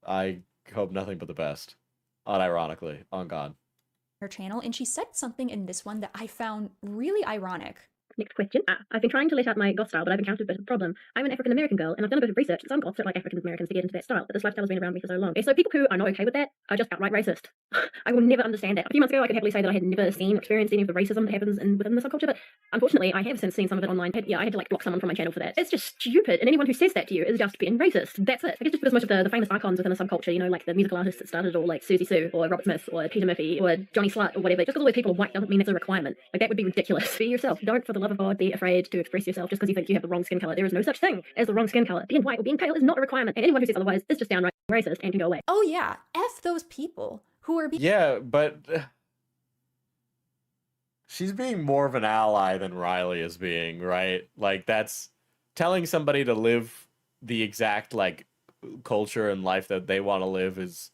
I hope nothing but the best. Unironically, on God. Her channel, and she said something in this one that I found really ironic. Next question. I've been trying to let out my goth style, but I've encountered a bit of a problem. I'm an African American girl, and I've done a bit of research. Some goths don't like African Americans to get into that style, but this lifestyle has been around me for so long. So people who are not okay with that are just outright racist. I will never understand that. A few months ago, I could happily say that I had never seen or experienced any of the racism that happens within the subculture, but unfortunately, I have since seen some of it online. I had to like block someone from my channel for that. It's just stupid, and anyone who says that to you is just being racist. That's it. I guess just because most of the famous icons within the subculture, you know, like the musical artists that started, or like Susie Sue, or Robert Smith, or Peter Murphy, or Johnny Slut, or whatever, just because all these people are white doesn't mean it's a requirement. Like, that would be ridiculous. Be yourself. Don't, for the love of God, be afraid to express yourself just because you think you have the wrong skin color. There is no such thing as the wrong skin color. Being white or being pale is not a requirement, and anyone who says otherwise is just downright racist and can go away. Oh yeah, F those people who are being Yeah, but she's being more of an ally than Reilly is being, right? Like, that's telling somebody to live the exact like culture and life that they want to live is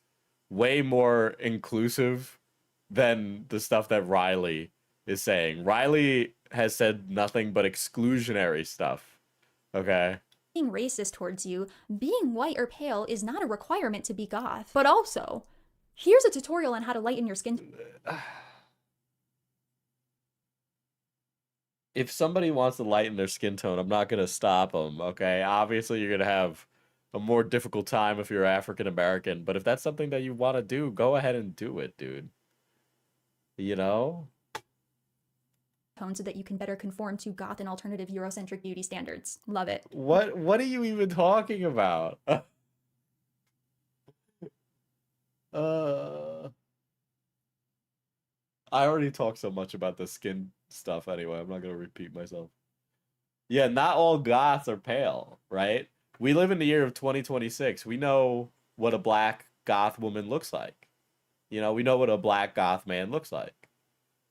way more inclusive than the stuff that Reilly is saying. Reilly has said nothing but exclusionary stuff. Okay? racist towards you. Being white or pale is not a requirement to be goth. But also, here's a tutorial on how to lighten your skin. If somebody wants to lighten their skin tone, I'm not going to stop them, okay? Obviously, you're going to have a more difficult time if you're African American, but if that's something that you want to do, go ahead and do it, dude. You know? So that you can better conform to goth and alternative Eurocentric beauty standards. Love it. What are you even talking about? I already talked so much about the skin stuff anyway. I'm not going to repeat myself. Yeah, not all goths are pale, right? We live in the year of 2026. We know what a black goth woman looks like. You know, we know what a black goth man looks like.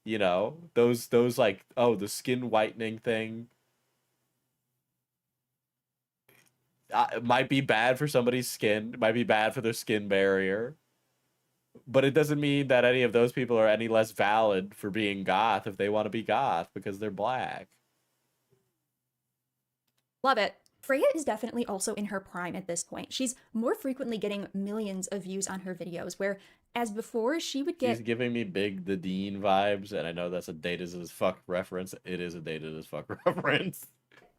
You know, those like, oh, the skin whitening thing it might be bad for somebody's skin. It might be bad for their skin barrier. But it doesn't mean that any of those people are any less valid for being goth if they want to be goth because they're black. Love it. Freya is definitely also in her prime at this point. She's more frequently getting millions of views on her videos, where as before she would get— She's giving me big the Dean vibes, and I know that's a dated as fuck reference. It is a dated as fuck reference.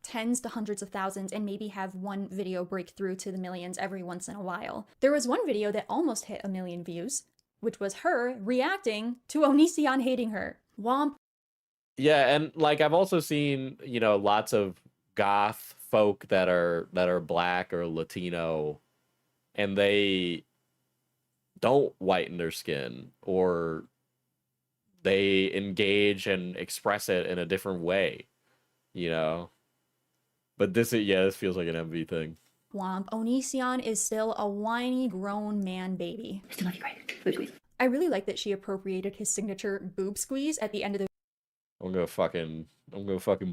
tens to hundreds of thousands and maybe have one video break through to the millions every once in a while. There was one video that almost hit 1 million views, which was her reacting to Onision hating her. Womp. Yeah, and like I've also seen, you know, lots of goth folk that are black or Latino, and they don't whiten their skin, or they engage and express it in a different way, you know. But this feels like an MV thing. Womp. Onision is still a whiny grown man baby. Still love you, great. Boob squeeze. I really like that she appropriated his signature boob squeeze at the end of the I'm gonna fucking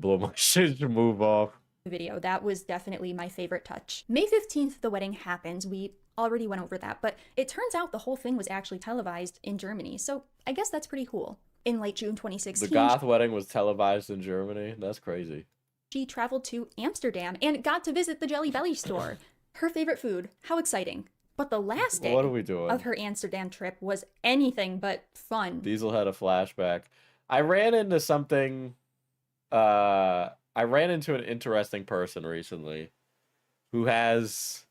blow my shit to move off. video. That was definitely my favorite touch. May 15th, the wedding happens. We already went over that, but it turns out the whole thing was actually televised in Germany, so I guess that's pretty cool. In late June 2016, The goth wedding was televised in Germany? That's crazy. she traveled to Amsterdam and got to visit the Jelly Belly store. Her favorite food. How exciting. But the last day What are we doing? of her Amsterdam trip was anything but fun. Diesel had a flashback. I ran into something I ran into an interesting person recently who has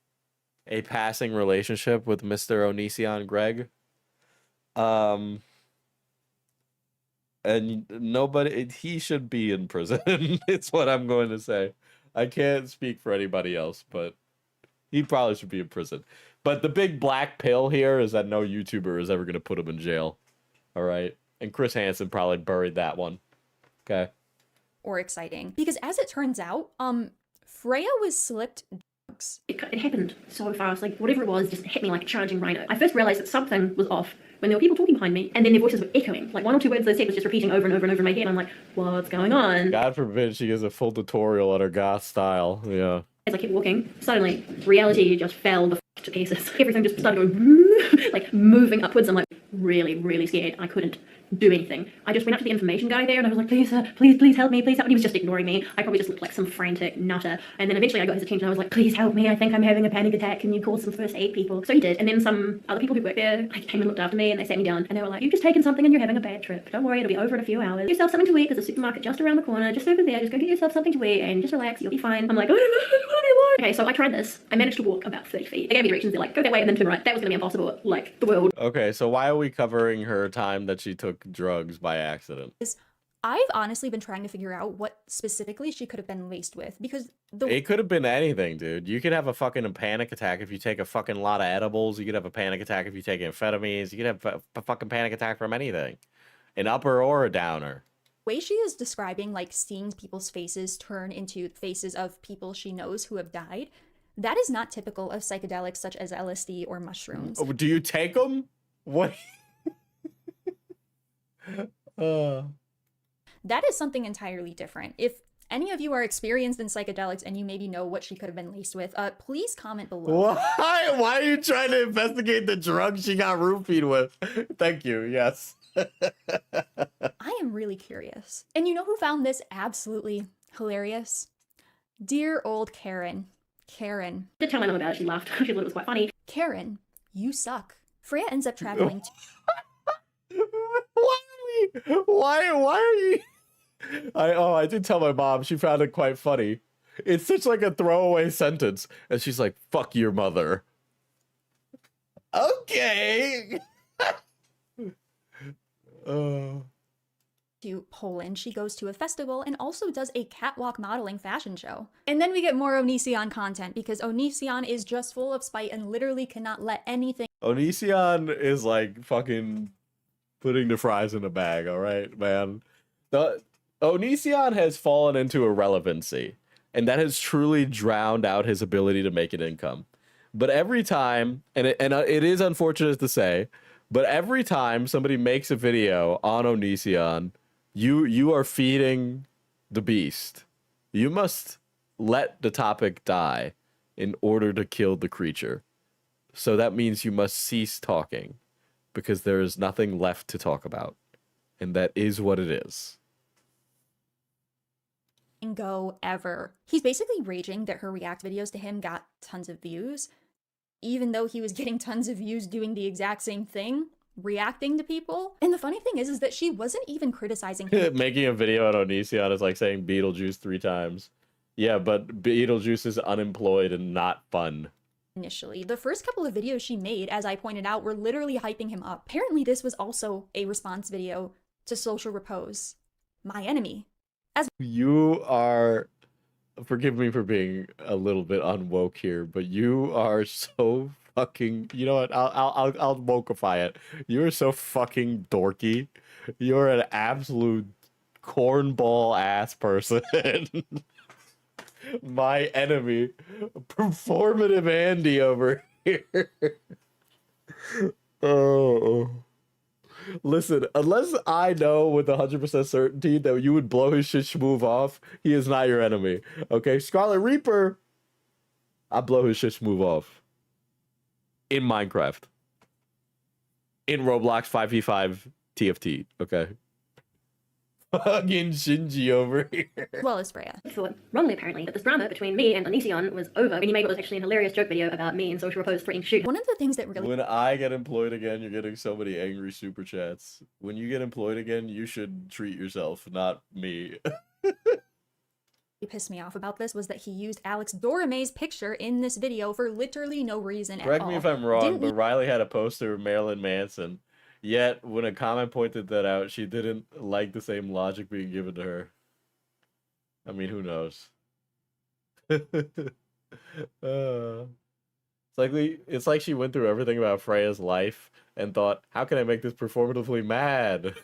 a passing relationship with Mr. Onision Greg. Um, and nobody, he should be in prison. It's what I'm going to say. I can't speak for anybody else, but he probably should be in prison. But the big black pill here is that no YouTuber is ever going to put him in jail. All right. And Chris Hansen probably buried that one. Okay. Or exciting. Because as it turns out, Freya was slipped drugs. It happened so fast, like whatever it was just hit me like a charging rhino. I first realised that something was off when there were people talking behind me, and then their voices were echoing. Like one or two words they said was just repeating over and over and over in my head. I'm like, what's going on? God forbid she gives a full tutorial on her goth style. Yeah. As I kept walking, suddenly reality just fell the f to pieces. Everything just started going like moving upwards. I'm like really, really scared. I couldn't do anything. I just went up to the information guy there and I was like, please, sir, please help me, please help me. He was just ignoring me. I probably just looked like some frantic nutter. And then eventually I got his attention. I was like, please help me. I think I'm having a panic attack. Can you call some first aid people? So he did. And then some other people who worked there like, came and looked after me and they sat me down and they were like, you've just taken something and you're having a bad trip. Don't worry, it'll be over in a few hours. Get yourself something to eat. There's a supermarket just around the corner, just over there. Just go get yourself something to eat and just relax. You'll be fine. I'm like, oh, okay, so I tried this. I managed to walk about 30 feet. They gave me directions. They're like, go that way and then turn right. That was going to be impossible. Like, the world. Okay, so why are we covering her time that she took drugs by accident? I've honestly been trying to figure out what specifically she could have been laced with, because It could have been anything, dude. You could have a fucking panic attack if you take a fucking lot of edibles. You could have a panic attack if you take amphetamines. You could have a fucking panic attack from anything. An upper or a downer. way she is describing, like, seeing people's faces turn into faces of people she knows who have died, that is not typical of psychedelics such as LSD or mushrooms. Oh, do you take them? What? That is something entirely different. If any of you are experienced in psychedelics and you maybe know what she could have been laced with, please comment below. Why? Why are you trying to investigate the drugs she got roofied with? Thank you. Yes. I am really curious. And you know who found this absolutely hilarious? Dear old Karen. Karen. I did tell my mum about it. She laughed. She thought it was quite funny. Karen, you suck. Freya ends up traveling to... Why are you? I did tell my mom. She found it quite funny. It's such like a throwaway sentence, and she's like, "Fuck your mother." Okay. to Poland. She goes to a festival and also does a catwalk modeling fashion show. And then we get more Onision content because Onision is just full of spite and literally cannot let anything. Onision is like fucking putting the fries in a bag, all right, man. The Onision has fallen into irrelevancy, and that has truly drowned out his ability to make an income. But every time, and it is unfortunate to say, but every time somebody makes a video on Onision, you are feeding the beast. You must let the topic die in order to kill the creature. So that means you must cease talking, because there is nothing left to talk about. And that is what it is. Go ever. He's basically raging that her react videos to him got tons of views, even though he was getting tons of views doing the exact same thing, reacting to people. And the funny thing is that she wasn't even criticizing him. Making a video on Onision is like saying Beetlejuice 3 times. Yeah, but Beetlejuice is unemployed and not fun. Initially, the first couple of videos she made, as I pointed out, were literally hyping him up. Apparently this was also a response video to Social Repose, my enemy. You are, forgive me for being a little bit unwoke here, but you are so fucking, you know what, I'll wokeify it. You're so fucking dorky. You're an absolute cornball ass person. My enemy, performative Andy over here. Oh. Listen, unless I know with 100% certainty that you would blow his shit schmoove off, he is not your enemy. Okay, Scarlet Reaper, I blow his shit schmoove off. In Minecraft. In Roblox 5v5 TFT, okay? Fucking Shinji over here. Well as Freya. I thought, wrongly apparently, that this drama between me and Onision was over when he made what was actually an hilarious joke video about me and Social Repose threatening to shoot. One of the things that really When I get employed again, you're getting so many angry super chats. When you get employed again, you should treat yourself, not me. pissed me off about this was that he used Alex Dorame's picture in this video for literally no reason at all. Correct me if I'm wrong, Didn't but Reilly had a poster of Marilyn Manson. Yet, when a comment pointed that out, she didn't like the same logic being given to her. I mean, who knows? It's like she went through everything about Freya's life and thought, how can I make this performatively mad?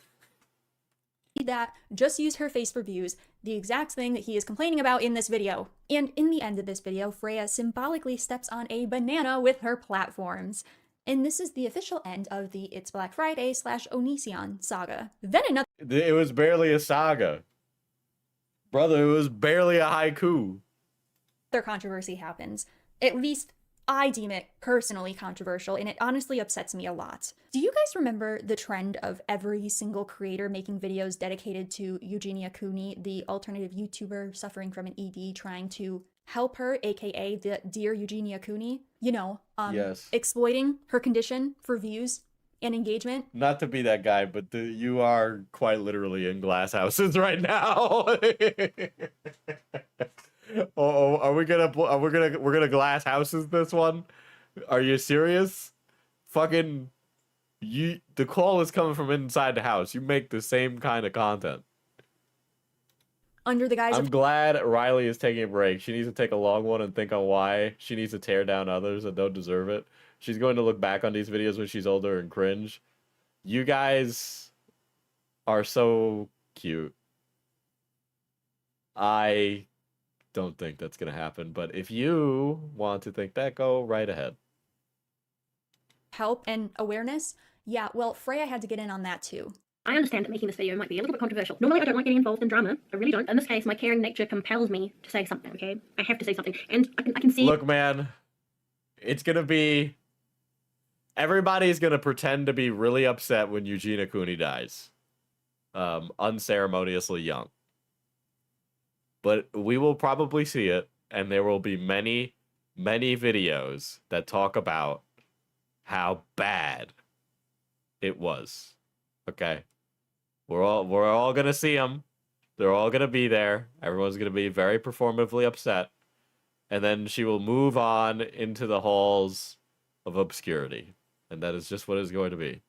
that just use her face for views, the exact thing that he is complaining about in this video. And in the end of this video, Freya symbolically steps on a banana with her platforms. And this is the official end of the It's Black Friday / Onision saga. Then another It was barely a saga. Brother, it was barely a haiku. controversy happens. At least I deem it personally controversial, and it honestly upsets me a lot. Do you guys remember the trend of every single creator making videos dedicated to Eugenia Cooney, the alternative YouTuber suffering from an ED, trying to help her, aka the Dear Eugenia Cooney? You know, Yes. exploiting her condition for views and engagement? Not to be that guy, but you are quite literally in glass houses right now. Oh, we're gonna glass houses this one? Are you serious? Fucking the call is coming from inside the house. You make the same kind of content. Under the guise I'm of glad Reilly is taking a break. She needs to take a long one and think on why she needs to tear down others that don't deserve it. She's going to look back on these videos when she's older and cringe. You guys are so cute. I don't think that's going to happen, but if you want to think that, go right ahead. help and awareness, yeah, well, Freya had to get in on that too. I understand that making this video might be a little bit controversial. Normally I don't like getting involved in drama. I really don't. In this case, my caring nature compels me to say something, okay? I have to say something. And I can see... Look, man, it's going to be... Everybody's going to pretend to be really upset when Eugenia Cooney dies. Unceremoniously young. But we will probably see it, and there will be many, many videos that talk about how bad it was. Okay? We're all going to see them. They're all going to be there. Everyone's going to be very performatively upset. And then she will move on into the halls of obscurity. And that is just what it's going to be.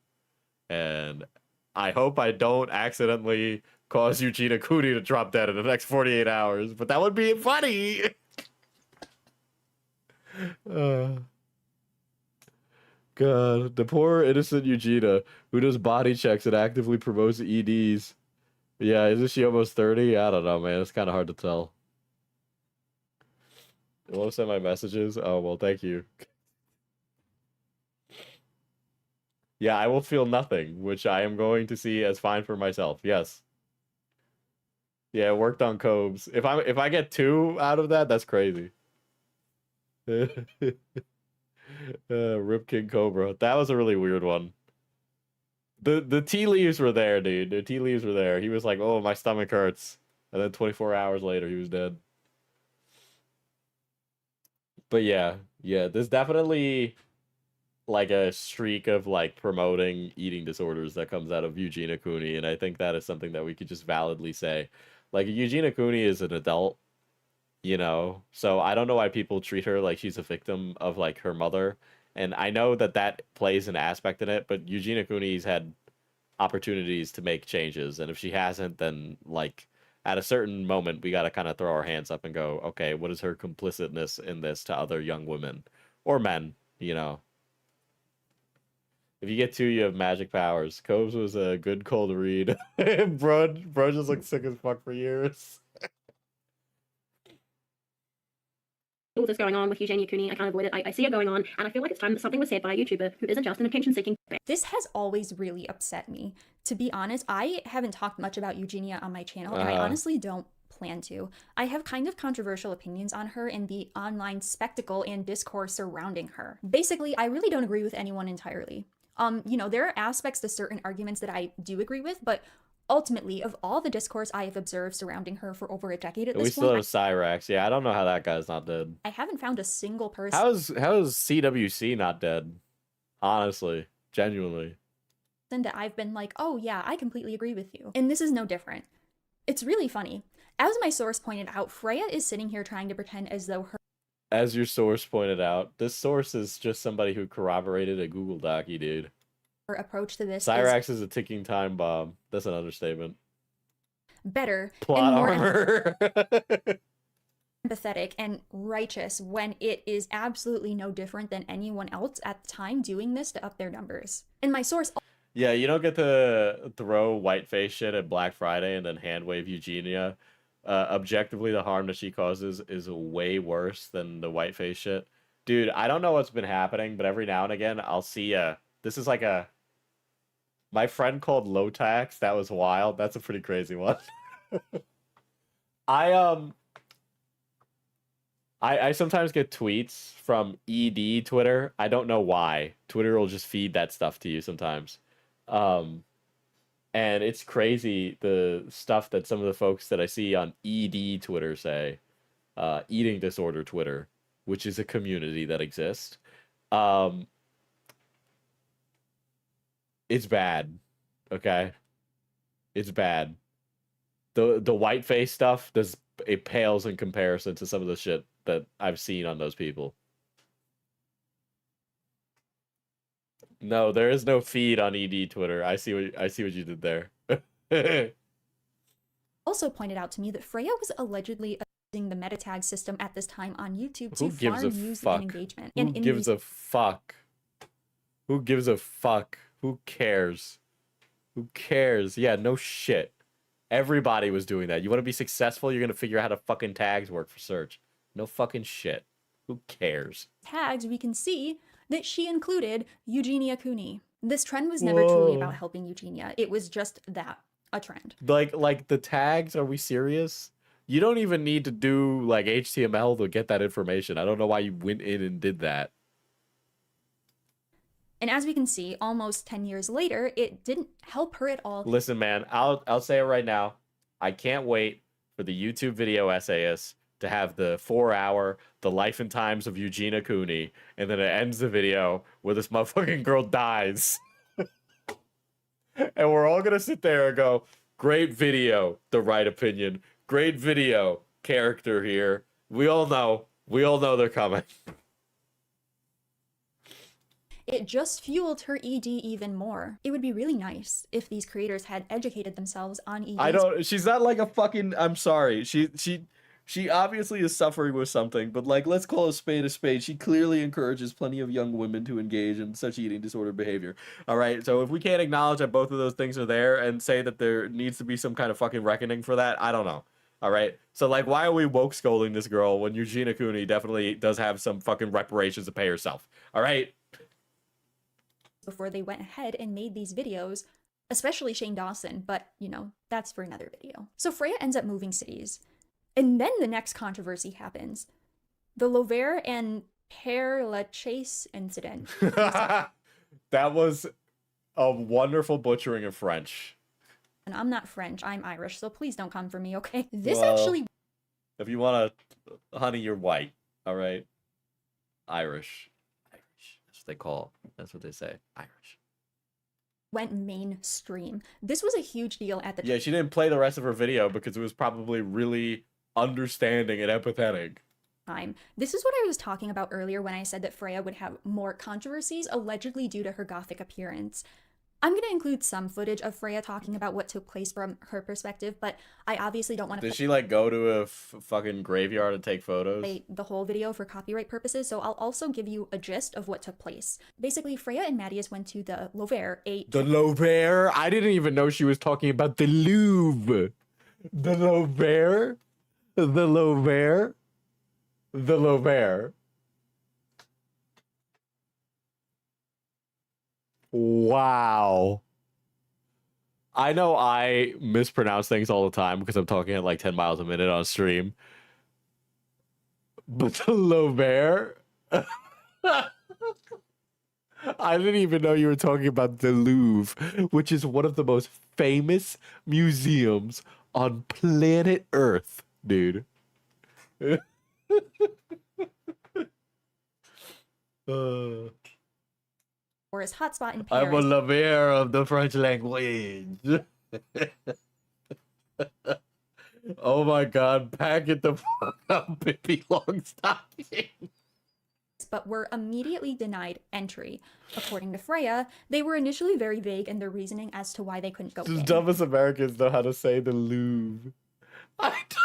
And I hope I don't accidentally cause Eugenia Cooney to drop dead in the next 48 hours, but that would be funny. God, the poor innocent Eugenia who does body checks and actively promotes EDs. Yeah, isn't she almost 30? I don't know, man. It's kind of hard to tell. You want to send my messages? Oh, well, thank you. Yeah, I will feel nothing, which I am going to see as fine for myself. Yes. Yeah, worked on Cobes. If I get 2 out of that, that's crazy. Rip King Cobra. That was a really weird one. The tea leaves were there, dude. The tea leaves were there. He was like, "Oh, my stomach hurts," and then 24 hours later, he was dead. But yeah, there's definitely like a streak of like promoting eating disorders that comes out of Eugenia Cooney, and I think that is something that we could just validly say. Like, Eugenia Cooney is an adult, you know, so I don't know why people treat her like she's a victim of like her mother. And I know that plays an aspect in it, but Eugenia Cooney's had opportunities to make changes, and if she hasn't, then like at a certain moment we got to kind of throw our hands up and go, okay, what is her complicitness in this to other young women or men, you know? If you get 2, you have magic powers. Cobes was a good cold read. bro just looked sick as fuck for years. all this going on with Eugenia Cooney, I can't avoid it. I see it going on, and I feel like it's time that something was said by a YouTuber who isn't just an attention-seeking... This has always really upset me. To be honest, I haven't talked much about Eugenia on my channel, and I honestly don't plan to. I have kind of controversial opinions on her and the online spectacle and discourse surrounding her. Basically, I really don't agree with anyone entirely. You know, there are aspects to certain arguments that I do agree with, but ultimately, of all the discourse I have observed surrounding her for over a decade at this We point, still have Cyrax. Yeah, I don't know how that guy's not dead. I haven't found a single person How is CWC not dead? Honestly, genuinely. that I've been like, oh yeah, I completely agree with you. And this is no different. It's really funny. As my source pointed out, Freya is sitting here trying to pretend as though her As your source pointed out, this source is just somebody who corroborated a Google docu, dude. approach to this Cyrax is a ticking time bomb. That's an understatement. better Plot and more armor. empathetic and righteous when it is absolutely no different than anyone else at the time doing this to up their numbers. And my source Yeah, you don't get to throw whiteface shit at Black Friday and then hand wave Eugenia. Objectively, the harm that she causes is way worse than the whiteface shit. Dude, I don't know what's been happening, but every now and again, I'll see this is like my friend called low tax. That was wild. That's a pretty crazy one. I sometimes get tweets from ED Twitter. I don't know why. Twitter will just feed that stuff to you sometimes. And it's crazy the stuff that some of the folks that I see on ED Twitter say. Eating disorder Twitter, which is a community that exists. It's bad. Okay? It's bad. The whiteface stuff it pales in comparison to some of the shit that I've seen on those people. No, there is no feed on ED Twitter. I see what you did there. also pointed out to me that Freya was allegedly using the meta tag system at this time on YouTube Who to gives farm a views fuck? and engagement. Who And in gives these a fuck? Who gives a fuck? Who cares? Who cares? Yeah, no shit. Everybody was doing that. You want to be successful, you're going to figure out how to fucking tags work for search. No fucking shit. Who cares? tags, we can see that she included Eugenia Cooney. This trend was never truly about Whoa. helping Eugenia. It was just that, a trend. Like the tags, are we serious? You don't even need to do like HTML to get that information. I don't know why you went in and did that. And as we can see, almost 10 years later, it didn't help her at all. Listen, man, I'll say it right now. I can't wait for the YouTube video essayist to have the 4-hour The Life and Times of Eugenia Cooney, and then it ends the video where this motherfucking girl dies. And we're all gonna sit there and go, great video, the right opinion. Great video, character here. We all know they're coming. It just fueled her ED even more. It would be really nice if these creators had educated themselves on ED. She's not like a fucking, I'm sorry. She obviously is suffering with something, but like, let's call a spade a spade. She clearly encourages plenty of young women to engage in such eating disorder behavior. All right, so if we can't acknowledge that both of those things are there and say that there needs to be some kind of fucking reckoning for that, I don't know. All right, so like, why are we woke scolding this girl when Eugenia Cooney definitely does have some fucking reparations to pay herself? All right. Before they went ahead and made these videos, especially Shane Dawson, but you know, that's for another video. So Freya ends up moving cities. And then the next controversy happens. The Lovere and Père Lachaise incident. That was a wonderful butchering of French. And I'm not French, I'm Irish, so please don't come for me, okay? This Well, actually if you want to, honey, you're white. All right. Irish. That's what they call. That's what they say. Irish. went mainstream. This was a huge deal at the Yeah, she didn't play the rest of her video because it was probably really understanding and empathetic. time. This is what I was talking about earlier when I said that Freya would have more controversies, allegedly due to her gothic appearance. I'm going to include some footage of Freya talking about what took place from her perspective, but I obviously don't want to Did she like go to a fucking graveyard and take photos? play the whole video for copyright purposes, so I'll also give you a gist of what took place. Basically, Freya and Mattias went to the Lovere, The Louvre? I didn't even know she was talking about the Louvre. The Louvre? The Louvre? The Louvre. Wow. I know I mispronounce things all the time because I'm talking at like 10 miles a minute on stream. But the Louvre? I didn't even know you were talking about the Louvre, which is one of the most famous museums on planet Earth, dude. or his hotspot in I'm a Paris. lover of the French language. Oh my god, pack it the fuck up, Pippi Longstocking. But were immediately denied entry. According to Freya, they were initially very vague in their reasoning as to why they couldn't go Just in. dumbest Americans know how to say the Louvre. I don't...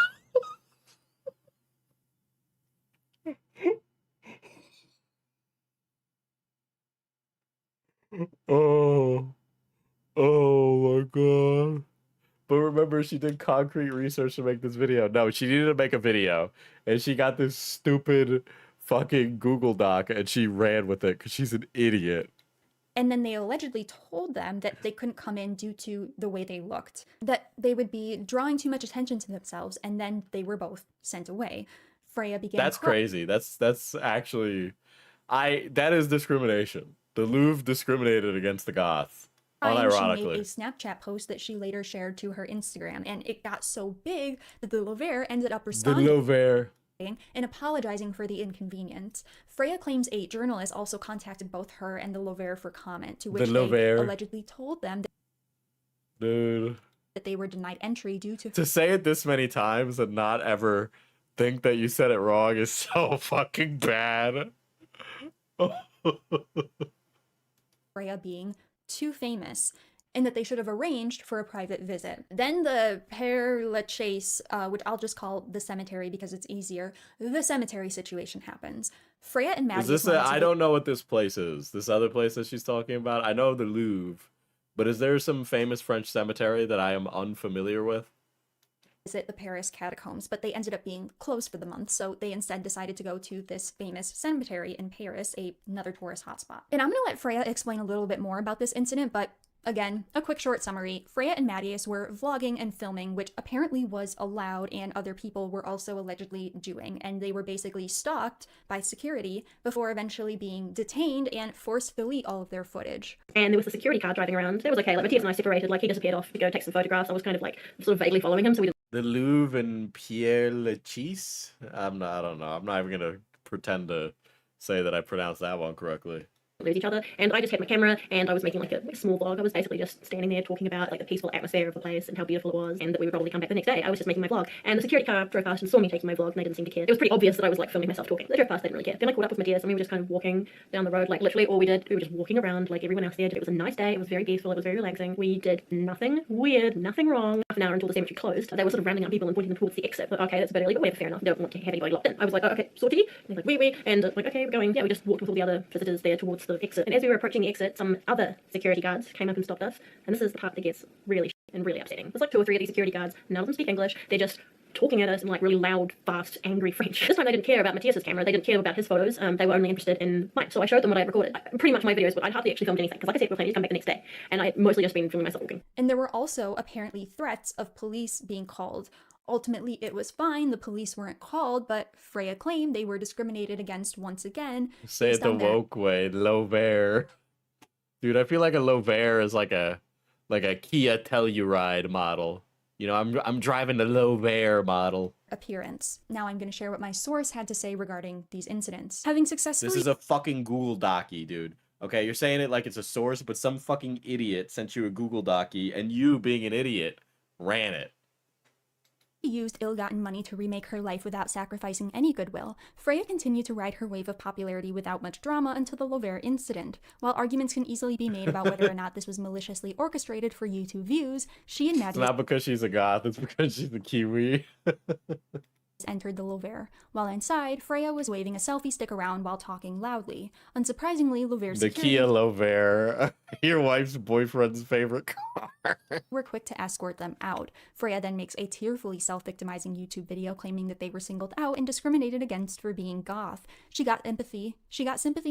Oh. Oh my god. But remember, she did concrete research to make this video. No, she needed to make a video. And she got this stupid fucking Google Doc and she ran with it because she's an idiot. And then they allegedly told them that they couldn't come in due to the way they looked, that they would be drawing too much attention to themselves, and then they were both sent away. Freya began That's crazy. That's actually... that is discrimination. The Louvre discriminated against the Goths. Unironically. She made a Snapchat post that she later shared to her Instagram, and it got so big that the Louvre ended up responding. The Louvre. And apologizing for the inconvenience. Freya claims a journalist also contacted both her and the Louvre for comment, to which they allegedly told them that they were denied entry due to... To say it this many times and not ever think that you said it wrong is so fucking bad. Freya being too famous, and that they should have arranged for a private visit. Then the Père Lachaise, which I'll just call the cemetery because it's easier, the cemetery situation happens. Freya and Maddie... Is this I don't know what this place is. This other place that she's talking about? I know the Louvre, but is there some famous French cemetery that I am unfamiliar with? Visit the Paris catacombs, but they ended up being closed for the month, so they instead decided to go to this famous cemetery in Paris, another tourist hotspot. And I'm gonna let Freya explain a little bit more about this incident, but again, a quick short summary. Freya and Mattias were vlogging and filming, which apparently was allowed, and other people were also allegedly doing, and they were basically stalked by security before eventually being detained and forced to delete all of their footage. And there was a security car driving around. It was okay, like Mattias and I separated, like he disappeared off to go take some photographs. I was kind of like sort of vaguely following him, so we didn't... The Louvre and Père Lachaise? I don't know. I'm not even gonna pretend to say that I pronounced that one correctly. Lose each other, and I just had my camera and I was making like a small vlog. I was basically just standing there talking about like the peaceful atmosphere of the place and how beautiful it was, and that we would probably come back the next day. I was just making my vlog, and the security car drove past and saw me taking my vlog, and they didn't seem to care. It was pretty obvious that I was like filming myself talking. They drove past, they didn't really care. Then I caught up with Mattias and we were just kind of walking down the road, like literally all we did, we were just walking around like everyone else there did. It was a nice day, it was very peaceful, it was very relaxing. We did nothing weird, nothing wrong. Half an hour until the cemetery closed. They were sort of rounding up people and pointing them towards the exit. Like, okay, that's a bit early, but whatever, fair enough. They don't want to have anybody locked in. I was like, oh, okay, sortie. And he's like, wee, and like, okay, we're going. Yeah, we just walked with all the other visitors there towards the exit. And as we were approaching the exit, some other security guards came up and stopped us. And this is the part that gets really and really upsetting. There's like 2 or 3 of these security guards. None of them speak English. They're just talking at us in like really loud, fast, angry French. This time they didn't care about Mattias's camera. They didn't care about his photos. They were only interested in mine. So I showed them what I recorded. Pretty much my videos, but I hardly actually filmed anything because, like I said, we're planning to come back the next day, and I mostly just been filming myself walking. And there were also apparently threats of police being called. Ultimately, it was fine. The police weren't called, but Freya claimed they were discriminated against once again. Say it the woke way, Louvre. Dude, I feel like a Louvre is like a Kia Telluride model. You know, I'm driving the Louvre model. Appearance. Now I'm going to share what my source had to say regarding these incidents. Having successfully... This is a fucking Google Docie, dude. Okay, you're saying it like it's a source, but some fucking idiot sent you a Google Docie, and you, being an idiot, ran it. Used ill-gotten money to remake her life without sacrificing any goodwill, Freya continued to ride her wave of popularity without much drama until the Louvre incident. While arguments can easily be made about whether or not this was maliciously orchestrated for YouTube views, she and Maddie... It's not because she's a goth, it's because she's a Kiwi. entered the Louvre. While inside, Freya was waving a selfie stick around while talking loudly. Unsurprisingly, Louvre's the Kia Louvre, your wife's boyfriend's favorite car. Were quick to escort them out. Freya then makes a tearfully self-victimizing YouTube video claiming that they were singled out and discriminated against for being goth. She got sympathy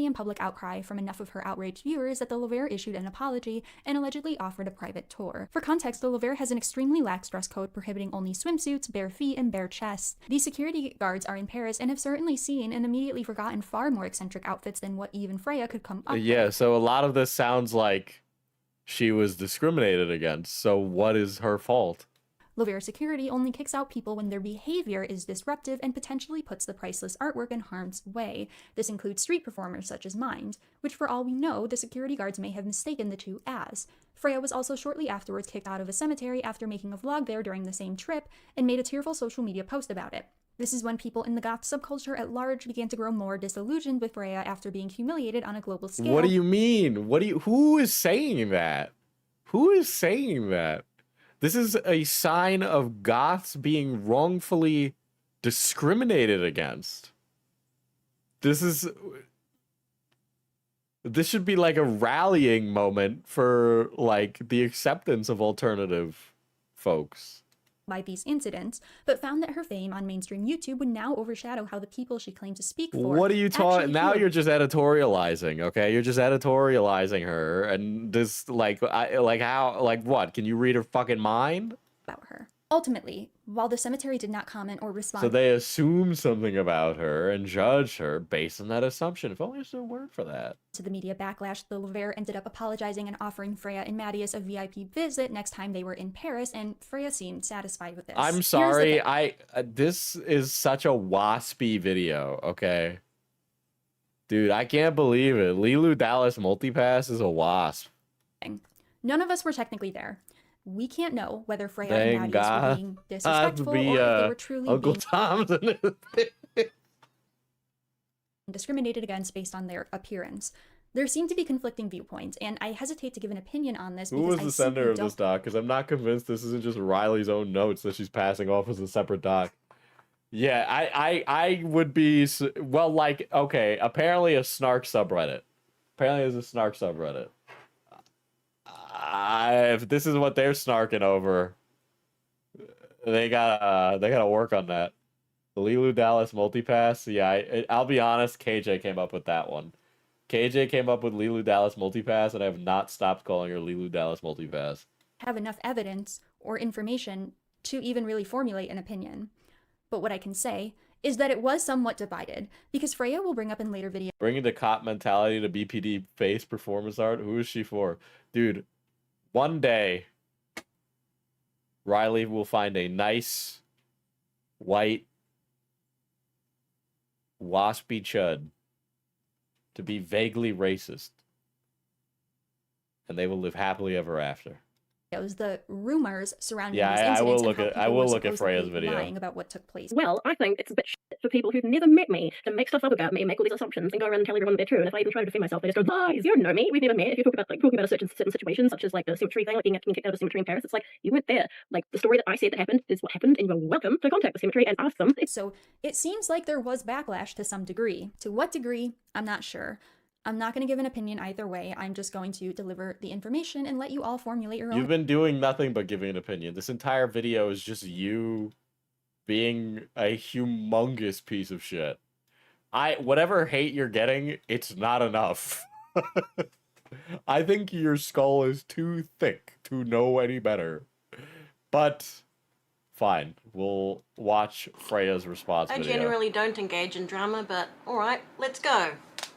and public outcry from enough of her outraged viewers that the Louvre issued an apology and allegedly offered a private tour. For context, the Louvre has an extremely lax dress code prohibiting only swimsuits, bare feet, and bare chests. These security guards are in Paris and have certainly seen and immediately forgotten far more eccentric outfits than what even Freya could come up with. So a lot of this sounds like she was discriminated against. So what is her fault? Lovera Security only kicks out people when their behavior is disruptive and potentially puts the priceless artwork in harm's way. This includes street performers such as Mind, which for all we know, the security guards may have mistaken the two as. Freya was also shortly afterwards kicked out of a cemetery after making a vlog there during the same trip and made a tearful social media post about it. This is when people in the goth subculture at large began to grow more disillusioned with Freya after being humiliated on a global scale. What do you mean? Who is saying that? Who is saying that? This is a sign of goths being wrongfully discriminated against. This should be like a rallying moment for like the acceptance of alternative folks. By these incidents, but found that her fame on mainstream YouTube would now overshadow how the people she claimed to speak for. What are you talking? Now feel you're just editorializing, okay? You're just editorializing her, and this like what? Can you read her fucking mind? about her. Ultimately, while the cemetery did not comment or respond So they assume something about her and judge her based on that assumption. If only there's a word for that. to the media backlash, the Lovera ended up apologizing and offering Freya and Mattias a VIP visit next time they were in Paris, and Freya seemed satisfied with this. I'm Here's the sorry. thing. This is such a waspy video, okay? Dude, I can't believe it. Lilu Dallas Multipass is a wasp. None of us were technically there. We can't know whether Freya Thank and Mattias God. were being disrespectful Be, or if they were truly Uncle being Tom's in it. discriminated against based on their appearance. There seem to be conflicting viewpoints, and I hesitate to give an opinion on this Who because was I the sender simply of don't this doc? Because I'm not convinced this isn't just Reilly's own notes that she's passing off as a separate doc. Yeah, I would be... Well, like, okay, apparently a snark subreddit. Apparently there's a snark subreddit. If this is what they're snarking over, they gotta work on that. The Lilu Dallas multipass. Yeah, I'll be honest. KJ came up with that one. KJ came up with Lilu Dallas multipass, and I have not stopped calling her Lilu Dallas multipass. have enough evidence or information to even really formulate an opinion. But what I can say is that it was somewhat divided, because Freya will bring up in later videos Bringing the cop mentality to BPD face performance art. Who is she for, dude? One day, Reilly will find a nice, white, waspy chud to be vaguely racist, and they will live happily ever after. the rumors surrounding Yeah, these I will incidents look and at- how I people will were look at supposedly Freya's video. lying about what took place. Well, I think it's a bit shit for people who've never met me to make stuff up about me, make all these assumptions, and go around and tell everyone that they're true. And if I even try to defend myself, they just go, lies, you don't know me, we've never met. If you talk about talking about a certain situation, such as like the cemetery thing, like being kicked out of a cemetery in Paris, it's like, you weren't there. Like, the story that I said that happened is what happened, and you're welcome to contact the cemetery and ask them. So it seems like there was backlash to some degree. To what degree, I'm not sure. I'm not going to give an opinion either way. I'm just going to deliver the information and let you all formulate your You've own. been doing nothing but giving an opinion. This entire video is just you being a humongous piece of shit. Whatever hate you're getting, it's not enough. I think your skull is too thick to know any better. But fine, we'll watch Freya's response I video. generally don't engage in drama, but alright, let's go.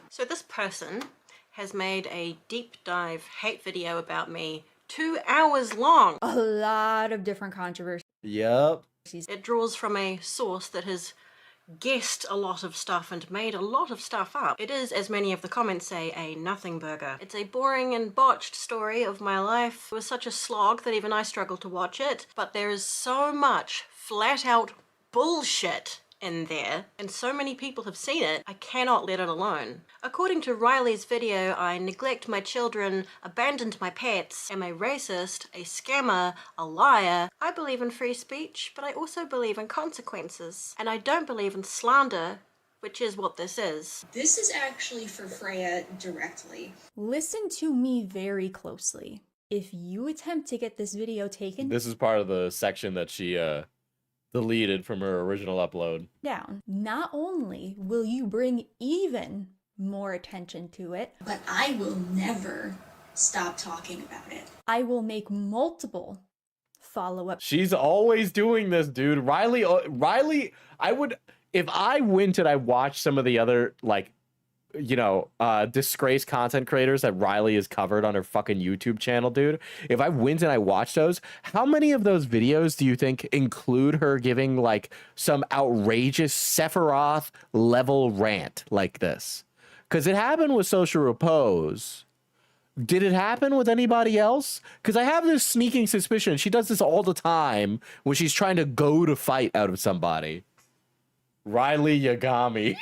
So this person has made a deep dive hate video about me 2 hours long. A lot of different controversies. Yep. It draws from a source that has guessed a lot of stuff and made a lot of stuff up. It is, as many of the comments say, a nothing burger. It's a boring and botched story of my life. It was such a slog that even I struggled to watch it, but there is so much flat out bullshit in there, and so many people have seen it, I cannot let it alone. According to Reilly's video, I neglect my children, abandoned my pets, am a racist, a scammer, a liar. I believe in free speech, but I also believe in consequences. And I don't believe in slander, which is what this is. This is actually for Freya directly. Listen to me very closely. If you attempt to get this video taken This is part of the section that she deleted from her original upload. down, not only will you bring even more attention to it, But I will never stop talking about it. I will make multiple follow-up She's always doing this, dude. Reilly, I would, if I went and I watched some of the other, like, disgraced content creators that Reilly has covered on her fucking YouTube channel, dude. If I went and I watched those, how many of those videos do you think include her giving like some outrageous Sephiroth level rant like this? Because it happened with Social Repose. Did it happen with anybody else? Because I have this sneaking suspicion she does this all the time when she's trying to goad a fight out of somebody. Reilly Yagami.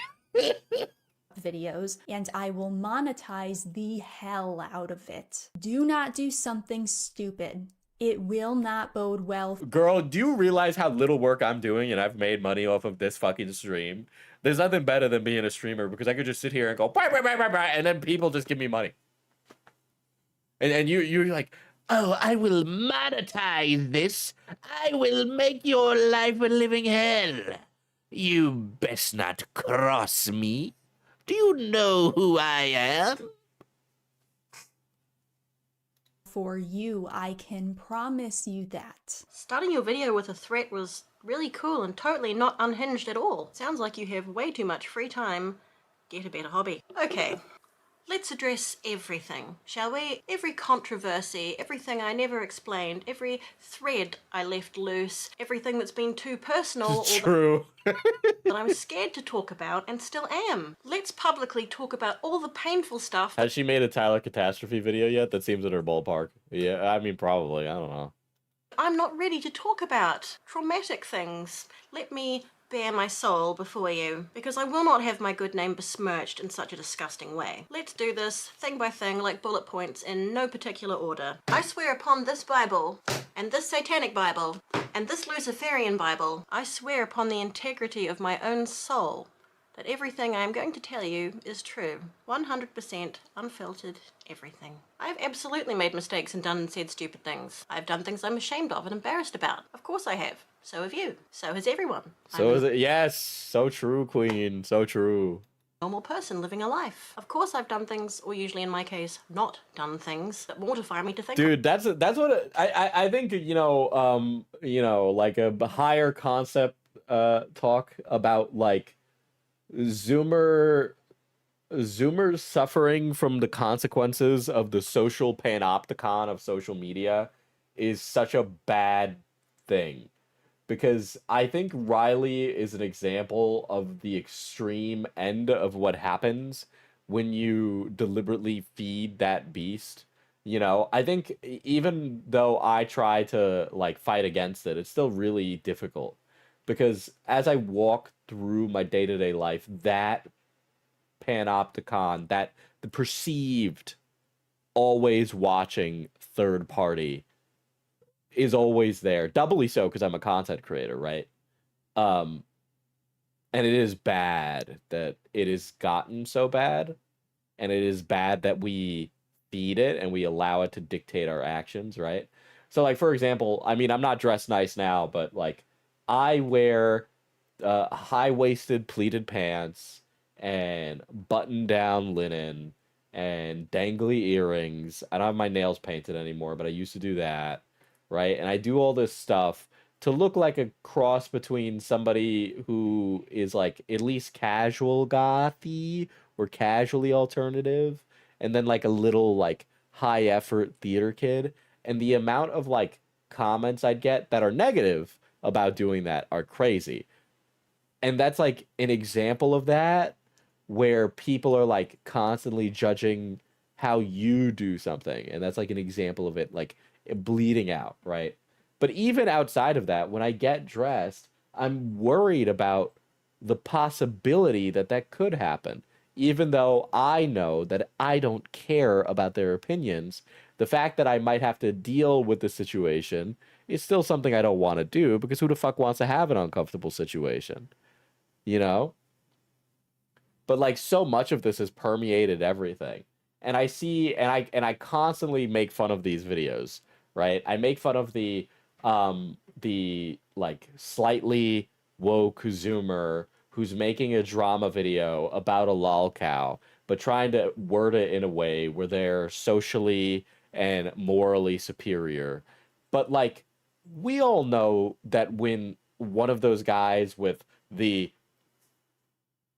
videos, and I will monetize the hell out of it. Do not do something stupid. It will not bode well. Girl, do you realize how little work I'm doing and I've made money off of this fucking stream? There's nothing better than being a streamer because I could just sit here and go, bah, bah, bah, bah, bah, and then people just give me money. And you're like, oh, I will monetize this. I will make your life a living hell. You best not cross me. Do you know who I am? For you, I can promise you that. Starting your video with a threat was really cool and totally not unhinged at all. Sounds like you have way too much free time. Get a better hobby. Okay. Let's address everything, shall we? Every controversy, everything I never explained, every thread I left loose, everything that's been too personal True. that I'm scared to talk about and still am. Let's publicly talk about all the painful stuff. Has she made a Tyler Catastrophe video yet? That seems in her ballpark. Yeah, I mean, probably. I don't know. I'm not ready to talk about traumatic things. Let me bare my soul before you, because I will not have my good name besmirched in such a disgusting way. Let's do this thing by thing, like bullet points, in no particular order. I swear upon this Bible, and this Satanic Bible, and this Luciferian Bible, I swear upon the integrity of my own soul, that everything I am going to tell you is true. 100% unfiltered everything. I've absolutely made mistakes and done and said stupid things. I've done things I'm ashamed of and embarrassed about. Of course I have. So have you. So has everyone. So is it? Yes. So true, Queen. So true. Normal person living a life. Of course I've done things, or usually in my case, not done things that mortify me to think. Dude, that's what I think, like a higher concept talk about like Zoomers suffering from the consequences of the social panopticon of social media is such a bad thing. Because I think Reilly is an example of the extreme end of what happens when you deliberately feed that beast. I think even though I try to like fight against it, it's still really difficult. Because as I walk through my day-to-day life, that panopticon, that the perceived always watching third party is always there, doubly so because I'm a content creator, right? And it is bad that it has gotten so bad, and it is bad that we feed it and we allow it to dictate our actions, right? So like, for example, I mean, I'm not dressed nice now, but like I wear high-waisted pleated pants and button-down linen and dangly earrings. I don't have my nails painted anymore, but I used to do that. Right? And I do all this stuff to look like a cross between somebody who is like at least casual gothy or casually alternative, and then like a little like high effort theater kid. And the amount of like comments I'd get that are negative about doing that are crazy. And that's like an example of that, where people are like constantly judging how you do something. And that's like an example of it, like bleeding out, right? But even outside of that, when I get dressed, I'm worried about the possibility that that could happen. Even though I know that I don't care about their opinions, the fact that I might have to deal with the situation is still something I don't want to do, because who the fuck wants to have an uncomfortable situation? But like, so much of this has permeated everything. And I see, and I constantly make fun of these videos, right? I make fun of the like slightly woke Zoomer who's making a drama video about a lol cow, but trying to word it in a way where they're socially and morally superior. But like, we all know that when one of those guys with the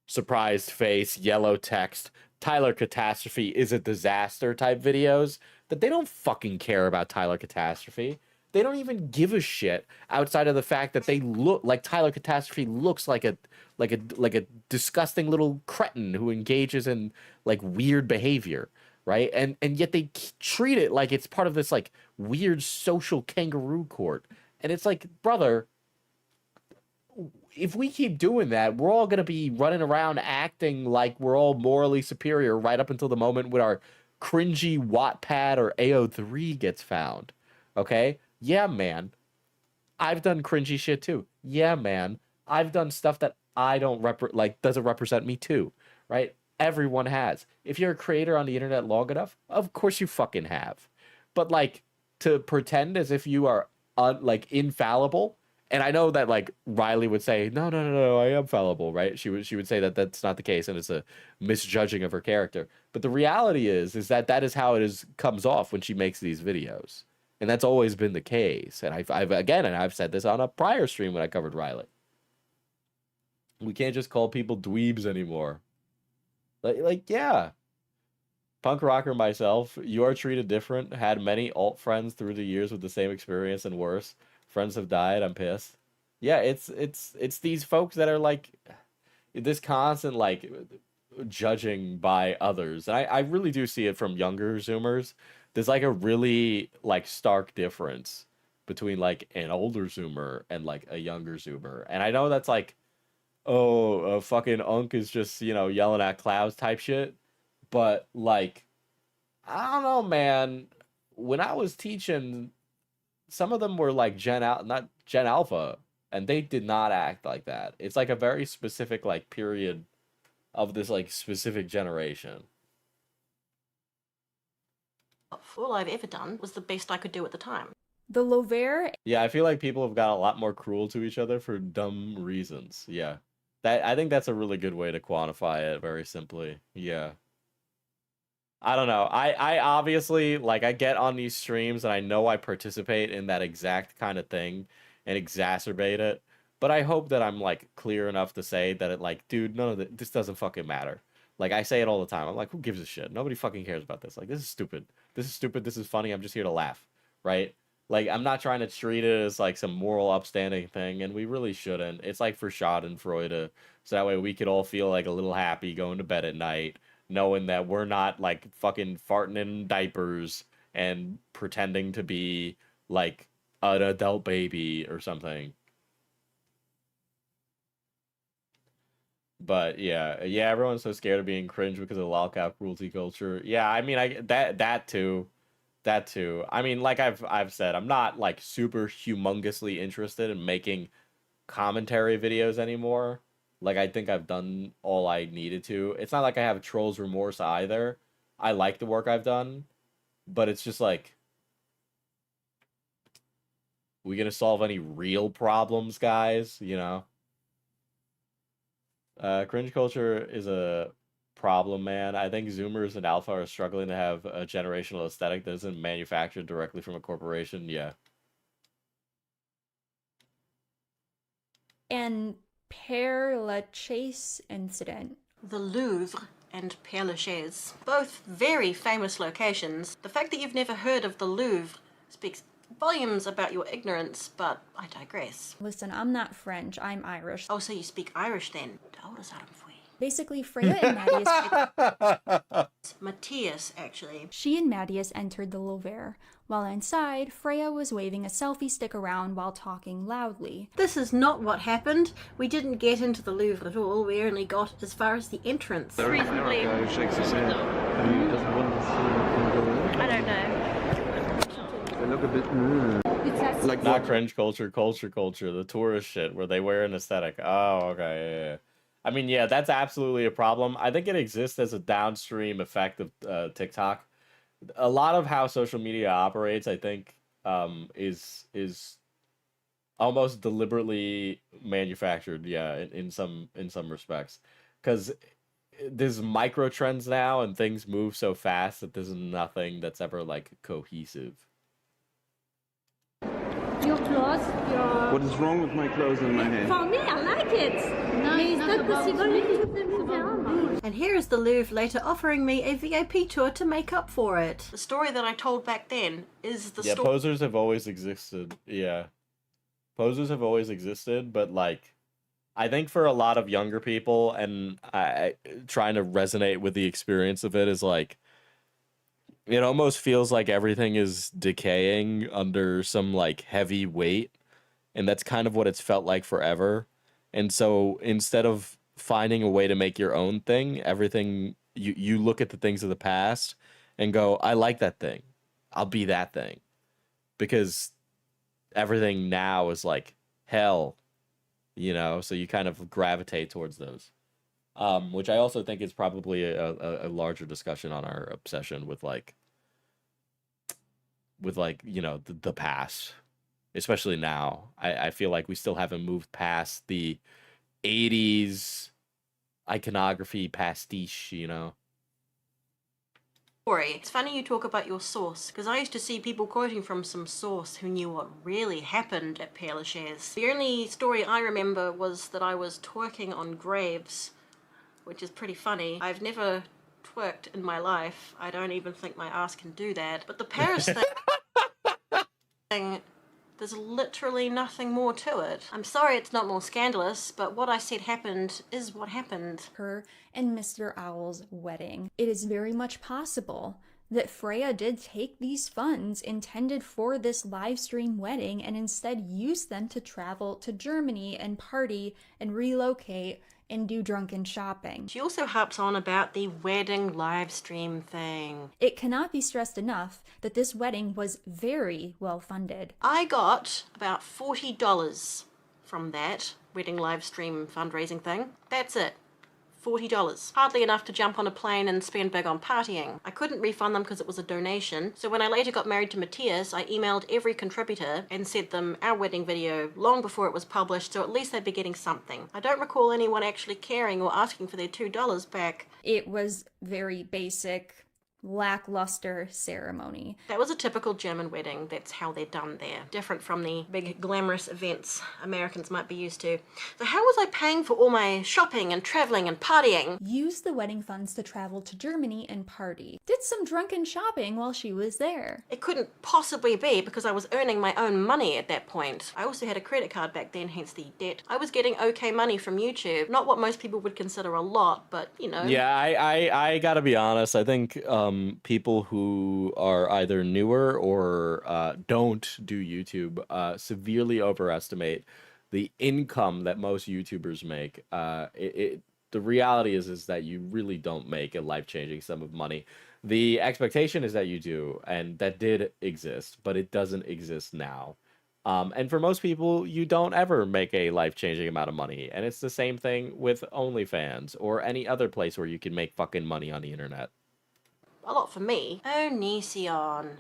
surprised face, yellow text, Tyler Catastrophe is a disaster type videos, that they don't fucking care about Tyler Catastrophe. They don't even give a shit outside of the fact that they look like Tyler Catastrophe looks like a disgusting little cretin who engages in like weird behavior, right? And yet they treat it like it's part of this like weird social kangaroo court. And it's like, brother, if we keep doing that, we're all going to be running around acting like we're all morally superior right up until the moment when our cringy Wattpad or AO3 gets found. Okay? Yeah, man. I've done cringy shit too. Yeah, man. I've done stuff that I don't doesn't represent me too, right? Everyone has. If you're a creator on the internet long enough, of course you fucking have. But like to pretend as if you are infallible. And I know that like Reilly would say, no, I am fallible, right? She would say that that's not the case, and it's a misjudging of her character. But the reality is that is how it comes off when she makes these videos, and that's always been the case. And I've said this on a prior stream when I covered Reilly. We can't just call people dweebs anymore. Yeah. Punk rocker myself, you are treated different. Had many alt friends through the years with the same experience and worse. Friends have died. I'm pissed. Yeah, it's these folks that are like this constant like judging by others. And I really do see it from younger Zoomers. There's like a really like stark difference between like an older Zoomer and like a younger Zoomer. And I know that's like, oh, fucking Unk is just, yelling at clouds type shit. But like, I don't know, man. When I was teaching, some of them were like not Gen Alpha, and they did not act like that. It's like a very specific like period of this like specific generation. All I've ever done was the best I could do at the time. The Lovere. Yeah, I feel like people have got a lot more cruel to each other for dumb reasons. Yeah. I think that's a really good way to quantify it very simply. Yeah. I don't know. I obviously, like, I get on these streams and I know I participate in that exact kind of thing and exacerbate it. But I hope that I'm, like, clear enough to say that it, like, dude, none of this doesn't fucking matter. Like, I say it all the time. I'm like, who gives a shit? Nobody fucking cares about this. Like, this is stupid. This is stupid. This is funny. I'm just here to laugh. Right? Like, I'm not trying to treat it as, like, some moral upstanding thing, and we really shouldn't. It's, like, for Schadenfreude, so that way we could all feel, like, a little happy going to bed at night, knowing that we're not, like, fucking farting in diapers and pretending to be, like, an adult baby or something. But, yeah, everyone's so scared of being cringe because of lolcap cruelty culture. Yeah, I mean, that too. That too. I mean, like I've said, I'm not like super humongously interested in making commentary videos anymore. Like, I think I've done all I needed to. It's not like I have trolls remorse either. I like the work I've done, but it's just like, we gonna solve any real problems, guys? You know? Cringe culture is a problem, man. I think Zoomers and Alpha are struggling to have a generational aesthetic that isn't manufactured directly from a corporation. Yeah. And Père Lachaise incident. The Louvre and Père Lachaise, both very famous locations. The fact that you've never heard of the Louvre speaks volumes about your ignorance, but I digress. Listen, I'm not French, I'm Irish. Oh, so you speak Irish then? Told Adam Fui. Basically, Freya and Mattias... Matthias, actually. She and Mattias entered the Louvre. While inside, Freya was waving a selfie stick around while talking loudly. This is not what happened. We didn't get into the Louvre at all. We only got as far as the entrance. Reasonably. Guy shakes his head. He doesn't want to see him go in. I don't know. They look a bit like not cringe culture, the tourist shit where they wear an aesthetic. Oh, okay, yeah. I mean, yeah, that's absolutely a problem. I think it exists as a downstream effect of TikTok. A lot of how social media operates, I think, is almost deliberately manufactured. Yeah, in some respects, because there's micro trends now, and things move so fast that there's nothing that's ever like cohesive. Your clothes, your... What is wrong with my clothes and my hair? For me, I like it. No, it's not possible. And here is the Louvre later offering me a VIP tour to make up for it. The story that I told back then is the story. Posers have always existed. Yeah. Posers have always existed, but like, I think for a lot of younger people, and trying to resonate with the experience of it is like, it almost feels like everything is decaying under some like heavy weight, and that's kind of what it's felt like forever. And so instead of finding a way to make your own thing, everything you look at the things of the past and go, I like that thing. I'll be that thing. Because everything now is like hell, you know, so you kind of gravitate towards those. Which I also think is probably a larger discussion on our obsession with like, you know, the past, especially now. I feel like we still haven't moved past the 80s iconography pastiche, you know. It's funny you talk about your source, because I used to see people quoting from some source who knew what really happened at Père Lachaise. The only story I remember was that I was twerking on graves, which is pretty funny. I've never twerked in my life. I don't even think my ass can do that. But the Paris thing, there's literally nothing more to it. I'm sorry it's not more scandalous, but what I said happened is what happened. Her and Mr. Owl's wedding. It is very much possible that Freya did take these funds intended for this live stream wedding and instead use them to travel to Germany and party and relocate and do drunken shopping. She also harps on about the wedding live stream thing. It cannot be stressed enough that this wedding was very well funded. I got about $40 from that wedding live stream fundraising thing. That's it. $40. Hardly enough to jump on a plane and spend big on partying. I couldn't refund them because it was a donation, so when I later got married to Matthias, I emailed every contributor and sent them our wedding video long before it was published, so at least they'd be getting something. I don't recall anyone actually caring or asking for their $2 back. It was very basic, lackluster ceremony. That was a typical German wedding. That's how they're done there. Different from the big glamorous events Americans might be used to. So how was I paying for all my shopping and traveling and partying? Used the wedding funds to travel to Germany and party. Did some drunken shopping while she was there. It couldn't possibly be because I was earning my own money at that point. I also had a credit card back then, hence the debt. I was getting okay money from YouTube. Not what most people would consider a lot, but you know. Yeah, I gotta be honest. I think people who are either newer or don't do YouTube severely overestimate the income that most YouTubers make. The reality is that you really don't make a life-changing sum of money. The expectation is that you do, and that did exist, but it doesn't exist now. And for most people, you don't ever make a life-changing amount of money. And it's the same thing with OnlyFans or any other place where you can make fucking money on the internet. A lot for me. Onision.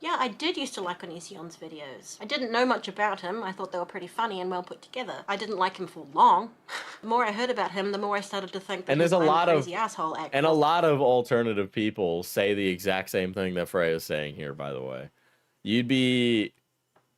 Yeah, I did used to like Onision's videos. I didn't know much about him. I thought they were pretty funny and well put together. I didn't like him for long. The more I heard about him, the more I started to think that and there's I'm a crazy asshole actor. And a lot of alternative people say the exact same thing that Freya is saying here, by the way. You'd be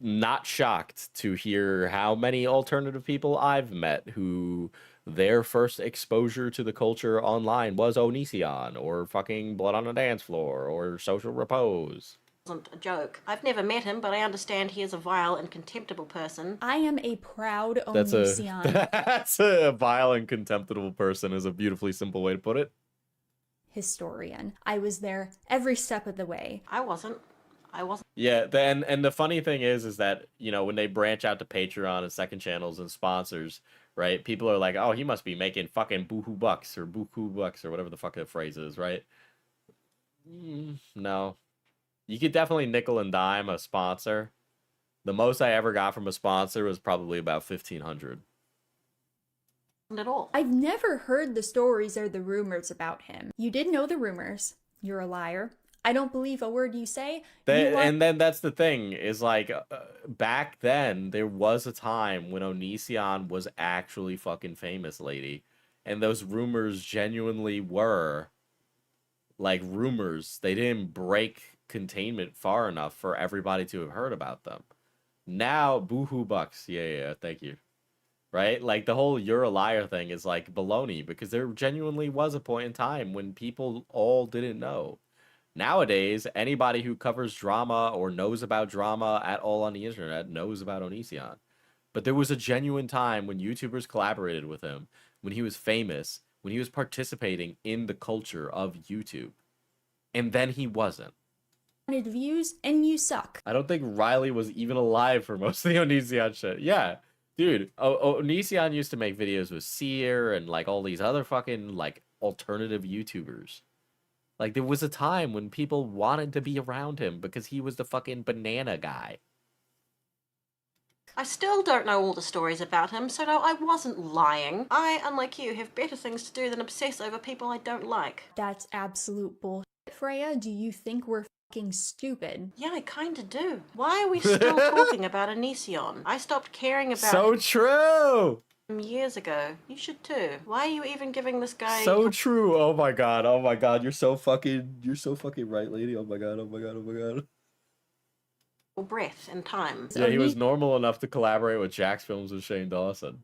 not shocked to hear how many alternative people I've met who their first exposure to the culture online was Onision or fucking Blood on the Dance Floor or Social Repose. Wasn't a joke. I've never met him, but I understand he is a vile and contemptible person. I am a proud Onision. That's a vile and contemptible person is a beautifully simple way to put it. Historian. I was there every step of the way. I wasn't. Yeah, and the funny thing is that, you know, when they branch out to Patreon and second channels and sponsors, right? People are like, oh, he must be making fucking buku bucks or whatever the fuck that phrase is, right? No. You could definitely nickel and dime a sponsor. The most I ever got from a sponsor was probably about $1,500. At all. I've never heard the stories or the rumors about him. You did know the rumors. You're a liar. I don't believe a word you say. And then that's the thing, is like, back then, there was a time when Onision was actually fucking famous, lady. And those rumors genuinely were, like, rumors. They didn't break containment far enough for everybody to have heard about them. Now, boohoo bucks. Yeah, thank you. right? Like the whole "you're a liar" thing is like baloney because there genuinely was a point in time when people all didn't know. Nowadays, anybody who covers drama or knows about drama at all on the internet knows about Onision. But there was a genuine time when YouTubers collaborated with him, when he was famous, when he was participating in the culture of YouTube. And then he wasn't. Views and you suck. I don't think Reilly was even alive for most of the Onision shit. Yeah. Dude, Onision used to make videos with Seer and like all these other fucking like alternative YouTubers. Like there was a time when people wanted to be around him because he was the fucking banana guy. I still don't know all the stories about him, so no, I wasn't lying. I, unlike you, have better things to do than obsess over people I don't like. That's absolute bullshit, Freya. Do you think we're fucking stupid? Yeah, I kinda do. Why are we still talking about Onision? I stopped caring about So true! him years ago. You should too. Why are you even giving this guy... So true. Oh my god. You're so fucking right, lady. Oh my god. breath and time? Yeah, he was normal enough to collaborate with Jack's Films with Shane Dawson.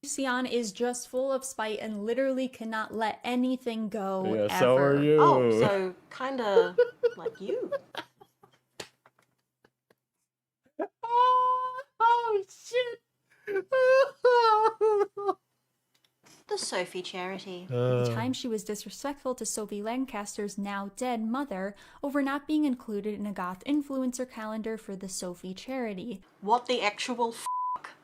Onision is just full of spite and literally cannot let anything go Yeah, ever. so are you. Oh, so kinda like you. Oh shit. The Sophie charity. At the time, she was disrespectful to Sophie Lancaster's now dead mother over not being included in a goth influencer calendar for the Sophie charity. What the actual f***?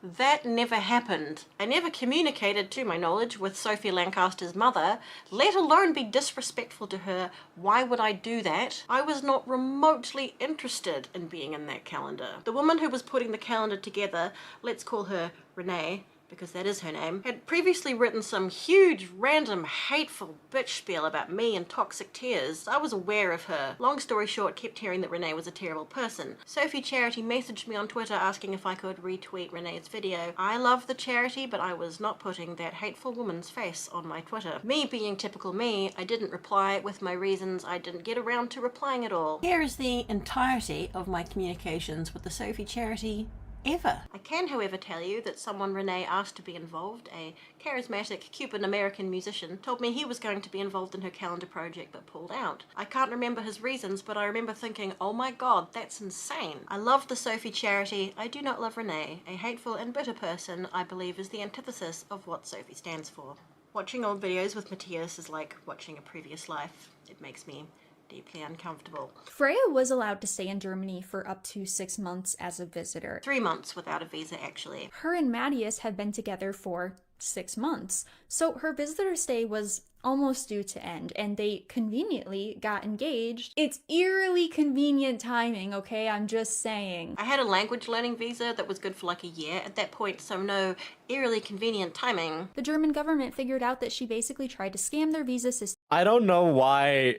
That never happened. I never communicated, to my knowledge, with Sophie Lancaster's mother, let alone be disrespectful to her. Why would I do that? I was not remotely interested in being in that calendar. The woman who was putting the calendar together, let's call her Renee, because that is her name, had previously written some huge, random, hateful bitch spiel about me and toxic tears. I was aware of her. Long story short, kept hearing that Renee was a terrible person. Sophie Charity messaged me on Twitter asking if I could retweet Renee's video. I love the charity, but I was not putting that hateful woman's face on my Twitter. Me being typical me, I didn't reply with my reasons. I didn't get around to replying at all. Here is the entirety of my communications with the Sophie Charity ever. I can, however, tell you that someone Renee asked to be involved, a charismatic Cuban-American musician, told me he was going to be involved in her calendar project but pulled out. I can't remember his reasons, but I remember thinking, oh my god, that's insane. I love the Sophie charity. I do not love Renee. A hateful and bitter person, I believe, is the antithesis of what Sophie stands for. Watching old videos with Matthias is like watching a previous life. It makes me deeply uncomfortable. Freya was allowed to stay in Germany for up to 6 months as a visitor. 3 months without a visa, actually. Her and Matthias had been together for 6 months, so her visitor stay was almost due to end, and they conveniently got engaged. It's eerily convenient timing, okay? I'm just saying. I had a language learning visa that was good for like a year at that point, so no eerily convenient timing. The German government figured out that she basically tried to scam their visa system. I don't know why.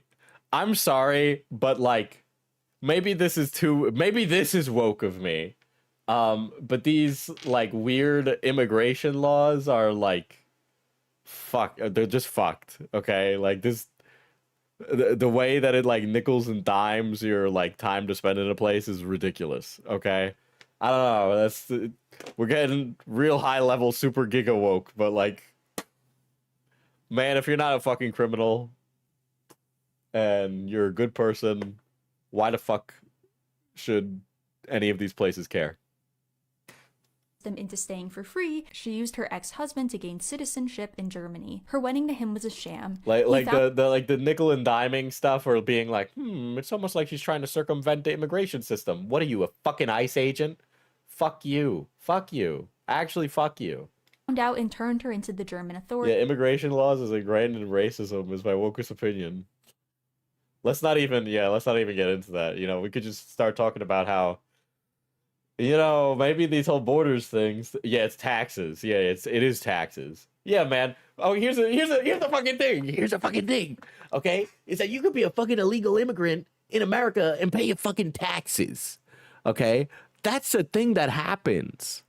I'm sorry, but like maybe this is woke of me. But these like weird immigration laws are like they're just fucked, okay? Like this the way that it like nickels and dimes your like time to spend in a place is ridiculous, okay? I don't know, we're getting real high level super giga woke, but like man, if you're not a fucking criminal and you're a good person, why the fuck should any of these places care? Them into staying for free. She used her ex-husband to gain citizenship in Germany. Her wedding to him was a sham. The nickel and diming stuff, or being like, it's almost like she's trying to circumvent the immigration system. What are you, a fucking ICE agent? Fuck you. Actually, fuck you. Found out and turned her into the German authorities. Yeah, immigration laws is ingrained in racism, is my wokest opinion. Let's not even get into that. You know, we could just start talking about how, you know, maybe these whole borders things. Yeah, it's taxes. Yeah, it is taxes. Yeah, man. Oh, here's the fucking thing. Here's the fucking thing. Okay, is that you could be a fucking illegal immigrant in America and pay your fucking taxes. Okay, that's a thing that happens.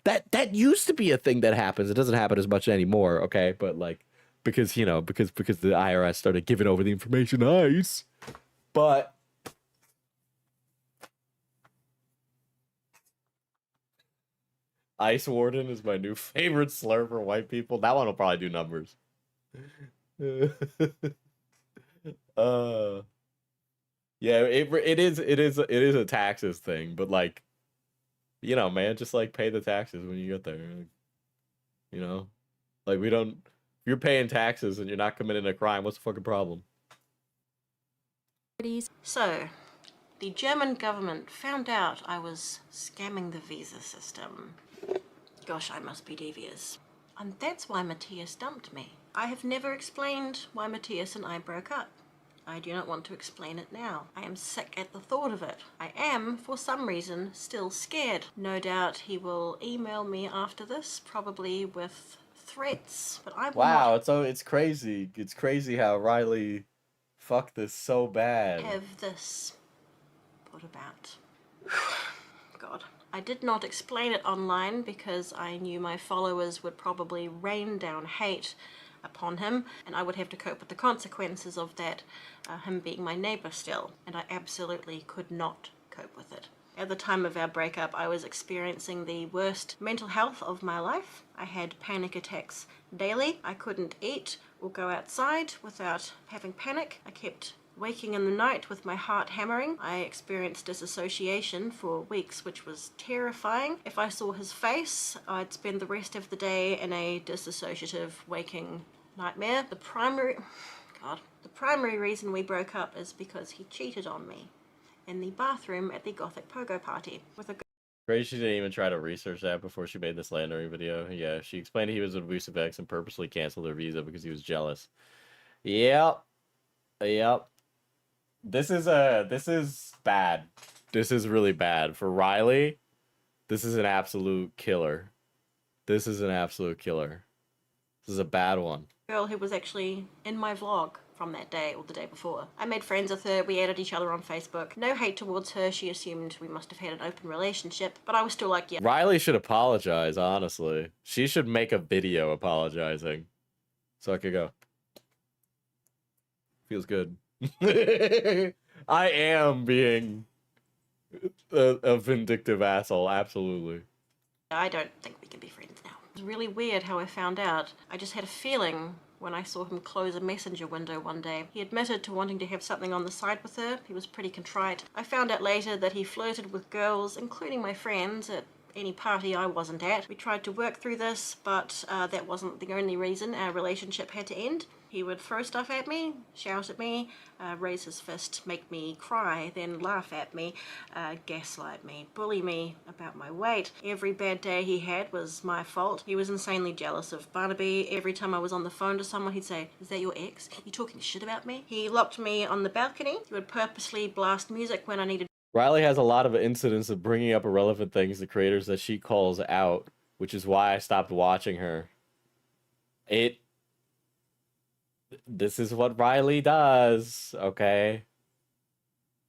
That used to be a thing that happens. It doesn't happen as much anymore. Okay, but like. Because, you know, because the IRS started giving over the information ICE. But Ice Warden is my new favorite slur for white people. That one will probably do numbers. Yeah, it is a taxes thing, but like, you know, man, just like pay the taxes when you get there. You know, like we don't. If you're paying taxes and you're not committing a crime, what's the fucking problem? So, the German government found out I was scamming the visa system. Gosh, I must be devious. And that's why Matthias dumped me. I have never explained why Matthias and I broke up. I do not want to explain it now. I am sick at the thought of it. I am, for some reason, still scared. No doubt he will email me after this, probably with threats, but I will not it's crazy. It's crazy how Reilly fucked this so bad. have this put about. God. I did not explain it online because I knew my followers would probably rain down hate upon him, and I would have to cope with the consequences of that, him being my neighbor still, and I absolutely could not cope with it. At the time of our breakup, I was experiencing the worst mental health of my life. I had panic attacks daily. I couldn't eat or go outside without having panic. I kept waking in the night with my heart hammering. I experienced disassociation for weeks, which was terrifying. If I saw his face, I'd spend the rest of the day in a disassociative waking nightmare. The primary reason we broke up is because he cheated on me in the bathroom at the Gothic Pogo party with a Great, she didn't even try to research that before she made this slandering video. Yeah, she explained he was an abusive ex and purposely canceled her visa because he was jealous. Yep. This is bad. This is really bad. For Reilly, this is an absolute killer. This is a bad one. girl who was actually in my vlog from that day or the day before. I made friends with her, we added each other on Facebook. No hate towards her, she assumed we must have had an open relationship, but I was still like, yeah. Reilly should apologize, honestly. She should make a video apologizing. So I could go. Feels good. I am being a vindictive asshole, absolutely. I don't think we can be friends now. It was really weird how I found out. I just had a feeling when I saw him close a messenger window one day. He admitted to wanting to have something on the side with her. He was pretty contrite. I found out later that he flirted with girls, including my friends, at any party I wasn't at. We tried to work through this, but that wasn't the only reason our relationship had to end. He would throw stuff at me, shout at me, raise his fist, make me cry, then laugh at me, gaslight me, bully me about my weight. Every bad day he had was my fault. He was insanely jealous of Barnaby. Every time I was on the phone to someone, he'd say, "Is that your ex? You talking shit about me?" He locked me on the balcony. He would purposely blast music when I needed. Reilly has a lot of incidents of bringing up irrelevant things to creators that she calls out, which is why I stopped watching her. This is what Reilly does, okay?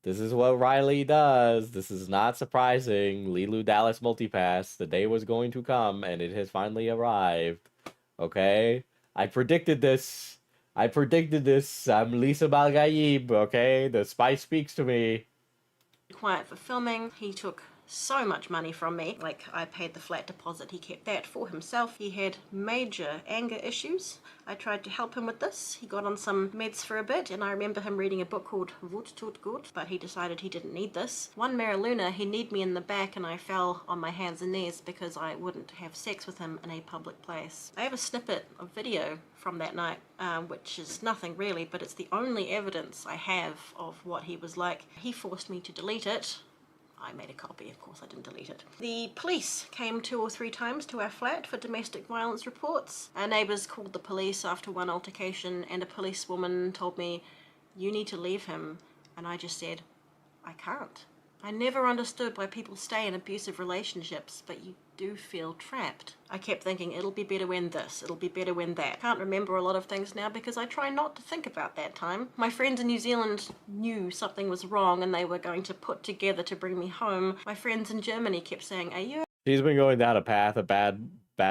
This is what Reilly does. This is not surprising. Lilu Dallas multipass. The day was going to come, and it has finally arrived. Okay? I predicted this. I'm Lisa Balgaib, okay? The spy speaks to me. Quiet for filming. He took so much money from me. Like, I paid the flat deposit, he kept that for himself. He had major anger issues. I tried to help him with this. He got on some meds for a bit, and I remember him reading a book called Wut tut gut, but he decided he didn't need this. One Mariluna, he kneed me in the back and I fell on my hands and knees because I wouldn't have sex with him in a public place. I have a snippet of video from that night, which is nothing really, but it's the only evidence I have of what he was like. He forced me to delete it. I made a copy, of course I didn't delete it. The police came 2 or 3 times to our flat for domestic violence reports. Our neighbours called the police after one altercation, and a policewoman told me, "You need to leave him," and I just said, "I can't." I never understood why people stay in abusive relationships, but you do feel trapped. I kept thinking, it'll be better when this, it'll be better when that. Can't remember a lot of things now because I try not to think about that time. My friends in New Zealand knew something was wrong and they were going to put together to bring me home. My friends in Germany kept saying, "Are you..." She's been going down a path of bad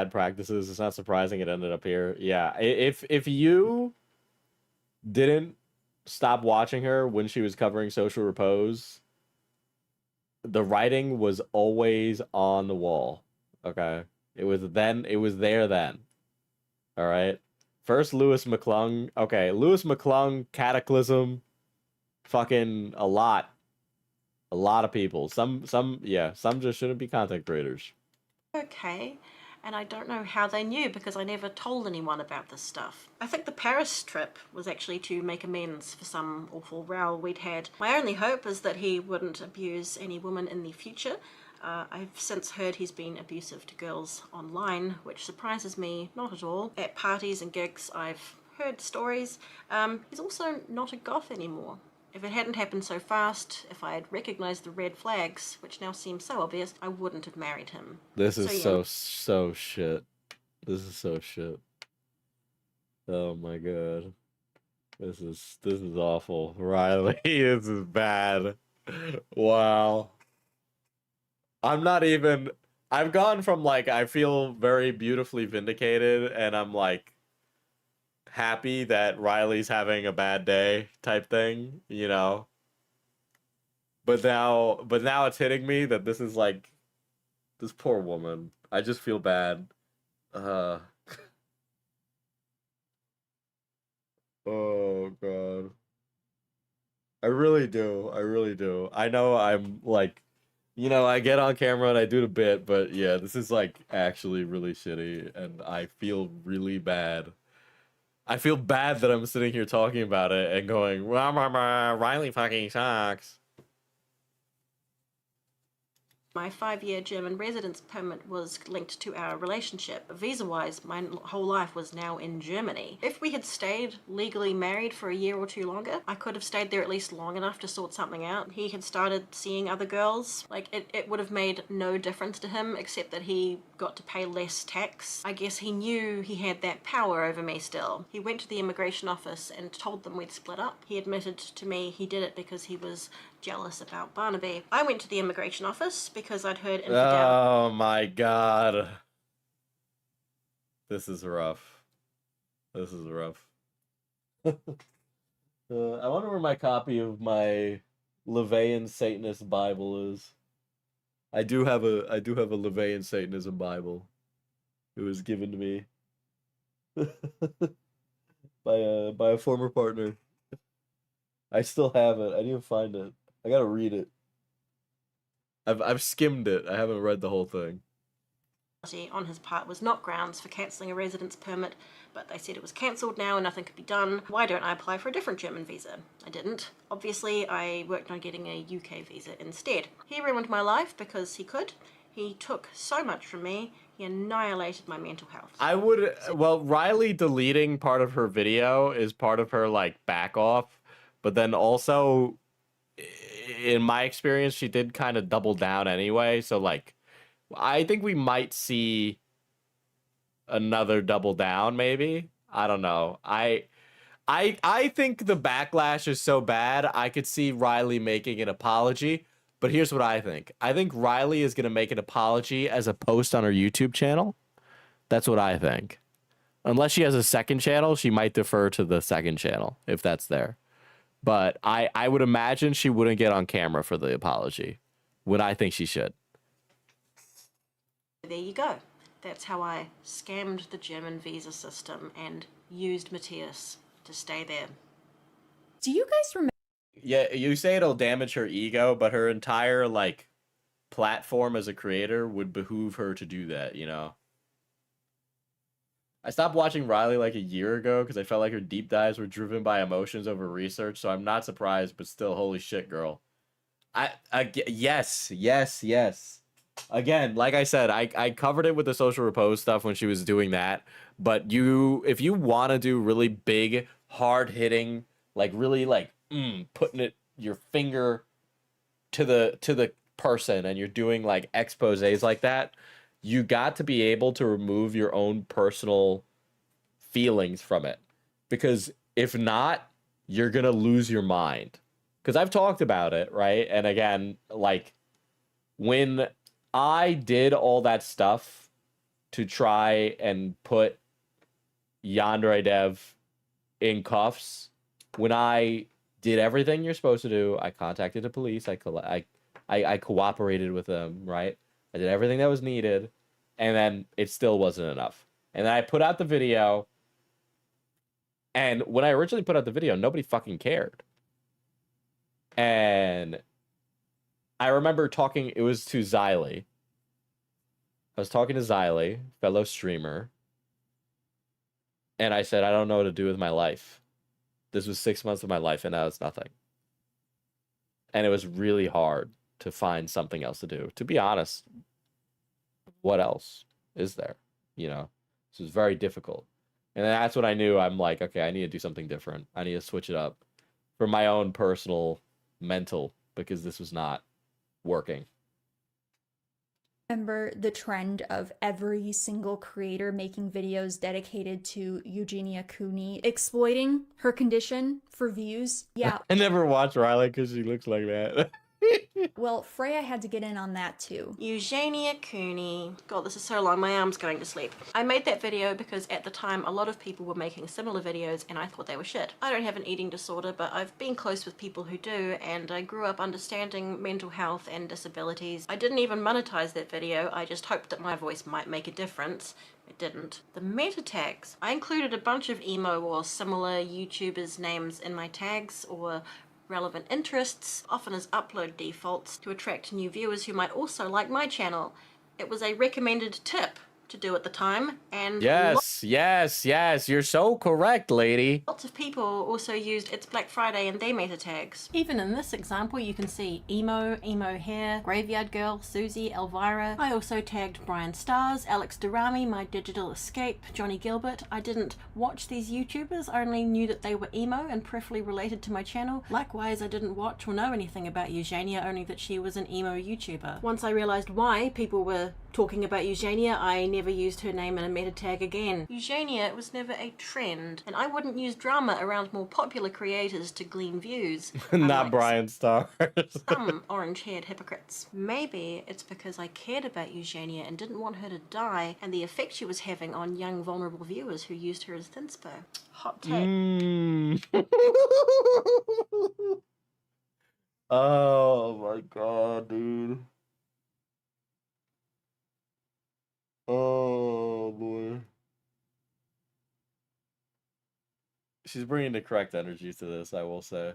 practices. It's not surprising it ended up here. Yeah, if you didn't stop watching her when she was covering Social Repose, the writing was always on the wall. Okay. It was then. It was there then. All right. First, Lewis McClung. Okay, Lewis McClung, Cataclysm, fucking a lot of people. Yeah, some just shouldn't be content creators. Okay, and I don't know how they knew because I never told anyone about this stuff. I think the Paris trip was actually to make amends for some awful row we'd had. My only hope is that he wouldn't abuse any woman in the future. I've since heard he's been abusive to girls online, which surprises me not at all. At parties and gigs, I've heard stories. He's also not a goth anymore. If it hadn't happened so fast, if I had recognized the red flags, which now seem so obvious, I wouldn't have married him. This is yeah. so shit. This is so shit. Oh my god. This is awful. Reilly, this is bad. Wow. I'm not even I've gone from like I feel very beautifully vindicated and I'm like happy that Riley's having a bad day type thing, you know. But now it's hitting me that this is like this poor woman. I just feel bad. Oh god. I really do. I really do. I know I'm like, you know, I get on camera and I do the bit, but yeah, this is like actually really shitty and I feel really bad. I feel bad that I'm sitting here talking about it and going, rah, rah, rah, Reilly fucking sucks. My 5-year German residence permit was linked to our relationship. Visa-wise, my whole life was now in Germany. If we had stayed legally married for a year or two longer, I could have stayed there at least long enough to sort something out. He had started seeing other girls. Like, it would have made no difference to him except that he got to pay less tax. I guess he knew he had that power over me still. He went to the immigration office and told them we'd split up. He admitted to me he did it because he was jealous about Barnaby. I went to the immigration office because I'd heard infidelity. Oh my god. This is rough. This is rough. I wonder where my copy of my Levian Satanist Bible is. I do have a Levian Satanism Bible. It was given to me by a former partner. I still have it. I didn't even find it. I gotta read it. I've skimmed it. I haven't read the whole thing. On his part was not grounds for cancelling a residence permit, but they said it was cancelled now and nothing could be done. Why don't I apply for a different German visa? I didn't. Obviously, I worked on getting a UK visa instead. He ruined my life because he could. He took so much from me. He annihilated my mental health. Well, Reilly deleting part of her video is part of her, like, back off. But then also, in my experience, she did kind of double down anyway. So, like, I think we might see another double down, maybe. I don't know. I think the backlash is so bad, I could see Reilly making an apology. But here's what I think. I think Reilly is going to make an apology as a post on her YouTube channel. That's what I think. Unless she has a second channel, she might defer to the second channel, if that's there. But I would imagine she wouldn't get on camera for the apology, when I think she should. There you go. That's how I scammed the German visa system and used Matthias to stay there. Do you guys remember? Yeah, you say it'll damage her ego, but her entire, like, platform as a creator would behoove her to do that, you know? I stopped watching Reilly like a year ago because I felt like her deep dives were driven by emotions over research, so I'm not surprised, but still, holy shit, girl. Yes. Again, like I said, I covered it with the social repose stuff when she was doing that, but if you want to do really big, hard-hitting, like, really, like, putting your finger to the person, and you're doing, like, exposés like that, you got to be able to remove your own personal feelings from it. Because if not, you're going to lose your mind. Because I've talked about it, right? And again, like, when I did all that stuff to try and put Yandere Dev in cuffs, when I did everything you're supposed to do, I contacted the police, I cooperated with them, right? I did everything that was needed. And then it still wasn't enough. And then I put out the video. And when I originally put out the video, nobody fucking cared. And I remember talking, it was to Reilly. I was talking to Reilly, fellow streamer. And I said, I don't know what to do with my life. This was 6 months of my life, and now it's nothing. And it was really hard to find something else to do. To be honest, what else is there? You know, this was very difficult. And then that's when I knew, I'm like, okay, I need to do something different. I need to switch it up for my own personal mental, because this was not working. Remember the trend of every single creator making videos dedicated to Eugenia Cooney exploiting her condition for views? Yeah. I never watched Reilly because she looks like that. Well, Freya had to get in on that too. Eugenia Cooney. God, this is so long, my arm's going to sleep. I made that video because at the time a lot of people were making similar videos and I thought they were shit. I don't have an eating disorder, but I've been close with people who do, and I grew up understanding mental health and disabilities. I didn't even monetize that video, I just hoped that my voice might make a difference. It didn't. The meta tags. I included a bunch of emo or similar YouTubers' names in my tags, or relevant interests, often as upload defaults, to attract new viewers who might also like my channel. It was a recommended tip to do at the time, and Yes, you're so correct, lady. lots of people also used It's Black Friday and their meta tags. Even in this example, you can see emo, emo hair, graveyard girl, Susie, Elvira. I also tagged Brian Stars, Alex Durami, My Digital Escape, Johnny Gilbert. I didn't watch these YouTubers, I only knew that they were emo and peripherally related to my channel. Likewise, I didn't watch or know anything about Eugenia, only that she was an emo YouTuber. Once I realized why people were talking about Eugenia, I never used her name in a meta tag again. Eugenia was never a trend, and I wouldn't use drama around more popular creators to glean views. Not Brian Stars. Some orange-haired hypocrites. Maybe it's because I cared about Eugenia and didn't want her to die, and the effect she was having on young vulnerable viewers who used her as thinspo. Hot take. Oh my god, dude. Oh boy. She's bringing the correct energy to this, I will say.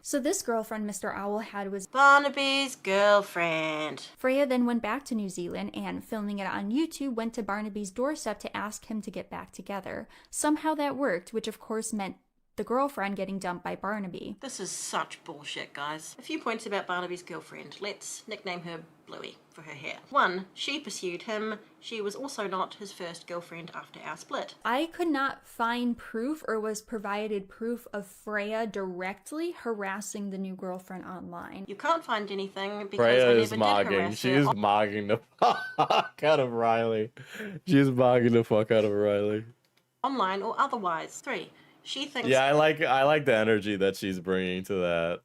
So this girlfriend Mr. Owl had was Barnaby's girlfriend. Freya then went back to New Zealand and, filming it on YouTube, went to Barnaby's doorstep to ask him to get back together. Somehow that worked, which of course meant the girlfriend getting dumped by Barnaby. This is such bullshit, guys. A few points about Barnaby's girlfriend. Let's nickname her Bluey for her hair. 1, she pursued him. She was also not his first girlfriend after our split. I could not find proof, or was provided proof, of Freya directly harassing the new girlfriend online. You can't find anything because Freya I is never did mogging. harass She her. is mogging the fuck out of Reilly. She's mogging the fuck out of Reilly. Online or otherwise. 3, she thinks... Yeah, I like the energy that she's bringing to that.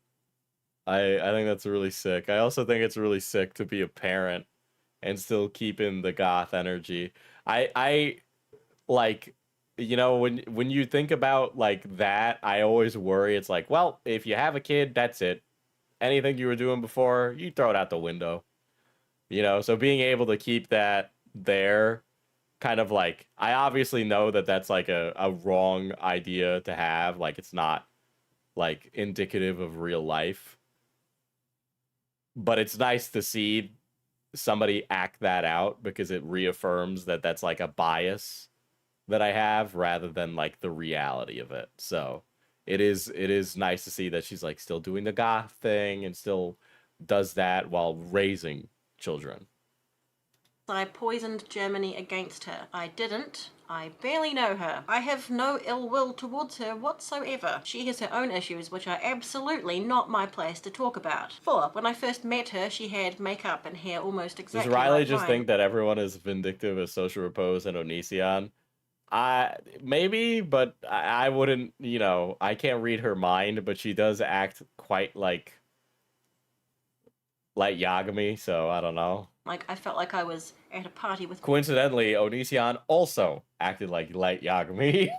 I think that's really sick. I also think it's really sick to be a parent and still keep in the goth energy. I like, you know, when you think about like that, I always worry. It's like, well, if you have a kid, that's it. Anything you were doing before, you throw it out the window. You know, so being able to keep that there, kind of like, I obviously know that that's like a wrong idea to have. Like, it's not like indicative of real life. But it's nice to see somebody act that out, because it reaffirms that that's like a bias that I have rather than like the reality of it. So it is nice to see that she's like still doing the goth thing and still does that while raising children. I poisoned Germany against her. I didn't. I barely know her. I have no ill will towards her whatsoever. She has her own issues, which are absolutely not my place to talk about. 4, when I first met her, she had makeup and hair almost exactly Does Reilly like just mine. think that everyone is vindictive as Social Repose and Onision? Maybe, but I wouldn't, you know, I can't read her mind, but she does act quite like Yagami, so I don't know. Like, I felt like I was at a party with Coincidentally, Onision also acted like Light Yagami.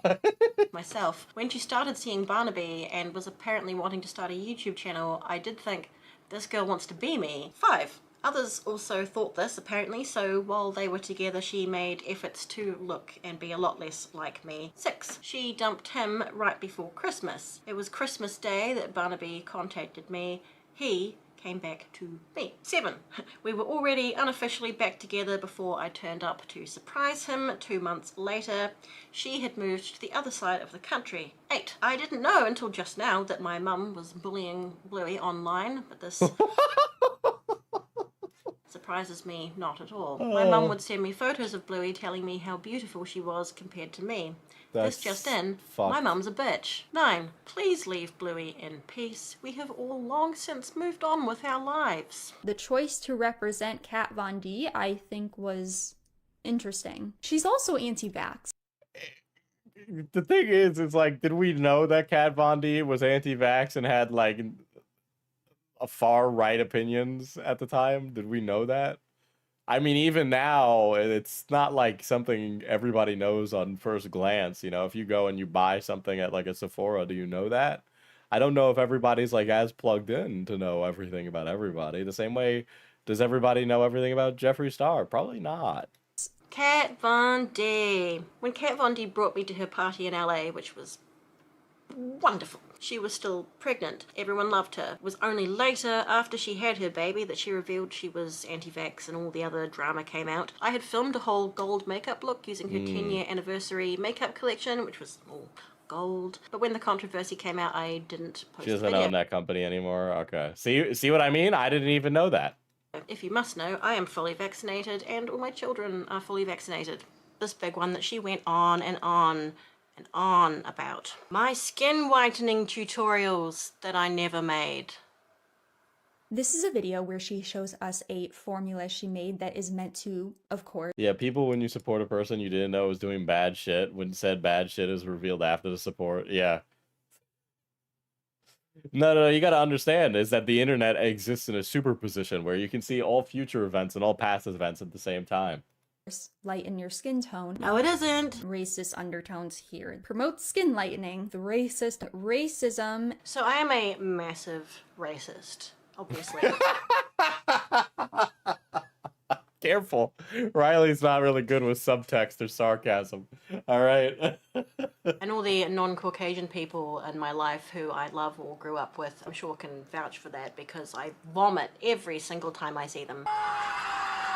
myself. When she started seeing Barnaby and was apparently wanting to start a YouTube channel, I did think, this girl wants to be me. 5. Others also thought this, apparently, so while they were together she made efforts to look and be a lot less like me. 6. She dumped him right before Christmas. It was Christmas Day that Barnaby contacted me. He came back to me. 7. We were already unofficially back together before I turned up to surprise him. 2 months later, she had moved to the other side of the country. 8. I didn't know until just now that my mum was bullying Bluey online, but this surprises me not at all. My mum would send me photos of Bluey telling me how beautiful she was compared to me. This just in, my mum's a bitch. 9. Please leave Bluey in peace. We have all long since moved on with our lives. The choice to represent Kat Von D, I think, was interesting. She's also anti-vax. The thing is, it's like, did we know that Kat Von D was anti-vax and had like a far right opinions at the time? Did we know that? I mean, even now, it's not like something everybody knows on first glance. You know, if you go and you buy something at like a Sephora, do you know that? I don't know if everybody's like as plugged in to know everything about everybody. The same way, does everybody know everything about Jeffree Star? Probably not. Kat Von D. When Kat Von D brought me to her party in LA, which was wonderful, she was still pregnant. Everyone loved her. It was only later, after she had her baby, that she revealed she was anti-vax and all the other drama came out. I had filmed a whole gold makeup look using her 10-year anniversary makeup collection, which was all gold. But when the controversy came out, I didn't post She the doesn't video. own that company anymore. Okay. See what I mean? I didn't even know that. If you must know, I am fully vaccinated and all my children are fully vaccinated. This big one that she went on and on and on about. My skin whitening tutorials that I never made. This is a video where she shows us a formula she made that is meant to, of course, Yeah, people, when you support a person you didn't know was doing bad shit, when said bad shit is revealed after the support. Yeah. No, you gotta understand is that the internet exists in a superposition where you can see all future events and all past events at the same time. lighten your skin tone. No, it isn't. Racist undertones here. Promote skin lightening. The racist racism. So I am a massive racist, obviously. Careful. Riley's not really good with subtext or sarcasm. All right. And all the non-Caucasian people in my life who I love or grew up with, I'm sure can vouch for that because I vomit every single time I see them.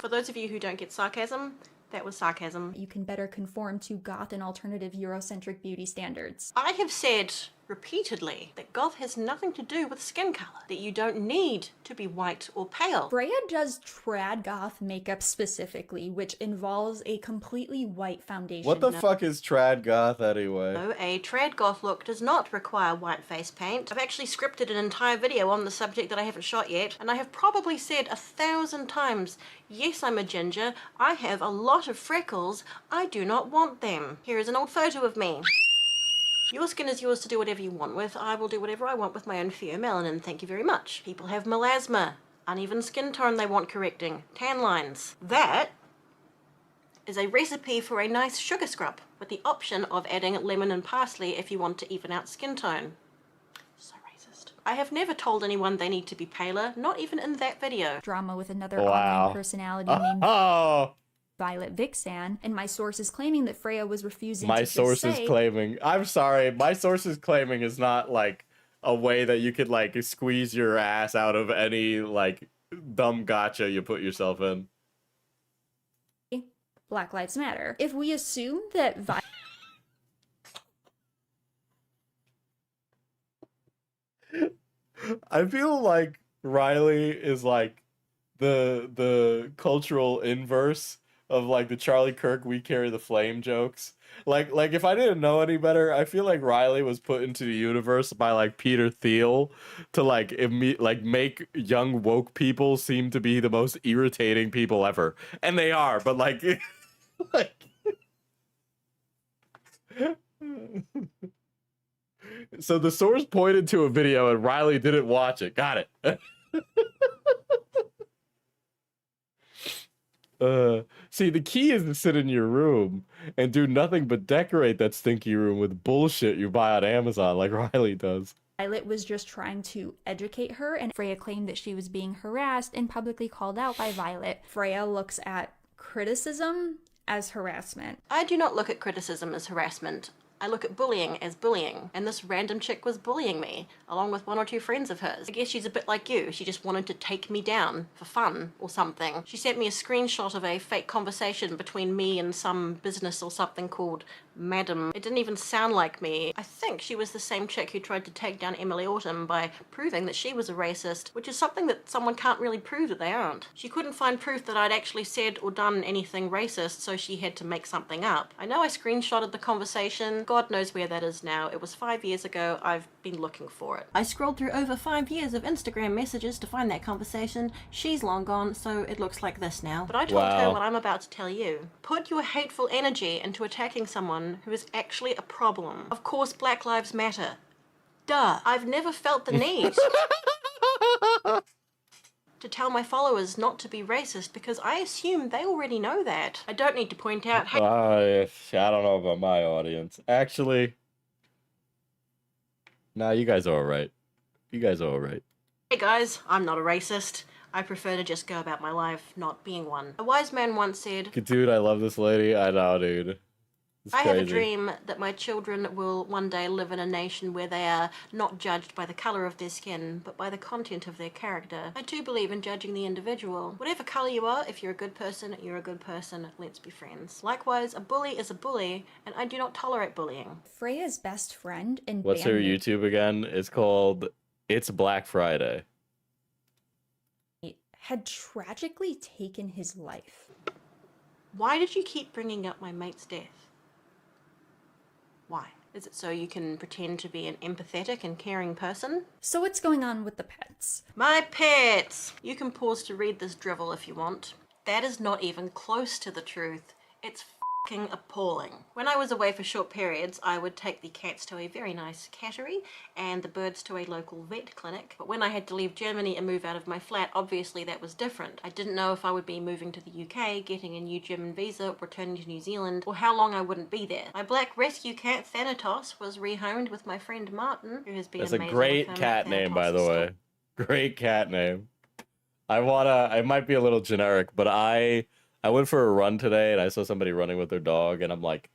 For those of you who don't get sarcasm, that was sarcasm. You can better conform to goth and alternative Eurocentric beauty standards. I have said repeatedly that goth has nothing to do with skin color, that you don't need to be white or pale. Freya does trad goth makeup specifically, which involves a completely white foundation. What the fuck is trad goth anyway? No, a trad goth look does not require white face paint. I've actually scripted an entire video on the subject that I haven't shot yet, and I have probably said 1,000 times, yes, I'm a ginger, I have a lot of freckles, I do not want them. Here is an old photo of me. Your skin is yours to do whatever you want with. I will do whatever I want with my own pheomelanin, thank you very much. People have melasma, uneven skin tone they want correcting, tan lines. That is a recipe for a nice sugar scrub, with the option of adding lemon and parsley if you want to even out skin tone. So racist. I have never told anyone they need to be paler, not even in that video. Drama with another Wow. online personality named Oh, Violet Vixen, and my source is claiming that Freya was refusing my to just source is say, claiming. I'm sorry. My source is claiming is not like a way that you could like squeeze your ass out of any like dumb gotcha you put yourself in. Black Lives Matter. If we assume that I feel like Reilly is like the cultural inverse of like the Charlie Kirk "We Carry the Flame" jokes. Like if I didn't know any better, I feel like Reilly was put into the universe by like Peter Thiel to like make young woke people seem to be the most irritating people ever, and they are. But like, like. So the source pointed to a video and Reilly didn't watch it. Got it. See, the key is to sit in your room and do nothing but decorate that stinky room with bullshit you buy on Amazon like Reilly does. Violet was just trying to educate her, and Freya claimed that she was being harassed and publicly called out by Violet. Freya looks at criticism as harassment. I do not look at criticism as harassment. I look at bullying as bullying, and this random chick was bullying me, along with one or two friends of hers. I guess she's a bit like you. She just wanted to take me down for fun or something. She sent me a screenshot of a fake conversation between me and some business or something called Madam. It didn't even sound like me. I think she was the same chick who tried to take down Emily Autumn by proving that she was a racist, which is something that someone can't really prove that they aren't. She couldn't find proof that I'd actually said or done anything racist, so she had to make something up. I know I screenshotted the conversation. God knows where that is now. It was 5 years ago. I've been looking for it. I scrolled through over 5 years of Instagram messages to find that conversation. She's long gone, so it looks like this now. But I told her what I'm about to tell you. Put your hateful energy into attacking someone who is actually a problem. Of course, Black Lives Matter. Duh. I've never felt the need to tell my followers not to be racist because I assume they already know that. I don't need to point out, hey, I don't know about my audience. Actually, nah, you guys are alright. You guys are alright. hey guys, I'm not a racist. I prefer to just go about my life not being one. A wise man once said, Dude, I love this lady. I know, dude. It's I have a crazy. dream that my children will one day live in a nation where they are not judged by the colour of their skin, but by the content of their character. I do believe in judging the individual. Whatever colour you are, if you're a good person, you're a good person. Let's be friends. Likewise, a bully is a bully, and I do not tolerate bullying. Freya's best friend and What's her bandmate YouTube again? It's called It's Black Friday. had tragically taken his life. Why did you keep bringing up my mate's death? Why? Is it so you can pretend to be an empathetic and caring person? So what's going on with the pets? My pets! You can pause to read this drivel if you want. That is not even close to the truth. It's f***ing appalling. When I was away for short periods, I would take the cats to a very nice cattery and the birds to a local vet clinic. But when I had to leave Germany and move out of my flat, obviously that was different. I didn't know if I would be moving to the UK, getting a new German visa, returning to New Zealand, or how long I wouldn't be there. My black rescue cat, Thanatos, was rehomed with my friend Martin, who has been That's a amazing great with him. cat name, by the Thanatos is way. Great cat name. It might be a little generic, but I went for a run today and I saw somebody running with their dog and I'm like,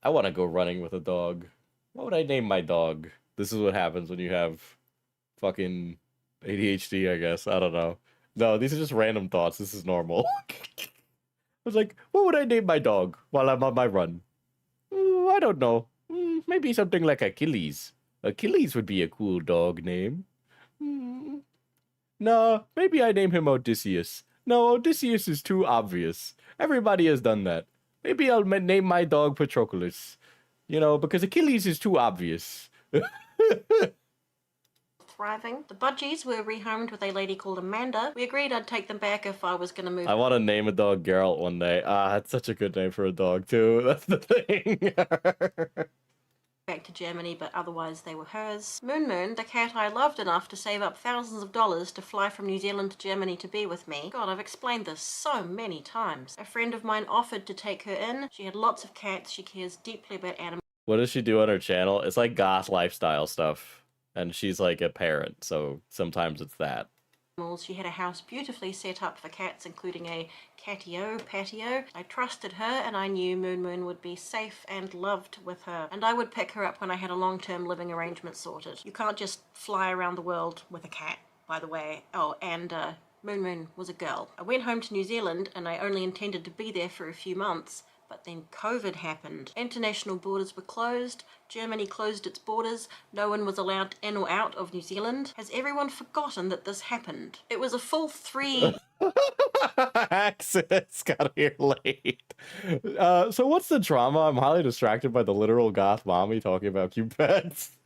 I want to go running with a dog. What would I name my dog? This is what happens when you have fucking ADHD, I guess. I don't know. No, these are just random thoughts. This is normal. I was like, what would I name my dog while I'm on my run? I don't know. Maybe something like Achilles. Achilles would be a cool dog name. No, maybe I name him Odysseus. No, Odysseus is too obvious. Everybody has done that. Maybe I'll name my dog Patroclus. You know, because Achilles is too obvious. thriving. The Budgies were rehomed with a lady called Amanda. We agreed I'd take them back if I was going to move. I want to name a dog Geralt one day. That's such a good name for a dog, too. That's the thing. Back to Germany, but otherwise they were hers. Moon Moon, the cat I loved enough to save up thousands of dollars to fly from New Zealand to Germany to be with me. God, I've explained this so many times. A friend of mine offered to take her in. She had lots of cats. She cares deeply about animals. What does she do on her channel? It's like goth lifestyle stuff. And she's like a parent, so sometimes it's that. She had a house beautifully set up for cats, including a patio. I trusted her and I knew Moon Moon would be safe and loved with her. And I would pick her up when I had a long-term living arrangement sorted. You can't just fly around the world with a cat, by the way. Oh, and Moon Moon was a girl. I went home to New Zealand and I only intended to be there for a few months. But then COVID happened. International borders were closed. Germany closed its borders. No one was allowed in or out of New Zealand. Has everyone forgotten that this happened? It was a full 3... Access got here late. So what's the drama? I'm highly distracted by the literal goth mommy talking about cute pets.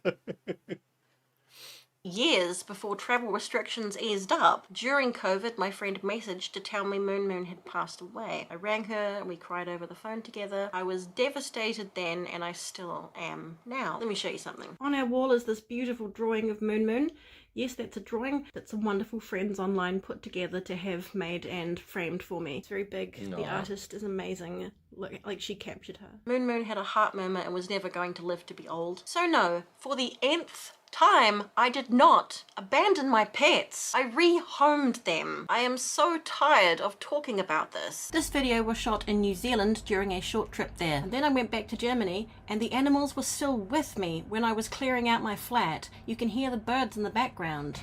years before travel restrictions eased up. During COVID, my friend messaged to tell me Moon Moon had passed away. I rang her and we cried over the phone together. I was devastated then and I still am now. Let me show you something. On our wall is this beautiful drawing of Moon Moon. Yes, that's a drawing that some wonderful friends online put together to have made and framed for me. It's very big. Aww. The artist is amazing. Look, like she captured her. Moon Moon had a heart murmur and was never going to live to be old. So no, for the nth time, I did not abandon my pets. I rehomed them. I am so tired of talking about this. This video was shot in New Zealand during a short trip there. And then I went back to Germany and the animals were still with me when I was clearing out my flat. You can hear the birds in the background.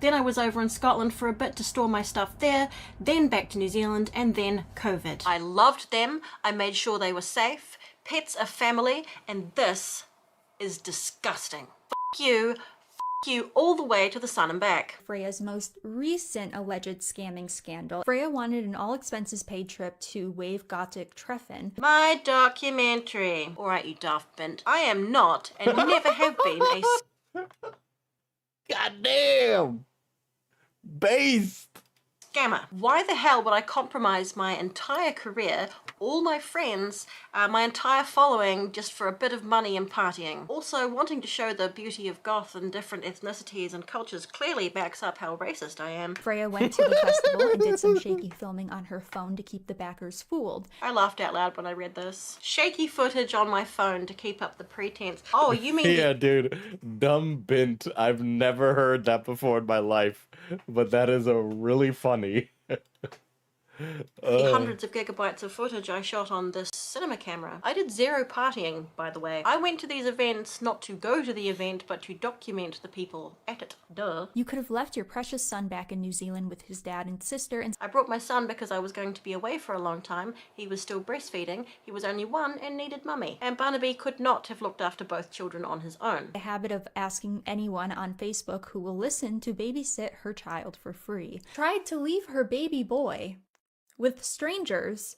Then I was over in Scotland for a bit to store my stuff there, then back to New Zealand, and then COVID. I loved them, I made sure they were safe. Pets are family, and this is disgusting. F you all the way to the sun and back. Freya's most recent alleged scamming scandal. Freya wanted an all-expenses-paid trip to Wave Gothic Treffen. My documentary. Alright, you daft bint. I am not, and never have been, a Goddamn! Based! scammer. Why the hell would I compromise my entire career, all my friends, my entire following just for a bit of money and partying? Also, wanting to show the beauty of goth and different ethnicities and cultures clearly backs up how racist I am. Freya went to the festival and did some shaky filming on her phone to keep the backers fooled. I laughed out loud when I read this. Shaky footage on my phone to keep up the pretense. Oh, you mean... Yeah, dude. Dumb bint. I've never heard that before in my life, but that is a really funny. The hundreds of gigabytes of footage I shot on this cinema camera. I did zero partying, by the way. I went to these events not to go to the event, but to document the people at it. Duh. You could have left your precious son back in New Zealand with his dad and sister and I brought my son because I was going to be away for a long time. He was still breastfeeding. He was only 1 and needed mummy. And Barnaby could not have looked after both children on his own. the habit of asking anyone on Facebook who will listen to babysit her child for free. Tried to leave her baby boy with strangers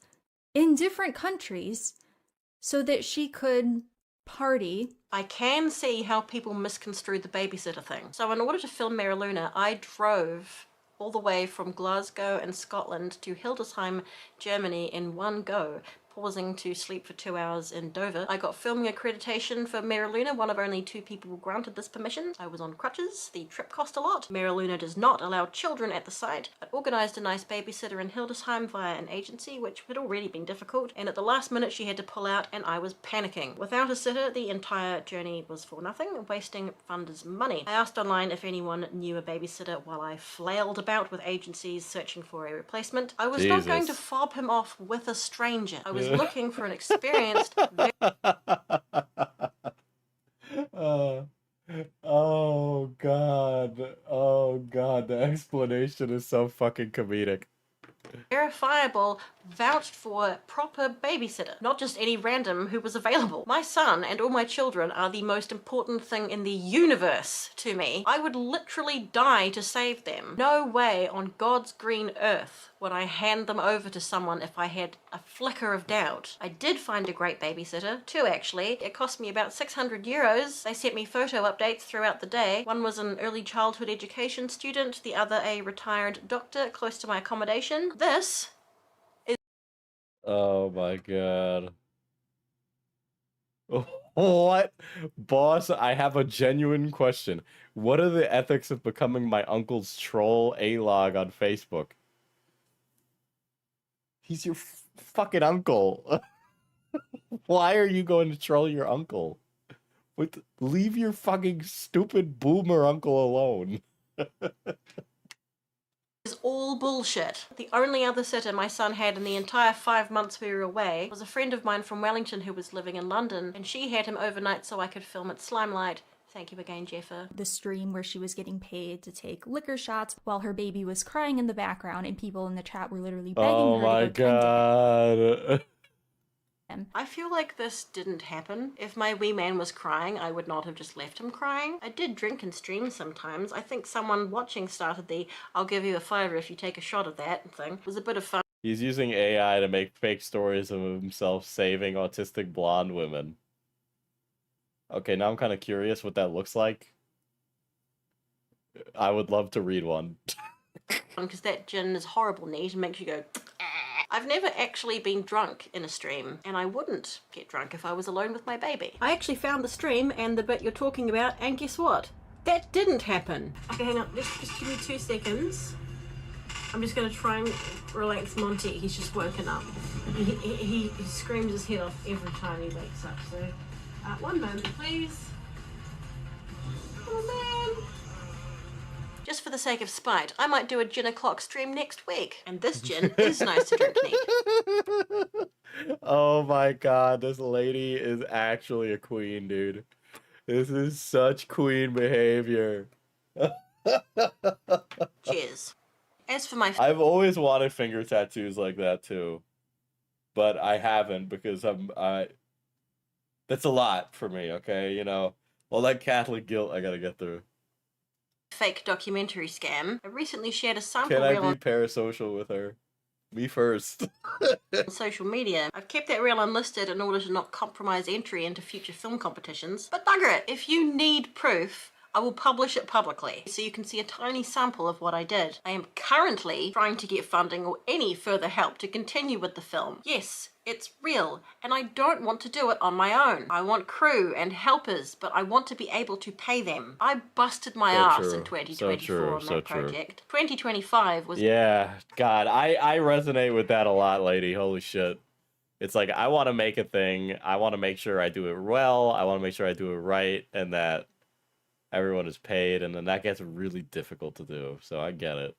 in different countries so that she could party. I can see how people misconstrued the babysitter thing. So in order to film Reilly, I drove all the way from Glasgow and Scotland to Hildesheim, Germany in one go, pausing to sleep for 2 hours in Dover. I got filming accreditation for Reilly, one of only 2 people granted this permission. I was on crutches, the trip cost a lot. Reilly does not allow children at the site. I organised a nice babysitter in Hildesheim via an agency, which had already been difficult, and at the last minute she had to pull out and I was panicking. Without a sitter, the entire journey was for nothing, wasting funders' money. I asked online if anyone knew a babysitter while I flailed about with agencies searching for a replacement. I was not going to fob him off with a stranger. I was looking for an experienced... Oh god, the explanation is so fucking comedic. verifiable, vouched for proper babysitter, not just any random who was available. My son and all my children are the most important thing in the universe to me. I would literally die to save them. No way on God's green earth would I hand them over to someone if I had a flicker of doubt. I did find a great babysitter, 2 actually. It cost me about 600 euros. They sent me photo updates throughout the day. One was an early childhood education student, the other a retired doctor close to my accommodation. This is... Oh my god. What? Boss, I have a genuine question. What are the ethics of becoming my uncle's troll A-log on Facebook? He's your fucking uncle. Why are you going to troll your uncle? Leave your fucking stupid boomer uncle alone. is all bullshit. The only other sitter my son had in the entire 5 months we were away was a friend of mine from Wellington who was living in London, and she had him overnight so I could film at Slimelight. Thank you again, Jeffer. The stream where she was getting paid to take liquor shots while her baby was crying in the background and people in the chat were literally begging her to go tend to him. I feel like this didn't happen. If my wee man was crying, I would not have just left him crying. I did drink and stream sometimes. I think someone watching started the "I'll give you a $5 if you take a shot of that" thing. It was a bit of fun. He's using AI to make fake stories of himself saving autistic blonde women. Okay, now I'm kind of curious what that looks like. I would love to read one. Because that gin is horrible neat and makes you go... I've never actually been drunk in a stream, and I wouldn't get drunk if I was alone with my baby. I actually found the stream and the bit you're talking about, and guess what? That didn't happen. Okay, hang on, just give me 2 seconds. I'm just gonna try and relax Monty. He's just woken up. He screams his head off every time he wakes up, so... One moment, please. Oh man. Just for the sake of spite, I might do a gin o'clock stream next week. And this gin is nice to drink neat. Oh my god, this lady is actually a queen, dude. This is such queen behavior. Cheers. As for my I've always wanted finger tattoos like that too, but I haven't because that's a lot for me, okay? You know, all that Catholic guilt I gotta get through. fake documentary scam, I recently shared a sample Can I reel be on parasocial with her? Me first. social media. I've kept that reel unlisted in order to not compromise entry into future film competitions. But bugger it, if you need proof, I will publish it publicly, so you can see a tiny sample of what I did. I am currently trying to get funding or any further help to continue with the film. Yes, it's real, and I don't want to do it on my own. I want crew and helpers, but I want to be able to pay them. I busted my ass in 2024 on that project. 2025 was... Yeah, God, I resonate with that a lot, lady. Holy shit. It's like, I want to make a thing. I want to make sure I do it well. I want to make sure I do it right, and that everyone is paid, and then that gets really difficult to do, so I get it.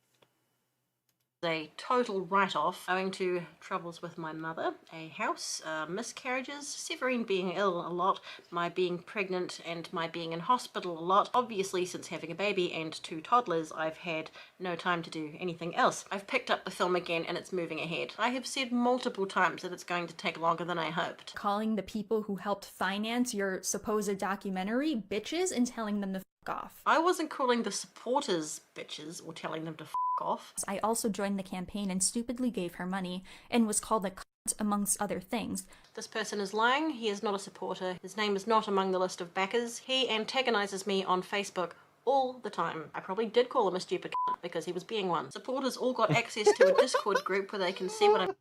A total write-off owing to troubles with my mother, a house, miscarriages, Severine being ill a lot, my being pregnant and my being in hospital a lot. Obviously, since having a baby and 2 toddlers, I've had no time to do anything else. I've picked up the film again and it's moving ahead. I have said multiple times that it's going to take longer than I hoped. Calling the people who helped finance your supposed documentary bitches and telling them to f off. I wasn't calling the supporters bitches or telling them to f off. I also joined the campaign and stupidly gave her money and was called a cunt amongst other things. This person is lying. He is not a supporter. His name is not among the list of backers. He antagonizes me on Facebook all the time. I probably did call him a stupid cunt because he was being one. Supporters all got access to a Discord group where they can see what I'm...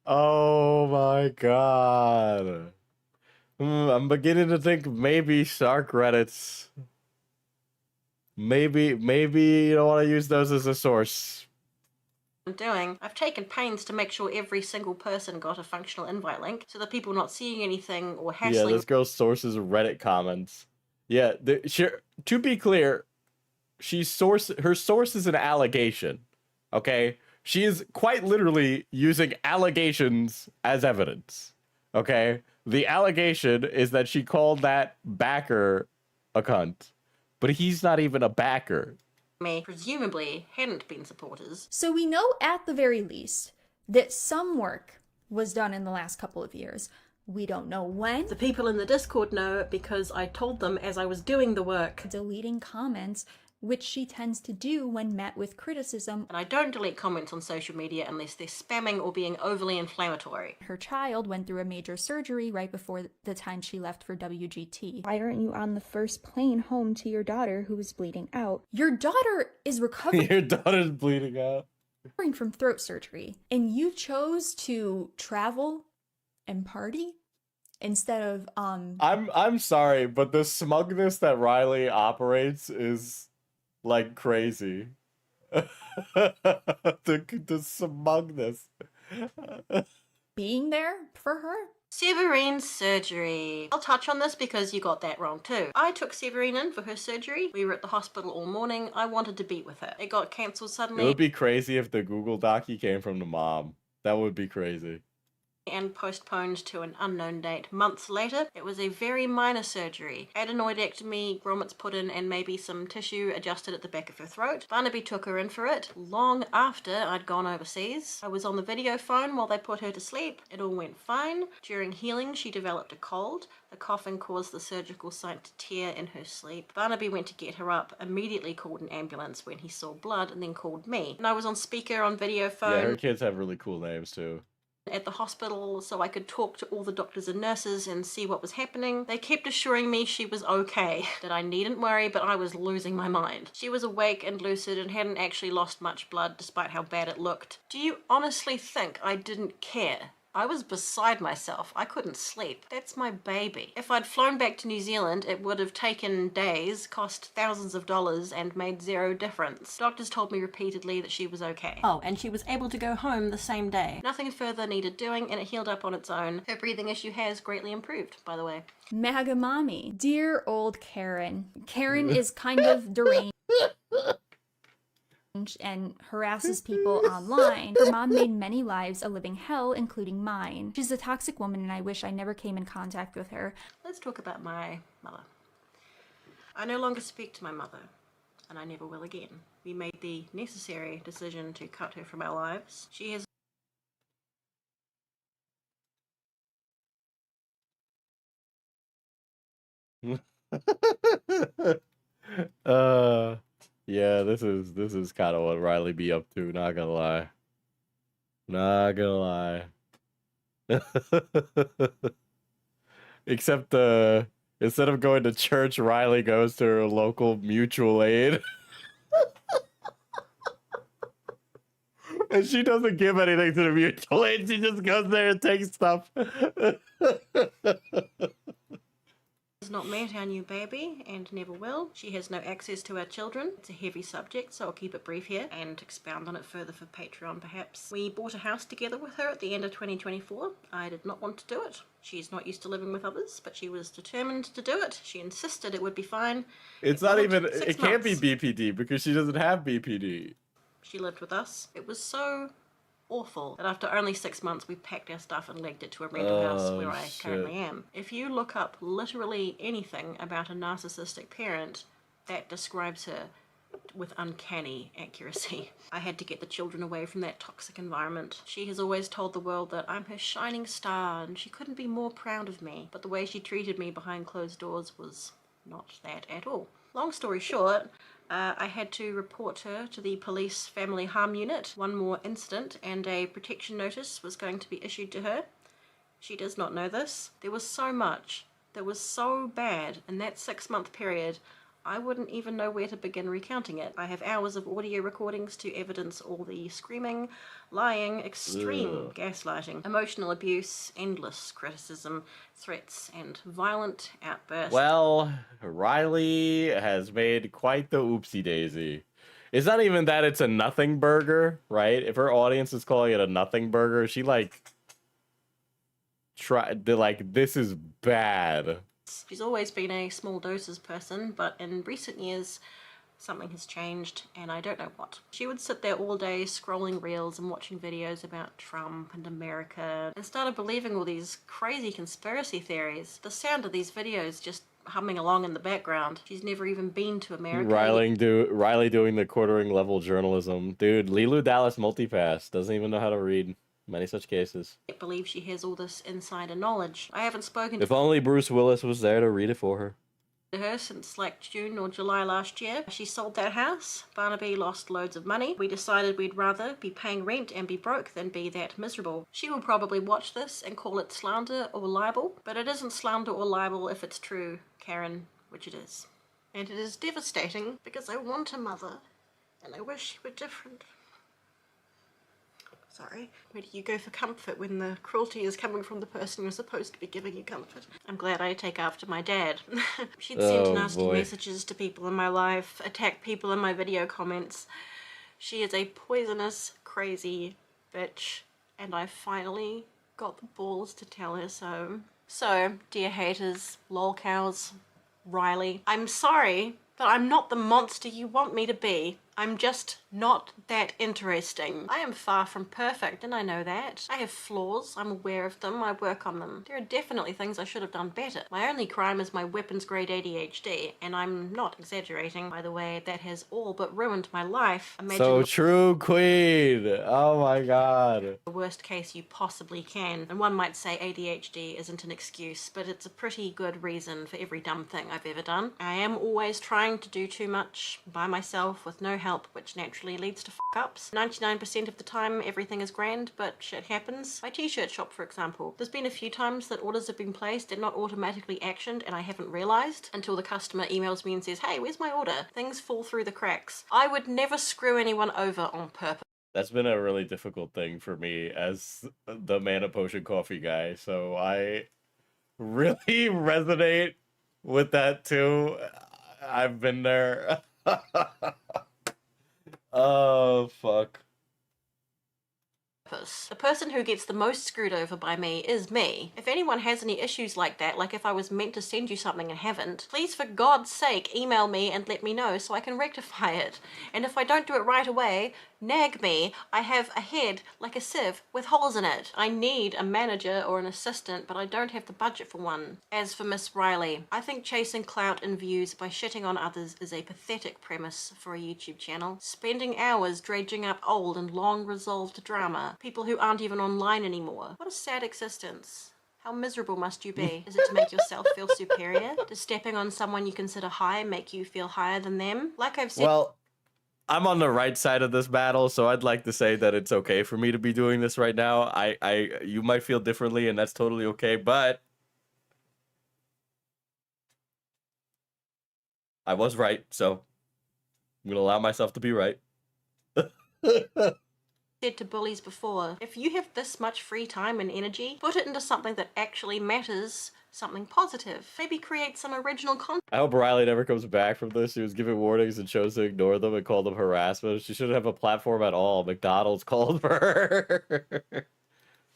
Oh my god. I'm beginning to think maybe Sark Reddits. Maybe you don't want to use those as a source. doing. I've taken pains to make sure every single person got a functional invite link so that people not seeing anything or hassling... Yeah, this girl's sources Reddit comments. Yeah, to be clear, her source is an allegation, okay? She is quite literally using allegations as evidence, okay? The allegation is that she called that backer a cunt, but he's not even a backer. Me, presumably, hadn't been supporters. So we know at the very least that some work was done in the last couple of years. We don't know when. The people in the Discord know because I told them as I was doing the work. Deleting comments, which she tends to do when met with criticism. And I don't delete comments on social media unless they're spamming or being overly inflammatory. Her child went through a major surgery right before the time she left for WGT. Why aren't you on the first plane home to your daughter who is bleeding out? Your daughter is recovering. Your daughter's bleeding out. From throat surgery, and you chose to travel and party instead of I'm sorry, but the smugness that Reilly operates is like crazy. the smugness. being there for her. Severine's surgery. I'll touch on this because you got that wrong too. I took Severine in for her surgery. We were at the hospital all morning. I wanted to beat with her. It got cancelled suddenly. It would be crazy if the Google docu came from the mom. That would be crazy. And postponed to an unknown date months later. It was a very minor surgery. Adenoidectomy, grommets put in, and maybe some tissue adjusted at the back of her throat. Barnaby took her in for it long after I'd gone overseas. I was on the video phone while they put her to sleep. It all went fine. During healing, she developed a cold. The coughing caused the surgical site to tear in her sleep. Barnaby went to get her up, immediately called an ambulance when he saw blood, and then called me. And I was on speaker on video phone. Yeah, her kids have really cool names too. At the hospital so I could talk to all the doctors and nurses and see what was happening. They kept assuring me she was okay, that I needn't worry, but I was losing my mind. She was awake and lucid and hadn't actually lost much blood despite how bad it looked. Do you honestly think I didn't care I was beside myself. I couldn't sleep. That's my baby. If I'd flown back to New Zealand, it would have taken days, cost thousands of dollars, and made zero difference. Doctors told me repeatedly that she was okay. Oh, and she was able to go home the same day. Nothing further needed doing, and it healed up on its own. Her breathing issue has greatly improved, by the way. MAGA mommy. Dear old Karen. Karen is kind of deranged and harasses people online. Her mom made many lives a living hell, including mine. She's a toxic woman and I wish I never came in contact with her. Let's talk about my mother. I no longer speak to my mother, and I never will again. We made the necessary decision to cut her from our lives. She has Yeah, this is kind of what Reilly be up to, not gonna lie. Not gonna lie. Except instead of going to church, Reilly goes to her local mutual aid. And she doesn't give anything to the mutual aid, she just goes there and takes stuff. has not met our new baby and never will. She has no access to our children. It's a heavy subject, so I'll keep it brief here and expound on it further for Patreon perhaps. We bought a house together with her at the end of 2024. I did not want to do it. She's not used to living with others, but she was determined to do it. She insisted it would be fine. It's not even, it can't be BPD because she doesn't have BPD. She lived with us. It was so awful that after only 6 months we packed our stuff and legged it to a rental house where I currently am. If you look up literally anything about a narcissistic parent, that describes her with uncanny accuracy. I had to get the children away from that toxic environment. She has always told the world that I'm her shining star and she couldn't be more proud of me, but the way she treated me behind closed doors was not that at all. Long story short, I had to report her to the police family harm unit. One more incident and a protection notice was going to be issued to her. She does not know this. There was so much that was so bad in that 6-month period, I wouldn't even know where to begin recounting it. I have hours of audio recordings to evidence all the screaming, lying, extreme gaslighting, emotional abuse, endless criticism, threats, and violent outbursts. Well, Reilly has made quite the oopsie daisy. It's not even that it's a nothing burger, right? If her audience is calling it a nothing burger, she this is bad. She's always been a small doses person, but in recent years something has changed and I don't know what. She would sit there all day scrolling reels and watching videos about Trump and America and started believing all these crazy conspiracy theories. The sound of these videos just humming along in the background. She's never even been to America. Reilly doing the quartering level journalism. Dude, Lilu Dallas multipass. Doesn't even know how to read. Many such cases. I believe she has all this insider knowledge. I haven't spoken If only Bruce Willis was there to read it for her. To her since like June or July last year. She sold that house. Barnaby lost loads of money. We decided we'd rather be paying rent and be broke than be that miserable. She will probably watch this and call it slander or libel, but it isn't slander or libel if it's true, Karen, which it is. And it is devastating because I want a mother and I wish she were different. Sorry. Where do you go for comfort when the cruelty is coming from the person you're supposed to be giving you comfort? I'm glad I take after my dad. She'd send nasty messages to people in my life, attack people in my video comments. She is a poisonous, crazy bitch, and I finally got the balls to tell her so. So, dear haters, lolcows, Reilly, I'm sorry, but I'm not the monster you want me to be. I'm just not that interesting. I am far from perfect, and I know that. I have flaws, I'm aware of them, I work on them. There are definitely things I should have done better. My only crime is my weapons-grade ADHD, and I'm not exaggerating, by the way. That has all but ruined my life. Imagine so true, Queen! Oh my god. The worst case you possibly can. And one might say ADHD isn't an excuse, but it's a pretty good reason for every dumb thing I've ever done. I am always trying to do too much by myself with no help, which naturally leads to fuck-ups. 99% of the time everything is grand, but shit happens. My t-shirt shop, for example. There's been a few times that orders have been placed and not automatically actioned and I haven't realised until the customer emails me and says, hey, where's my order? Things fall through the cracks. I would never screw anyone over on purpose. That's been a really difficult thing for me as the Mana Potion Coffee guy. So I really resonate with that too. I've been there. Oh, fuck. The person who gets the most screwed over by me is me. If anyone has any issues like that, like if I was meant to send you something and haven't, please for God's sake email me and let me know so I can rectify it. And if I don't do it right away, nag me. I have a head like a sieve with holes in it. I need a manager or an assistant, but I don't have the budget for one. As for Miss Reilly, I think chasing clout and views by shitting on others is a pathetic premise for a YouTube channel. Spending hours dredging up old and long-resolved drama. People who aren't even online anymore. What a sad existence. How miserable must you be? Is it to make yourself feel superior? Does stepping on someone you consider high make you feel higher than them? Like I've said... Well, I'm on the right side of this battle, so I'd like to say that it's okay for me to be doing this right now. You might feel differently, and that's totally okay, but I was right, so I'm gonna allow myself to be right. Said to bullies before, if you have this much free time and energy, put it into something that actually matters, something positive. Maybe create some original content. I hope Reilly never comes back from this. She was giving warnings and chose to ignore them and called them harassment. She shouldn't have a platform at all. McDonald's called for her.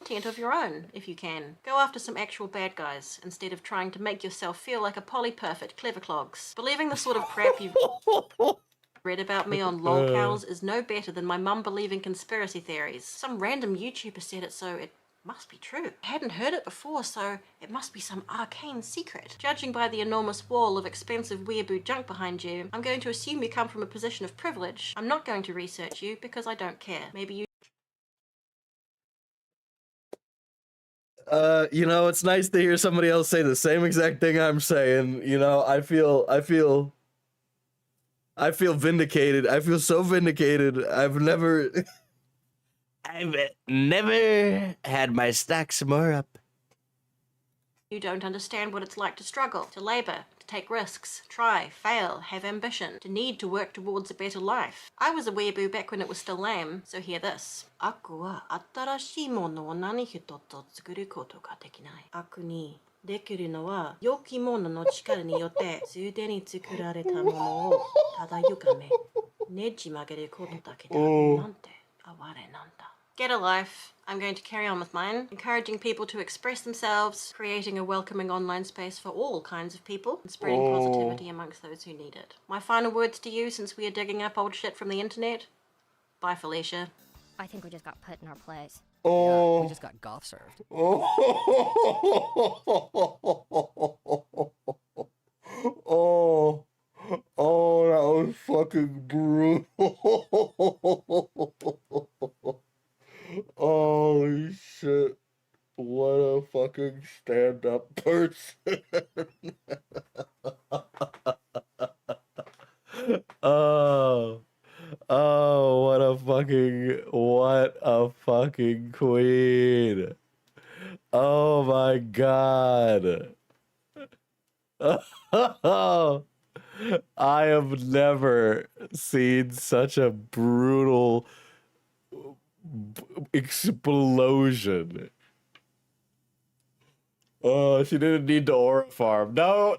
Content of your own, if you can. Go after some actual bad guys, instead of trying to make yourself feel like a poly-perfect clever clogs. Believing the sort of crap you've read about me on lolcows is no better than my mum believing conspiracy theories. Some random YouTuber said it, so it must be true. I hadn't heard it before, so it must be some arcane secret. Judging by the enormous wall of expensive weeaboo junk behind you, I'm going to assume you come from a position of privilege. I'm not going to research you because I don't care. Maybe you... You know, it's nice to hear somebody else say the same exact thing I'm saying. You know, I feel vindicated. I feel so vindicated. I've never had my stocks more up. You don't understand what it's like to struggle, to labor, to take risks, try, fail, have ambition, to need to work towards a better life. I was a weeaboo back when it was still lame, so hear this. Aku wa atarashii mono o nani hito to tsukuru koto ga dekinai. Aku ni dekiru no wa yoki mono no chikara ni yotte tsudeni ni tsukurareta mono o tadayukame neji mageru koto dake da nante aware nanda. Get a life. I'm going to carry on with mine, encouraging people to express themselves, creating a welcoming online space for all kinds of people, and spreading positivity amongst those who need it. My final words to you, since we are digging up old shit from the internet. Bye, Felicia. I think we just got put in our place. Yeah, we just got golf served. Oh, that was fucking brutal. Holy shit. What a fucking stand-up person. Oh, what a fucking queen. Oh my God. I have never seen such a brutal explosion. Oh, she didn't need to aura farm. No,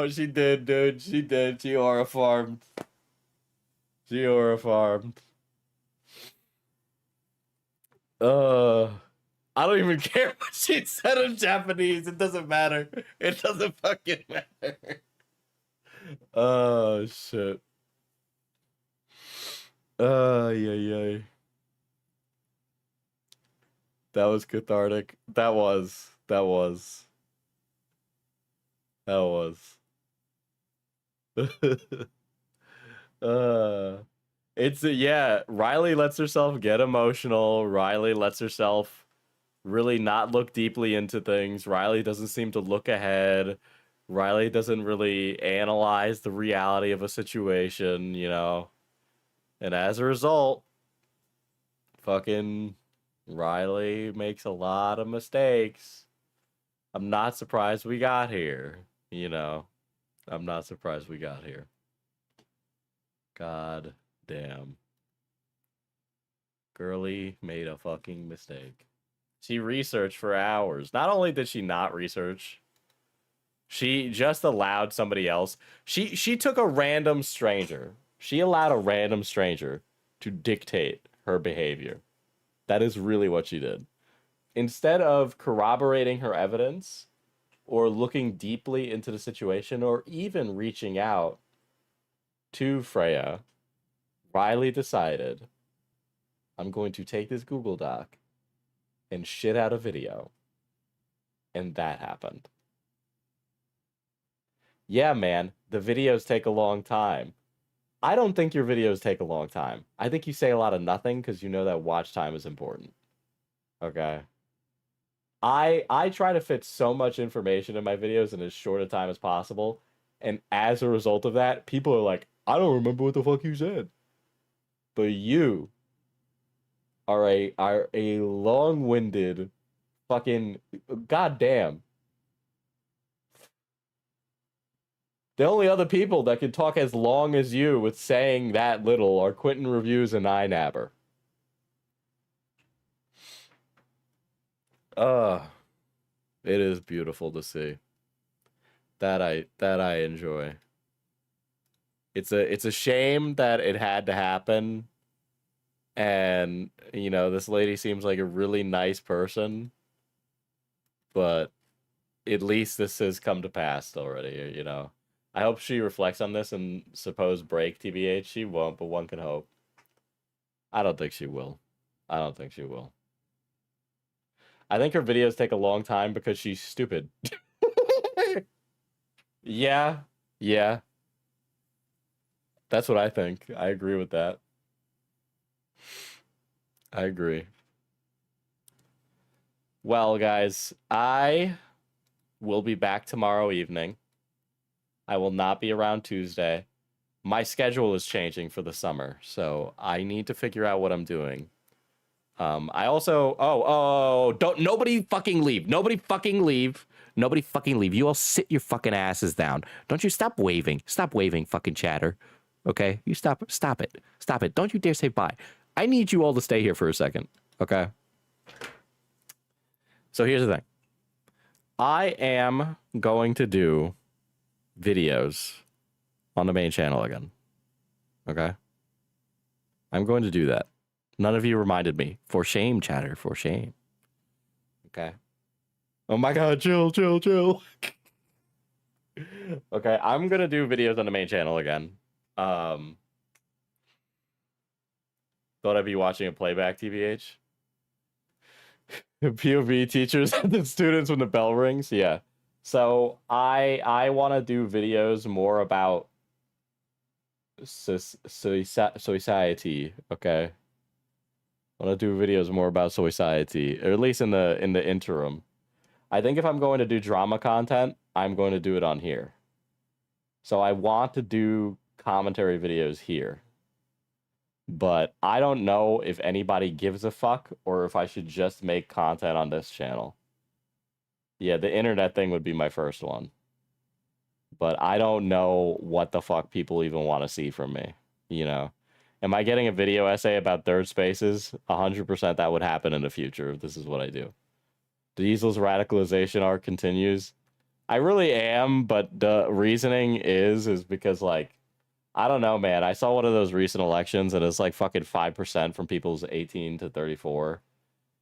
she did, dude. She did. She aura farmed. She aura farmed. I don't even care what she said in Japanese. It doesn't matter. It doesn't fucking matter. Oh, shit. Yeah. That was cathartic. That was. Yeah, Reilly lets herself get emotional. Reilly lets herself really not look deeply into things. Reilly doesn't seem to look ahead. Reilly doesn't really analyze the reality of a situation, you know. And as a result, fucking Reilly makes a lot of mistakes. I'm not surprised we got here, you know. I'm not surprised we got here. God damn. Girly made a fucking mistake. She researched for hours. Not only did she not research, she just allowed somebody else. She took a random stranger. She allowed a random stranger to dictate her behavior. That is really what she did. Instead of corroborating her evidence or looking deeply into the situation or even reaching out to Freya, Reilly decided, I'm going to take this Google Doc and shit out a video. And that happened. Yeah, man, the videos take a long time. I don't think your videos take a long time. I think you say a lot of nothing because you know that watch time is important. Okay? I try to fit so much information in my videos in as short a time as possible. And as a result of that, people are like, I don't remember what the fuck you said. But you are a long-winded fucking goddamn. The only other people that can talk as long as you with saying that little are Quentin Reviews and iNabber. It is beautiful to see. That I enjoy. It's a shame that it had to happen. And, you know, this lady seems like a really nice person. But at least this has come to pass already, you know. I hope she reflects on this and suppose break, TBH. She won't, but one can hope. I don't think she will. I don't think she will. I think her videos take a long time because she's stupid. Yeah. Yeah. That's what I think. I agree with that. I agree. Well, guys, I will be back tomorrow evening. I will not be around Tuesday. My schedule is changing for the summer, so I need to figure out what I'm doing. I also don't nobody fucking leave. Nobody fucking leave. Nobody fucking leave. You all sit your fucking asses down. Don't you stop waving. Stop waving, fucking chatter. Okay? You stop it. Stop it. Don't you dare say bye. I need you all to stay here for a second. Okay? So here's the thing. I am going to do videos on the main channel again. Okay? I'm going to do that. None of you reminded me. For shame, chatter. For shame. Okay? Oh my god, chill. Okay, I'm gonna do videos on the main channel again. Thought I'd be watching a playback, TBH. POV teachers and the students when the bell rings. Yeah. So I want to do videos more about society. Okay. I want to do videos more about society, or at least in the interim. I think if I'm going to do drama content, I'm going to do it on here. So I want to do commentary videos here. But I don't know if anybody gives a fuck or if I should just make content on this channel. Yeah, the internet thing would be my first one. But I don't know what the fuck people even want to see from me, you know? Am I getting a video essay about third spaces? 100% that would happen in the future if this is what I do. Diesel's radicalization arc continues. I really am, but the reasoning is because, like, I don't know, man. I saw one of those recent elections, and it's like fucking 5% from people's 18 to 34.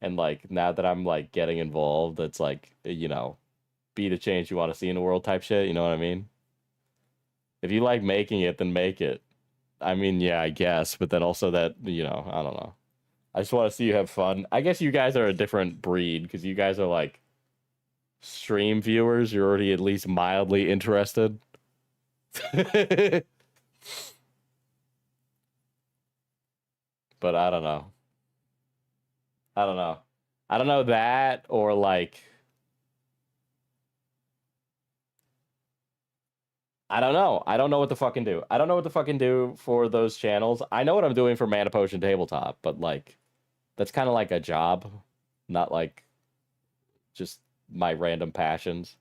And, like, now that I'm, like, getting involved, it's like, you know, be the change you want to see in the world type shit. You know what I mean? If you like making it, then make it. I mean, yeah, I guess. But then also that, you know, I don't know. I just want to see you have fun. I guess you guys are a different breed because you guys are, like, stream viewers. You're already at least mildly interested. But I don't know. I don't know. I don't know that or like I don't know. I don't know what to fucking do. I don't know what to fucking do for those channels. I know what I'm doing for Mana Potion Tabletop, but like that's kind of like a job, not like just my random passions.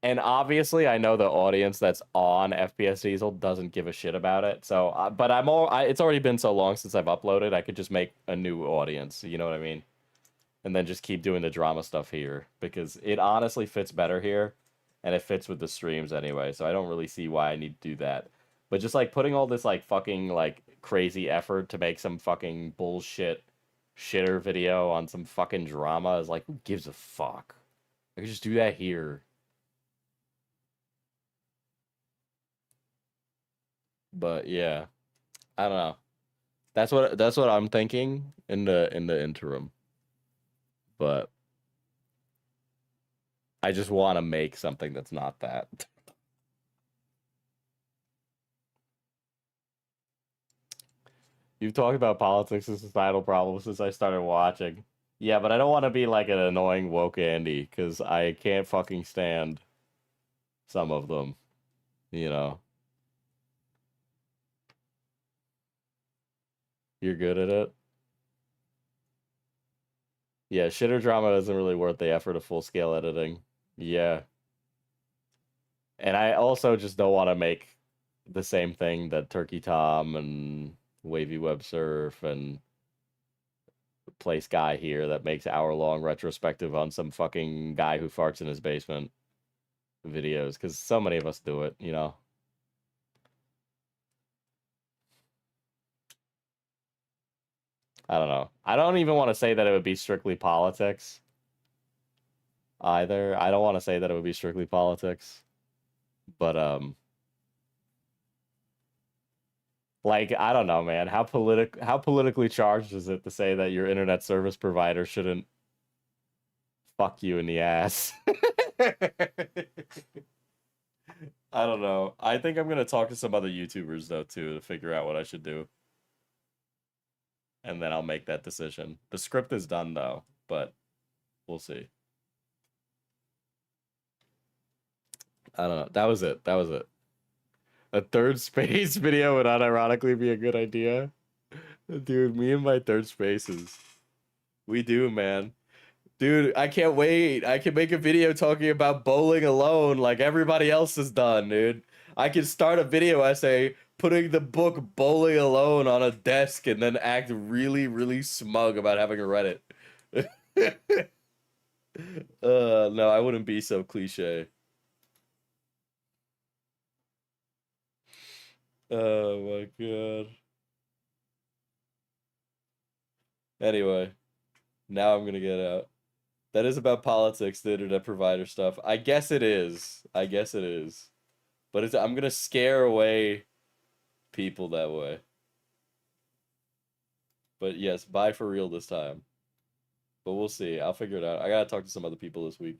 And obviously, I know the audience that's on FPS Diesel doesn't give a shit about it. So, but it's already been so long since I've uploaded. I could just make a new audience. You know what I mean? And then just keep doing the drama stuff here because it honestly fits better here, and it fits with the streams anyway. So I don't really see why I need to do that. But just like putting all this like fucking like crazy effort to make some fucking bullshit shitter video on some fucking drama is like, who gives a fuck? I could just do that here. But yeah, I don't know. That's what I'm thinking in the interim. But I just want to make something that's not that. You've talked about politics and societal problems since I started watching. Yeah, but I don't want to be like an annoying woke Andy because I can't fucking stand some of them, you know. You're good at it. Yeah, shitter drama isn't really worth the effort of full-scale editing. Yeah. And I also just don't want to make the same thing that Turkey Tom and Wavy Web Surf and Place Guy here that makes hour-long retrospective on some fucking guy who farts in his basement videos, because so many of us do it, you know? I don't know. I don't even want to say that it would be strictly politics either. I don't want to say that it would be strictly politics. But like, I don't know, man. How politically charged is it to say that your internet service provider shouldn't fuck you in the ass? I don't know. I think I'm gonna talk to some other YouTubers though too to figure out what I should do. And then I'll make that decision. The script is done though, but we'll see. I don't know. That was it. That was it. A third space video would unironically be a good idea. Dude, me and my third spaces. We do, man. Dude, I can't wait. I can make a video talking about bowling alone like everybody else has done, dude. I can start a video essay putting the book Bowling Alone on a desk and then act really, really smug about having read it. No, I wouldn't be so cliche. Oh my god. Anyway, now I'm gonna get out. That is about politics, the internet provider stuff. I guess it is. I guess it is. But I'm gonna scare away people that way. But yes, bye for real this time. But we'll see. I'll figure it out. I gotta talk to some other people this week.